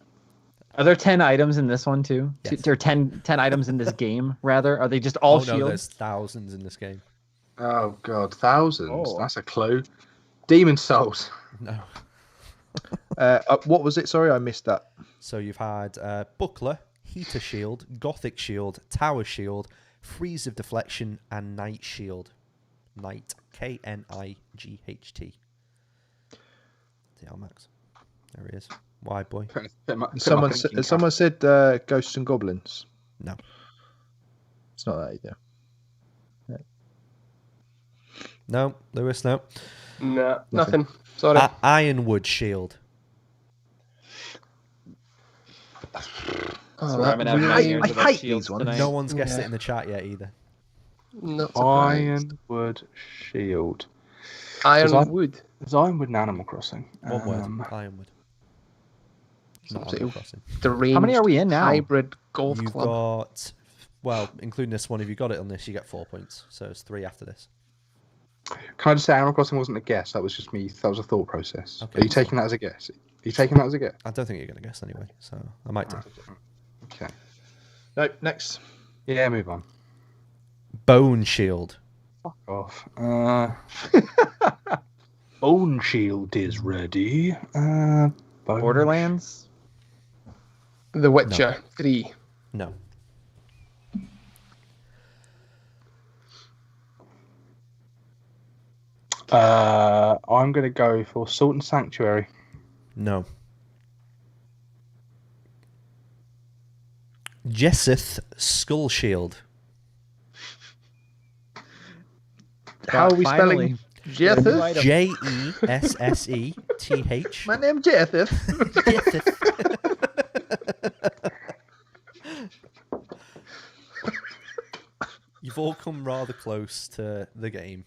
S5: Are there 10 items in this one too?
S2: Yes.
S5: There are 10 items in this game, rather? Are they just all
S2: Oh no,
S5: shields?
S2: there's thousands in this game.
S4: Oh, God. Thousands.
S5: Oh.
S4: That's a clue. Demon Souls.
S2: No.
S6: What was it? Sorry, I missed that.
S2: So you've had buckler, heater shield, gothic shield, tower shield, freeze of deflection, and night shield. Knight. Knight. Yeah, Max. There he is. Why, boy?
S6: Someone said Ghosts and Goblins.
S2: No.
S6: It's not that either.
S2: No, Lewis, no.
S3: No, nothing. Sorry.
S2: Ironwood shield.
S3: Oh,
S5: So we're having to have
S6: I
S5: nightmares about
S6: hate
S5: shields
S6: these ones.
S5: tonight.
S2: No one's guessed
S3: Yeah.
S2: it in the chat yet either.
S3: not surprised.
S4: Ironwood Shield.
S3: Ironwood.
S4: Is Ironwood an Animal Crossing?
S2: One word. Ironwood. Not
S3: So
S2: Animal Crossing.
S3: Deranged
S5: How many are we in now?
S3: Hybrid golf
S2: You've
S3: club.
S2: got, well, including this one, if you got it on this, you get 4 points. So it's 3 after this.
S4: Can I just say Animal Crossing wasn't a guess? That was just me. That was a thought process.
S2: Okay,
S4: Are you
S2: that's
S4: taking that as a guess? Are you taking that as a guess?
S2: I don't think you're going to guess anyway, so I might do.
S4: Okay.
S6: No, next.
S4: Yeah, move on.
S2: Bone shield.
S4: Fuck off. Bone Shield is ready.
S5: Borderlands?
S3: The Witcher 3.
S2: No.
S4: I'm going to go for Salt and Sanctuary.
S2: No. Jesseth Skull Shield.
S6: How are we
S5: Finally.
S6: spelling?
S3: Jetheth?
S5: Item.
S2: Jesseth.
S6: My name's Jetheth.
S2: You've all come rather close to the game.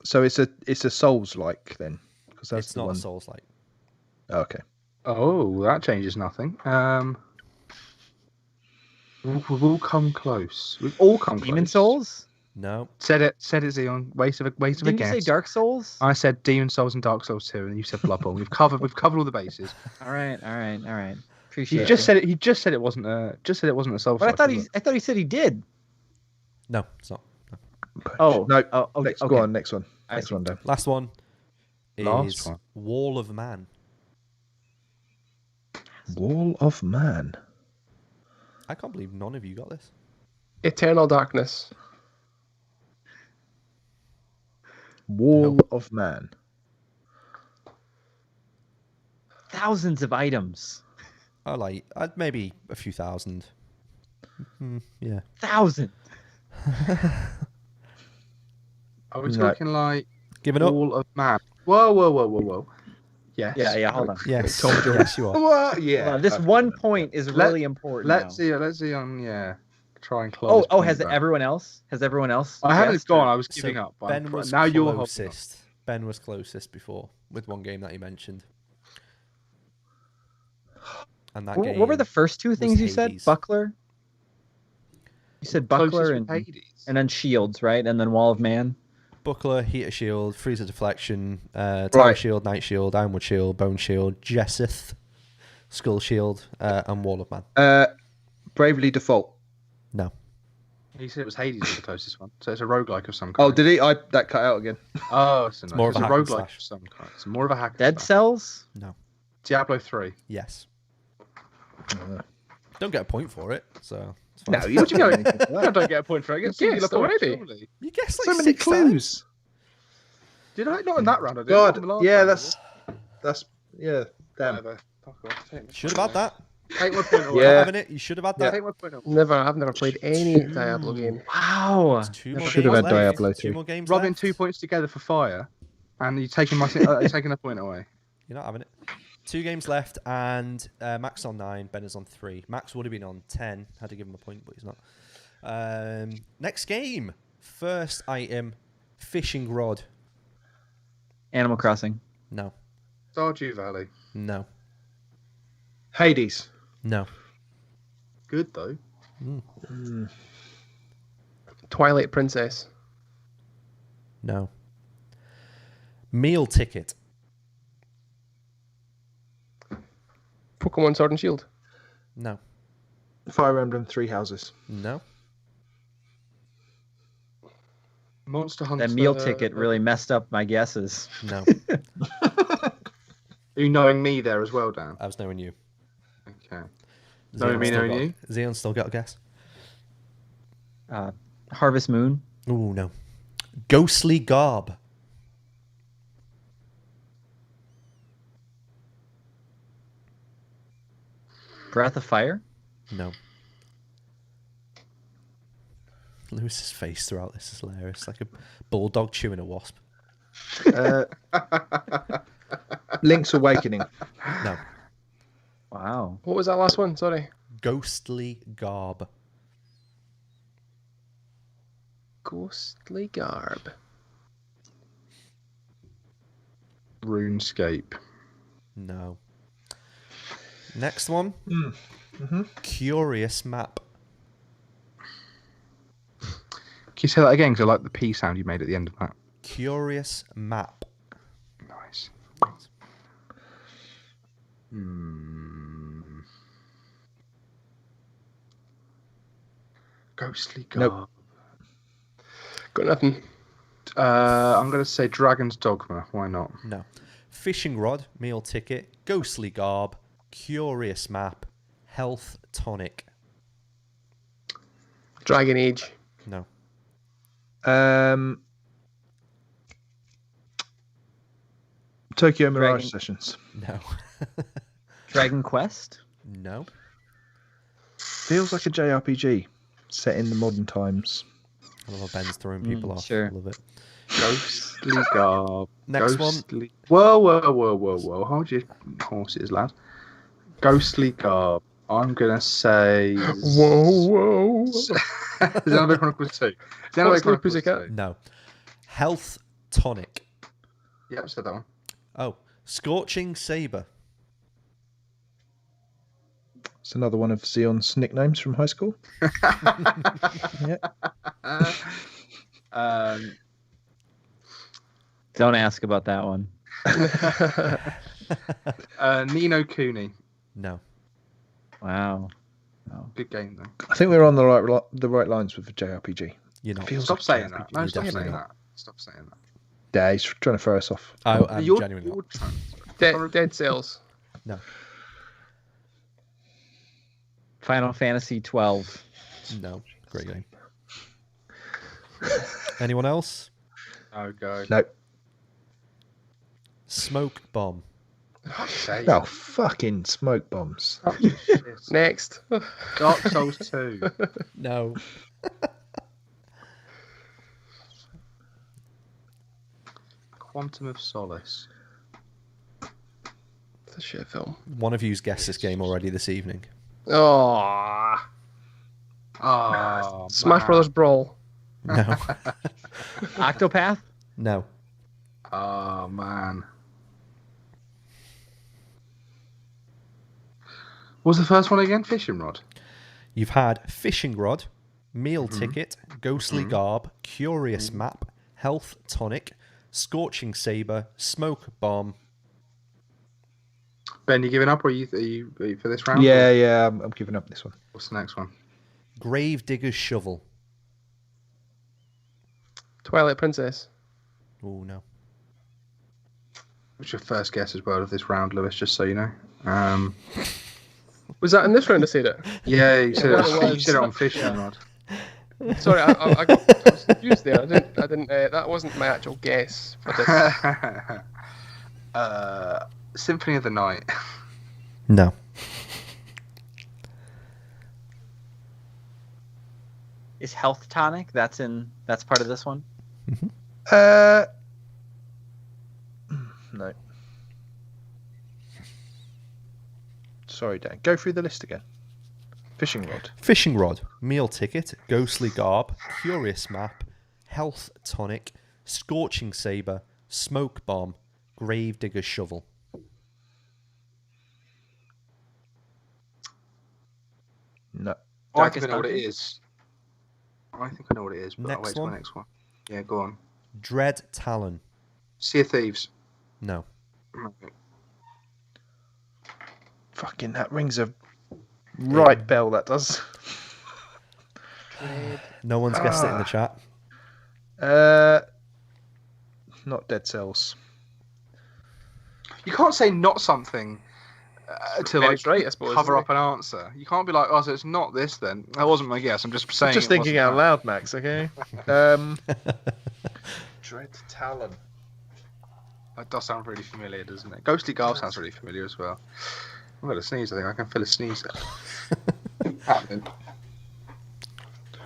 S6: So it's a Souls like then, because that's
S2: It's
S6: the
S2: not
S6: one.
S2: a Souls like.
S6: Oh, okay.
S4: Oh, that changes nothing. We've all come close. We've all come close.
S5: Demon Souls?
S2: No.
S4: Said it, Zion. Waste of a
S5: Didn't you
S4: guess.
S5: say Dark Souls?
S4: I said Demon Souls and Dark Souls 2, and you said Bloodborne. We've covered all the bases.
S5: All right.
S4: He
S5: Appreciate
S4: just
S5: it.
S4: said it. He just said it wasn't a. Just said it wasn't a Souls.
S5: But I thought he said he did.
S2: No, it's not.
S5: Oh.
S6: No.
S5: Oh, okay.
S6: Next, go on. Next one.
S5: I
S6: Next
S5: see.
S6: one, Dan.
S2: Last one is
S4: Last one.
S2: Wall of Man.
S6: Wall of Man.
S2: I can't believe none of you got this.
S3: Eternal Darkness.
S6: Wall of Man.
S5: Thousands of items.
S2: I'd maybe a few thousand. Yeah.
S5: Thousands.
S4: Are we
S6: No.
S4: talking like
S2: Giving up?
S4: Wall of Man? Whoa. Yes.
S5: Yeah. Hold on.
S2: Yes.
S3: Told you.
S2: Yes, you are.
S4: What? Yeah.
S5: Hold on. This
S4: okay.
S5: 1 point is really important.
S4: Let's
S5: now.
S4: see on. Yeah. Try and close.
S5: Oh, has everyone else? Has everyone else?
S4: I haven't
S5: guessed?
S4: gone. I was
S2: So
S4: giving up. but
S2: Ben
S4: I'm-
S2: was
S4: now you're holding up.
S2: closest. Ben was closest before with one game that he mentioned. And that game.
S5: What were the first two things you said?
S2: Hades.
S5: Buckler? You said Buckler
S4: Closest
S5: and,
S4: with Hades.
S5: and then Shields, right? And then Wall of Man.
S2: Buckler, Heater Shield, Freezer Deflection, Tower Shield, Night Shield, Ironwood Shield, Bone Shield, Jesseth, Skull Shield, and Wall of Man.
S6: Bravely Default.
S2: No.
S4: He said it was Hades was the closest one, so it's a roguelike of some kind.
S6: Oh, did he? That cut out again.
S4: Oh, it's
S2: more of a hack and
S4: roguelike
S2: slash.
S4: of some kind. It's more of a hack. and
S5: Dead
S4: slash.
S5: Cells?
S2: No.
S4: Diablo 3.
S2: Yes. Don't get a point for it, so. It's
S6: No,
S2: fine.
S6: you don't get anything for
S4: I
S6: that.
S4: don't get a point for it. I get
S3: You
S4: singular
S3: guessed
S4: point,
S3: already.
S4: surely.
S2: You guessed
S6: So
S2: like
S6: many
S2: 6 times.
S6: clues.
S4: Did I? Not in that round. I did.
S6: God,
S4: Not in the last
S6: yeah,
S4: round,
S6: that's yeah. Damn.
S4: Whatever. Fuck off. Take my
S2: Should have
S4: point
S2: had
S4: away.
S2: that.
S4: Take my point away.
S2: Not
S6: Yeah.
S2: having it. You should have had that.
S4: Take my point away.
S3: I've never played any Diablo game.
S5: Wow.
S2: It's 2 more
S6: Should have
S2: games
S6: had
S2: left.
S6: Diablo
S2: 2
S6: too.
S2: more games
S4: Rubbing
S2: left.
S4: 2 points together for fire, and you're taking taking a point away.
S2: You're not having it. 2 games left, and Max on 9, Ben is on 3. Max would have been on 10. Had to give him a point, but he's not. Next game. First item, fishing rod.
S5: Animal Crossing.
S2: No.
S4: Stardew Valley.
S2: No.
S6: Hades.
S2: No.
S4: Good though.
S3: Twilight Princess.
S2: No. Meal ticket.
S3: Pokemon Sword and Shield.
S2: No.
S6: Fire Emblem Three Houses.
S2: No.
S4: Monster Hunter.
S5: That meal ticket really messed up my guesses.
S2: No.
S4: Are you knowing me there as well, Dan?
S2: I was knowing you.
S4: Okay.
S2: Xeon's
S4: Knowing me,
S2: still
S4: knowing
S2: got-
S4: you?
S2: Xeon's still got a guess.
S5: Harvest Moon.
S2: Ooh, no. Ghostly garb.
S5: Breath of Fire.
S2: No. Lewis's face throughout this is hilarious. Like a bulldog chewing a wasp.
S6: Link's Awakening.
S2: No.
S5: Wow.
S3: What was that last one? Sorry.
S2: Ghostly garb.
S3: Ghostly Garb.
S4: RuneScape.
S2: No. Next one.
S6: Mm-hmm.
S2: Curious map.
S4: Can you say that again? Because I like the P sound you made at the end of that.
S2: Curious map.
S4: Nice. Ghostly
S6: Nope.
S4: Garb.
S3: Got nothing.
S4: I'm going to say Dragon's Dogma. Why not?
S2: No. Fishing rod. Meal ticket. Ghostly garb. Curious map. Health tonic.
S3: Dragon Age.
S2: No.
S6: Tokyo Mirage
S5: Dragon-
S6: Sessions.
S2: No.
S5: Dragon Quest.
S2: No.
S6: Feels like a JRPG set in the modern times.
S2: I love how Ben's throwing people off.
S5: sure.
S2: I love it.
S4: Ghostly Garb.
S2: Next one.
S4: Ghostly... Whoa. Hold your horses, lad. Ghostly Garb. I'm going to say...
S3: Whoa.
S4: Xenoblade Chronicles 2. Xenoblade
S3: What's
S4: Chronicles
S3: Pussycat?
S4: 2.
S2: No. Health tonic.
S4: Yep, said that one.
S2: Oh. Scorching saber.
S6: It's another one of Xeon's nicknames from high school. Yeah.
S5: Don't ask about that one.
S4: Nino Cooney.
S2: No.
S5: Wow.
S4: Good game, though.
S6: I think we're on the right lines with the JRPG.
S2: You're not.
S6: Feels
S4: Stop
S6: like
S4: saying
S6: JRPG.
S4: that. No,
S2: You're
S4: stop
S2: definitely
S4: saying
S2: not.
S4: that. Stop saying that.
S6: Yeah, he's trying to throw us off.
S2: I'm
S4: You're-
S2: genuinely not.
S4: you're trying-
S3: Dead Cells.
S2: No.
S5: Final Fantasy 12.
S2: No. Great game. Anyone else?
S4: Oh, God.
S6: No.
S2: Smoke bomb.
S4: Sake.
S6: Oh, fucking smoke bombs.
S4: Shit.
S3: Next.
S4: Dark Souls 2.
S2: No.
S4: Quantum of Solace.
S3: It's a shit film.
S2: One of you's guessed this game already this evening.
S3: Oh.
S4: Oh,
S3: Smash
S4: man.
S3: Brothers Brawl.
S2: No.
S5: Octopath?
S2: No.
S4: Oh, man. What was the first one again? Fishing Rod.
S2: You've had fishing rod, meal ticket, ghostly garb, curious map, health tonic, scorching saber, smoke bomb.
S4: Ben, you giving up, or are you for this round?
S6: Yeah, I'm giving up this one.
S4: What's the next one?
S2: Grave digger's shovel.
S3: Twilight Princess.
S2: Oh no.
S4: What's your first guess as well of this round, Lewis? Just so you know.
S3: Was that in this round I said it?
S4: Yeah, you said
S3: Yeah,
S4: it.
S3: it
S4: You
S3: was.
S4: said it on fishing rod.
S3: Sorry, I was confused there. I didn't. That wasn't my actual guess for this.
S4: Symphony of the Night.
S2: No.
S5: Is Health Tonic? That's part of this one.
S6: No. Sorry, Dan. Go through the list again. Fishing rod.
S2: Fishing rod, meal ticket, ghostly garb, curious map, health tonic, scorching saber, smoke bomb, grave digger's shovel.
S6: No.
S4: I think I know what
S5: Dungeon?
S4: it is. I think I know what it is, but I'll wait till the next one. Yeah, go on.
S2: Dread Talon.
S4: Sea of Thieves.
S2: No.
S6: Fucking, that rings a right bell, that does.
S2: No one's guessed it in the chat.
S6: Not Dead Cells.
S4: You can't say not something to
S3: Then
S4: like
S3: it's right, I suppose,
S4: cover
S3: isn't
S4: up an answer. You can't be like, oh, so it's not this then. That wasn't my guess. I'm just saying.
S6: Just
S4: it
S6: thinking
S4: wasn't
S6: out
S4: that.
S6: loud, Max, okay? Dread Talon.
S4: That does sound really familiar, doesn't it? Ghostly Garb sounds really familiar as well. I'm going to sneeze, I think. I can feel a sneeze there. Happening.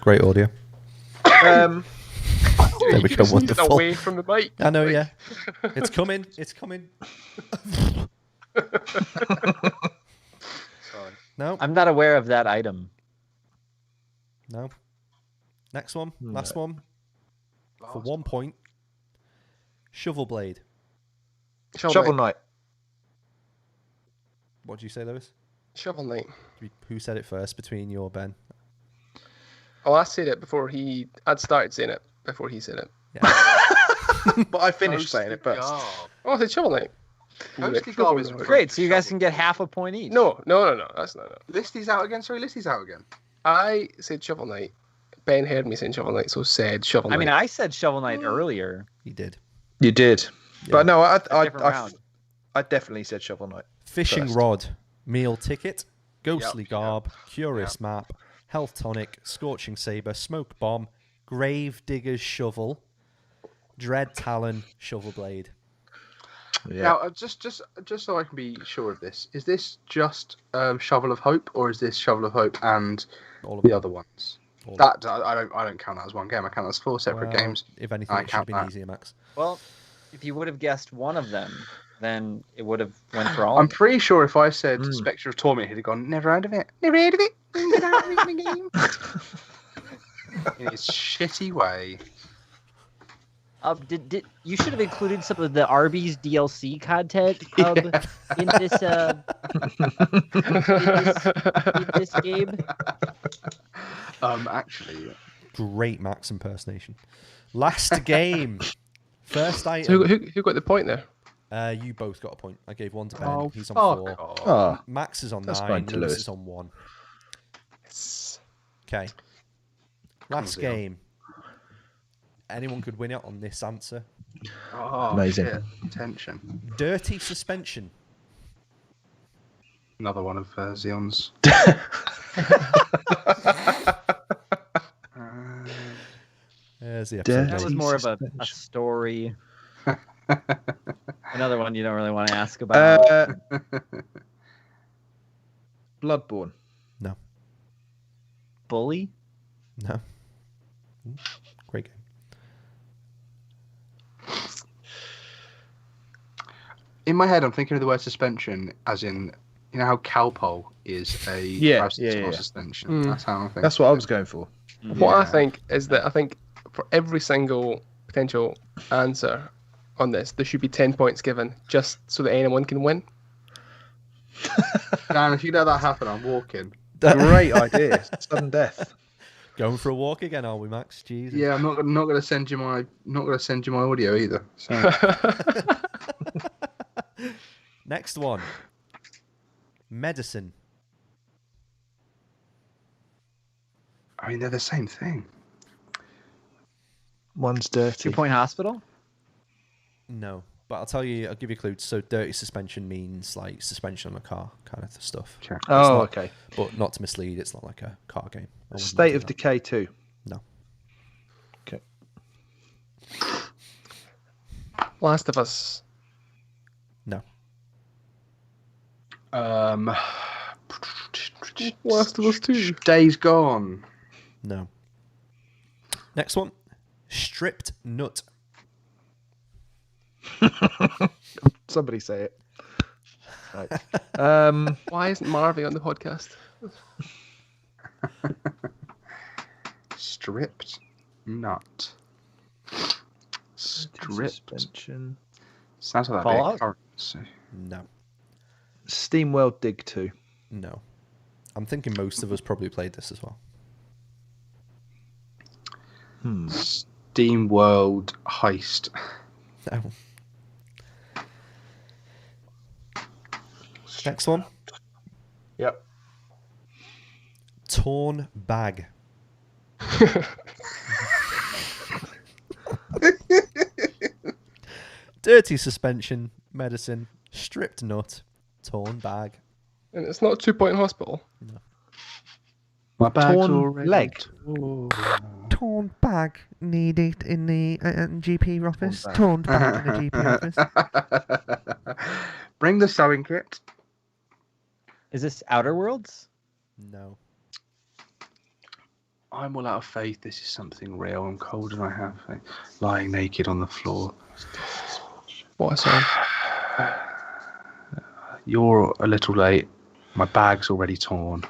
S2: Great audio. There we go.
S3: Get
S2: Wonderful.
S3: away from the mic.
S2: I know, yeah. It's coming. It's coming.
S4: Sorry.
S2: No.
S5: I'm not aware of that item.
S2: No. Next one. Last one. For 1 point. Shovel blade.
S6: Shovel Knight.
S2: What did you say, Lewis?
S3: Shovel Knight.
S2: Who said it first between you or Ben?
S3: Oh, I said it before he. I'd started saying it before he said it.
S2: Yeah.
S6: But I finished saying it first.
S3: Oh, I said Shovel Knight.
S4: Ghostly Garb is
S5: Great, so you guys can get half a point each.
S3: No. That's not it.
S4: List these out again. Sorry, list these out again.
S3: I said Shovel Knight. Ben heard me saying Shovel Knight, so said Shovel Knight.
S5: I mean, I said Shovel Knight earlier.
S2: He did.
S6: You did.
S2: Yeah.
S6: But no,
S5: Different round.
S6: I definitely said Shovel Knight.
S2: Fishing
S6: First.
S2: rod. Meal ticket. Ghostly
S4: Yep,
S2: garb. Curious map. Health tonic. Scorching saber. Smoke bomb. Grave digger's shovel. Dread talon. Shovel blade.
S6: Yeah.
S4: Now, just so I can be sure of this, is this just Shovel of Hope, or is this Shovel of Hope and
S2: All of
S4: the
S2: them.
S4: other ones?
S2: All of
S4: That I don't count that as one game. I count that as 4 separate
S2: Well,
S4: games.
S2: If anything,
S4: I
S2: it should
S4: count
S2: have been
S4: that.
S2: easier, Max.
S5: Well, if you would have guessed one of them, then it would have went for all.
S4: I'm pretty sure if I said Spectre of Torment, he'd have gone, never heard of it. Never heard of it. Never heard of the game. In his shitty way.
S5: Did you should have included some of the Arby's DLC content in this game.
S4: Actually,
S2: Great Max impersonation. Last game. First
S3: So
S2: item.
S3: who got the point there?
S2: You both got a point. I gave one to Ben.
S4: oh,
S2: He's on
S4: fuck
S2: 4.
S4: off.
S6: Oh,
S2: Max is on
S6: That's
S2: 9.
S6: fine to
S2: Lewis
S6: Lewis.
S2: is on 1.
S3: Yes.
S2: Okay. Last
S4: Comes in.
S2: game. Anyone could win it on this answer.
S4: Oh,
S6: Amazing.
S4: shit. Tension.
S2: Dirty suspension.
S4: Another one of Xeon's.
S2: There's the
S6: Dirty
S2: episode.
S5: That was
S2: name.
S5: more of a story. Another one you don't really want to ask about.
S6: Bloodborne.
S2: No.
S5: Bully?
S2: No. Great game.
S4: In my head, I'm thinking of the word suspension as in, you know how Calpol is a
S6: Yeah,
S4: paracetamol
S6: yeah.
S4: suspension.
S3: Mm.
S4: That's how I'm thinking.
S6: That's what I was going for.
S3: What I
S4: Yeah.
S3: think is that I think for every single potential answer on this, there should be 10 points given just so that anyone can win.
S4: Dan, if you let that happen, I'm walking.
S6: Great idea. Sudden death.
S2: Going for a walk again, are we, Max? Jesus.
S4: Yeah, I'm not going to send you my audio either. So.
S2: Next one. Medicine.
S4: I mean, they're the same thing.
S6: One's dirty.
S5: 2 Point Hospital?
S2: No. But I'll give you a clue. So dirty suspension means like suspension on a car kind of stuff.
S4: Okay.
S6: Oh, okay.
S2: But not to mislead, it's not like a car game. I wouldn't
S6: State
S2: do
S6: of
S2: that.
S6: Decay 2.
S2: No.
S6: Okay.
S3: Last of Us.
S2: No.
S3: Last of Us 2.
S4: Days Gone.
S2: No. Next one. Stripped Nut.
S6: Somebody say it. Right.
S3: Why isn't Marvy on the podcast?
S4: Stripped Nut. Stripped.
S6: Suspension.
S4: Sounds like
S5: Fallout?
S4: that currency.
S2: No.
S6: SteamWorld Dig 2.
S2: No. I'm thinking most of us probably played this as well.
S4: Steam World Heist.
S2: No. Next one.
S6: Yep.
S2: Torn Bag. Dirty suspension, medicine, stripped nut, torn bag.
S3: And it's not 2 Point Hospital.
S4: My bag's
S6: Torn
S4: already
S6: leg.
S2: Torn bag needed in the GP office.
S6: Torn
S2: bag in the GP office.
S4: Bring the sewing kit.
S5: Is this Outer Worlds?
S2: No.
S4: I'm all out of faith. This is something real. I'm cold and I have faith. Lying naked on the floor.
S3: What a song.
S4: You're a little late. My bag's already torn.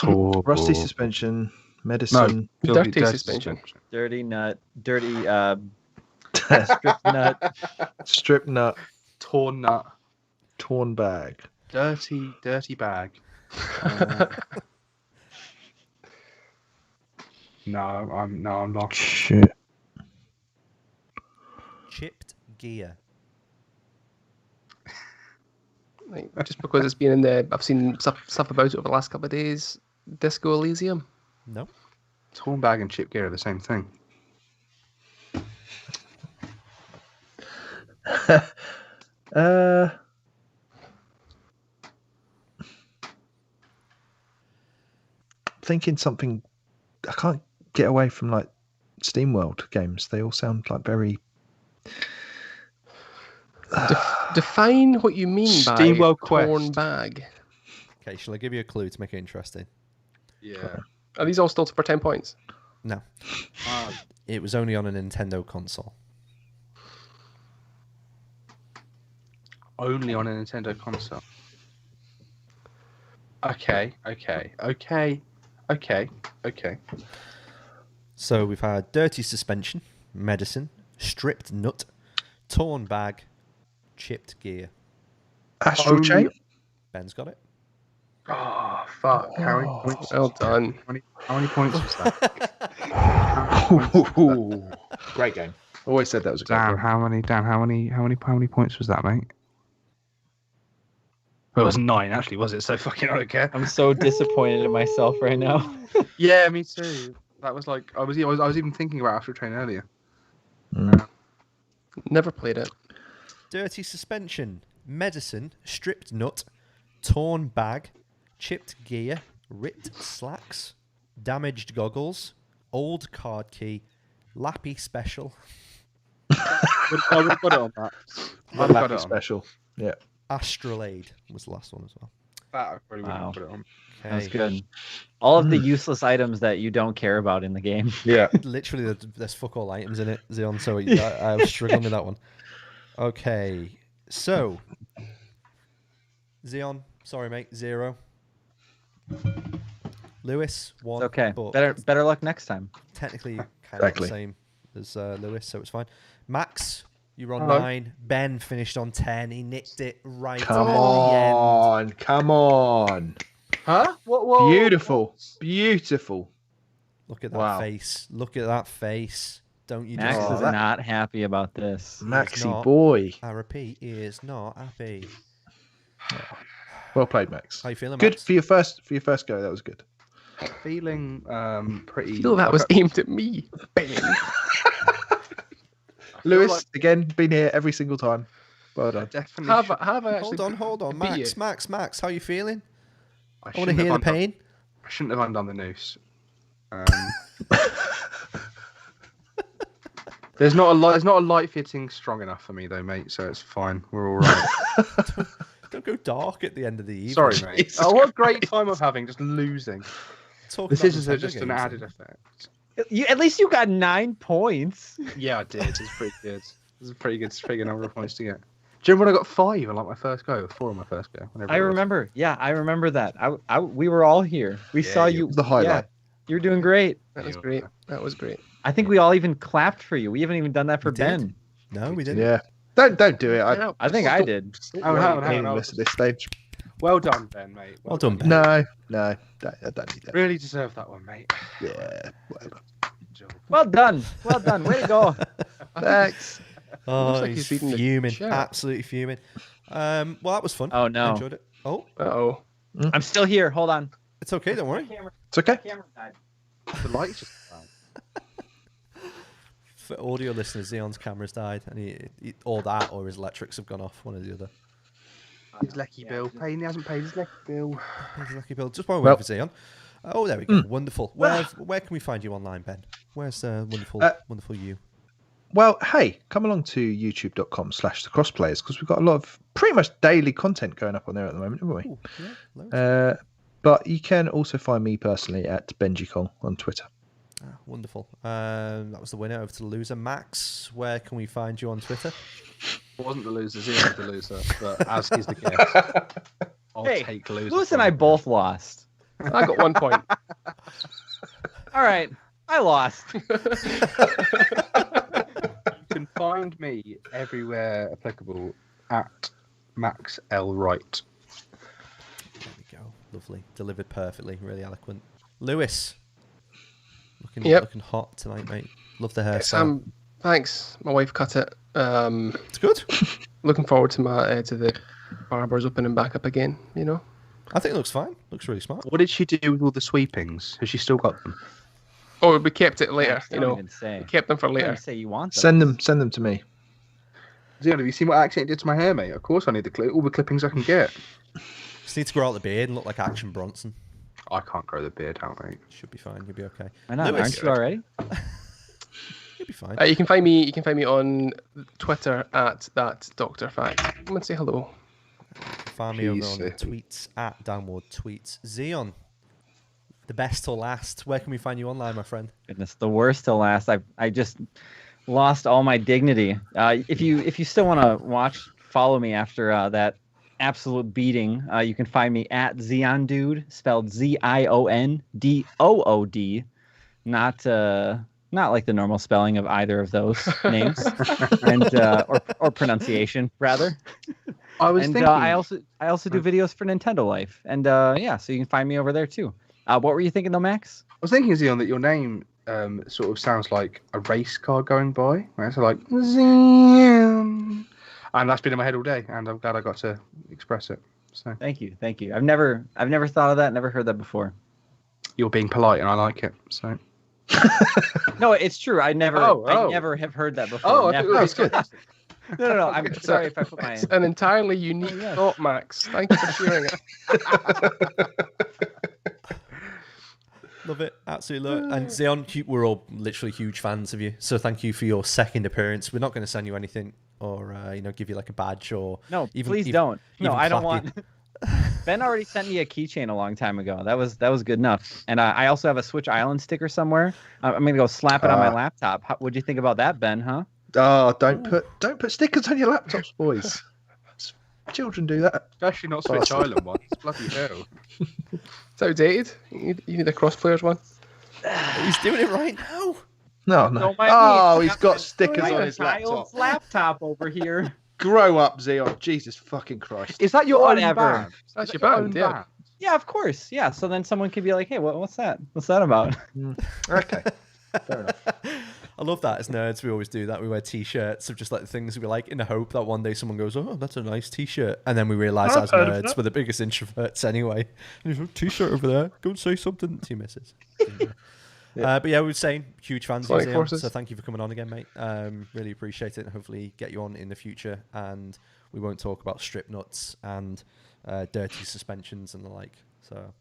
S6: Rusty suspension. Medicine.
S3: Dirty suspension.
S5: Dirty nut. Dirty strip nut.
S6: Strip nut.
S4: Torn nut.
S6: Torn bag.
S4: Dirty bag. No, I'm not.
S6: Shit.
S2: Chipped gear.
S3: Like, just because it's been in the, I've seen stuff about it over the last couple of days. Disco Elysium.
S2: No.
S4: Torn bag and chip gear are the same thing.
S6: Thinking something. I can't get away from like SteamWorld games. They all sound like very.
S3: Define what you mean by
S4: SteamWorld
S3: torn
S4: Quest.
S3: bag.
S2: Okay, shall I give you a clue to make it interesting?
S4: Yeah.
S3: Are these all still for 10 points?
S2: No. It was only on a Nintendo console.
S4: Only on a Nintendo console. Okay.
S2: So we've had dirty suspension, medicine, stripped nut, torn bag, chipped gear.
S6: Astral Chain.
S2: Ben's got it.
S4: Oh, fuck. How many points?
S3: Well done.
S4: How many points was that?
S6: Great game. Always said that was a great
S4: Dan,
S6: game.
S4: how many points was that, mate? Well, it was 9, actually, was it? So fucking I don't care.
S5: I'm so disappointed in myself right now.
S4: Yeah, me too. That was like I was even thinking about Astral Chain earlier.
S3: Never played it.
S2: Dirty suspension, medicine, stripped nut, torn bag, chipped gear, ripped slacks, damaged goggles, old card key, lappy special,
S4: I would have got it on that. I would have got it on.
S6: Special. Yeah.
S2: astrolabe was the last one as well.
S4: That I probably would
S5: Wow.
S4: have put it on.
S5: That's
S2: Okay.
S5: good. All of the useless items that you don't care about in the game.
S6: Yeah.
S2: Literally, there's fuck all items in it, Zion, so I was struggling with that one. Okay, so Zion, sorry mate, 0. Lewis, 1.
S5: It's okay.
S2: But
S5: Better luck next time.
S2: technically kind
S6: Exactly.
S2: of the same as Lewis, so it's fine. Max, you were on
S3: Hello.
S2: 9. Ben finished on 10. He nicked it right
S6: Come
S2: at the end.
S6: on. Come on.
S4: Huh? What?
S6: Beautiful. Beautiful.
S2: Look at that
S6: Wow.
S2: face. Look at that face. Don't you
S5: Max
S2: just...
S5: is not happy about this.
S6: Maxi
S2: not.
S6: boy.
S2: I repeat, he is not happy.
S6: Well played, Max.
S2: How you feeling,
S6: Good
S2: Max?
S6: for your first go. That was good.
S4: Feeling pretty.
S3: I feel that was aimed at me, Ben.
S6: Lewis, again, been here every single time. Well done.
S4: Definitely.
S3: Have I actually?
S2: Hold on.
S3: beat you?
S2: Max, how you feeling? I want to
S4: shouldn't
S2: hear the
S4: have
S2: pain.
S4: I shouldn't have undone the noose. There's not a light fitting strong enough for me though, mate. So it's fine. We're all right.
S2: Don't go dark at the end of the evening.
S4: Sorry, mate.
S3: Jesus
S4: Oh, what a great time I'm having, just losing.
S2: Talk
S4: This
S2: about
S4: is
S2: Nintendo
S4: just an
S2: games,
S4: added
S2: then.
S4: effect.
S5: At least you got 9 points.
S4: Yeah, I did. It's pretty good. It's a pretty good number of points to get. Do you remember when I got 5 on like my first go, or 4 on my first go?
S5: I remember. Yeah, I remember that. We were all here. We saw you.
S6: The highlight.
S5: Yeah, you're doing great.
S3: That was great. That was great.
S5: I think we all even clapped for you. We haven't even done that for
S2: We
S5: Ben.
S2: did. No, we didn't.
S6: Yeah. Don't do it.
S5: I think I did.
S4: hang on.
S6: At this stage.
S4: Well done, Ben, mate.
S2: Well done, Ben.
S6: No, I don't need that.
S4: Really deserve that one, mate.
S6: Yeah, whatever.
S5: Well done. Well done. Way to go.
S6: Thanks.
S2: Oh,
S3: Looks like
S2: he's
S3: he's beating the
S2: fuming.
S3: chat.
S2: Absolutely fuming. Well, that was fun.
S5: Oh,
S2: I
S5: no.
S2: enjoyed it. Oh,
S3: Uh-oh.
S5: I'm still here. Hold on.
S2: it's okay. Don't worry.
S6: It's okay.
S5: Camera died.
S4: The lights just.
S2: For audio listeners, Xeon's camera's died, and he or that, or his electrics have gone off. One or the other.
S4: His lucky bill. He hasn't paid his lucky bill.
S2: Here's a lucky bill. Just while we're waiting for Xeon. Oh, there we go. Wonderful. Where can we find you online, Ben? Where's wonderful you?
S6: Well, hey, come along to youtube.com/thecrossplayers because we've got a lot of pretty much daily content going up on there at the moment, haven't we?
S2: Ooh, yeah, loads.
S6: But you can also find me personally at Benji Kong on Twitter.
S2: Wonderful. That was the winner. Over to the loser. Max, where can we find you on Twitter?
S4: It wasn't the loser, Zero the loser, but as is the guess. I'll
S5: Hey,
S4: take loser.
S5: Lewis and I both lost.
S3: I got 1 point.
S5: All right. I lost.
S4: You can find me everywhere applicable at Max L Wright.
S2: There we go. Lovely. Delivered perfectly. Really eloquent. Lewis.
S3: Yep.
S2: Looking hot tonight, mate. Love the hairstyle.
S3: Thanks. My wife cut it.
S2: It's good.
S3: Looking forward to the barbers opening back up again. You know.
S2: I think it looks fine. Looks really smart.
S4: What did she do with all the sweepings? Has she still got them?
S3: Oh, we kept it later. You
S5: Don't
S3: know,
S5: even say.
S3: we kept them for
S5: Don't
S3: later.
S5: even say you want them.
S6: Send them to me.
S4: Zero, have you seen what accent did to my hair, mate? Of course I need all the clippings I can get.
S2: Just need to grow out the beard and look like Action Bronson.
S4: I can't grow the beard out, mate.
S2: Should be fine. You'll be okay.
S5: Why not?
S2: Lewis.
S5: Aren't you already?
S2: You'll be fine.
S3: You can find me on Twitter at that Dr. Fact. Come and say hello.
S2: Find me over
S4: Peace.
S2: on tweets at Downward Tweets. Xeon, the best till last. Where can we find you online, my friend?
S5: Goodness, the worst to last. I just lost all my dignity. If you still want to follow me after that absolute beating, you can find me at Ziondude, spelled ZIONDOOD, not like the normal spelling of either of those names, and or pronunciation rather.
S4: I was thinking.
S5: I also do videos for Nintendo Life, and so you can find me over there too. What were you thinking though, Max?
S4: I was thinking, Zion, that your name sort of sounds like a race car going by. Right? So like Zion. And that's been in my head all day, and I'm glad I got to express it. So
S5: Thank you. I've never thought of that. Never heard that before.
S4: you're being polite, and I like it. So.
S5: No, it's true. I never have heard that before.
S4: Oh, I
S5: never.
S4: thought that was good.
S5: No. I'm sorry if I put my.
S3: It's an entirely unique thought, Max. Thank you for sharing it.
S2: Love it. Absolutely love it. And Xeon, we're all literally huge fans of you. So thank you for your second appearance. We're not going to send you anything or, give you like a badge or...
S5: No,
S2: even,
S5: please
S2: even,
S5: don't. No,
S2: even
S5: I don't
S2: clap you.
S5: want... Ben already sent me a keychain a long time ago. That was good enough. And I also have a Switch Island sticker somewhere. I'm going to go slap it on my laptop. What'd you think about that, Ben, huh?
S6: Oh, don't put stickers on your laptops, boys. Children do that.
S4: Especially not Switch Island ones. Bloody hell.
S3: It's outdated. You need a cross-players one.
S2: He's doing it right now.
S6: No.
S5: Don't mind
S6: Oh,
S5: me.
S6: he's got stickers
S5: My
S6: on his
S5: child's laptop over here.
S6: Grow up, Xeon. Jesus fucking Christ.
S4: Is that your
S5: Whatever.
S4: own band?
S3: That's
S4: Is
S3: your
S4: that
S3: band,
S4: own
S3: yeah.
S4: band?
S5: Yeah, of course. Yeah. So then someone could be like, hey, what's that? What's that about?
S6: Okay. Fair enough.
S2: I love that as nerds. We always do that. We wear T-shirts of just like the things we like in the hope that one day someone goes, "Oh, that's a nice T-shirt," and then we realise as nerds we're the biggest introverts anyway. There's a T-shirt over there. Go and say something to your missus. But yeah, we were saying huge fans of you, so thank you for coming on again, mate. Really appreciate it, and hopefully get you on in the future. And we won't talk about strip nuts and dirty suspensions and the like. So.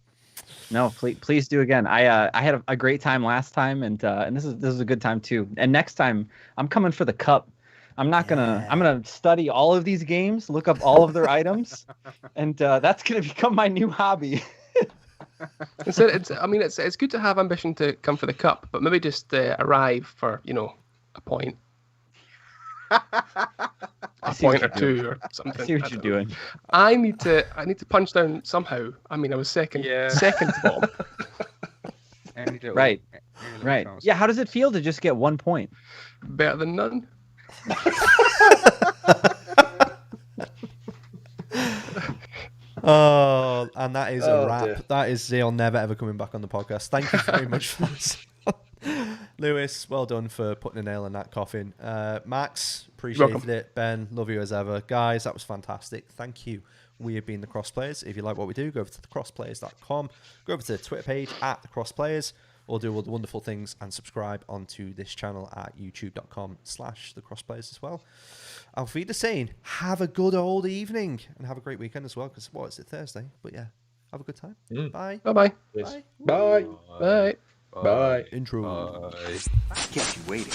S5: No, please do again. I had a great time last time, and this is a good time too. And next time I'm coming for the cup. I'm gonna study all of these games, look up all of their items, and that's gonna become my new hobby.
S3: It's good to have ambition to come for the cup, but maybe just arrive for a point. A point or two or something.
S5: I see what you're doing.
S3: I need to punch down somehow. I mean, I was second bomb.
S5: Right. Yeah, how does it feel to just get 1 point?
S3: Better than none.
S2: Oh, and that is a wrap. Dear. That is Zeal never ever coming back on the podcast. Thank you very much for this. Lewis, well done for putting a nail in that coffin. Max, appreciated it. Ben, love you as ever. Guys, that was fantastic. Thank you. We have been the Crossplayers. If you like what we do, go over to thecrossplayers.com. Go over to the Twitter page at thecrossplayers, or do all the wonderful things and subscribe onto this channel at youtube.com/thecrossplayers as well. Auf Wiedersehen. Have a good old evening and have a great weekend as well, because it's Thursday. But yeah, have a good time. Bye.
S3: Bye-bye.
S6: Yes.
S3: Bye. Bye.
S6: Bye.
S2: Intro.
S6: Bye.
S7: I kept you waiting.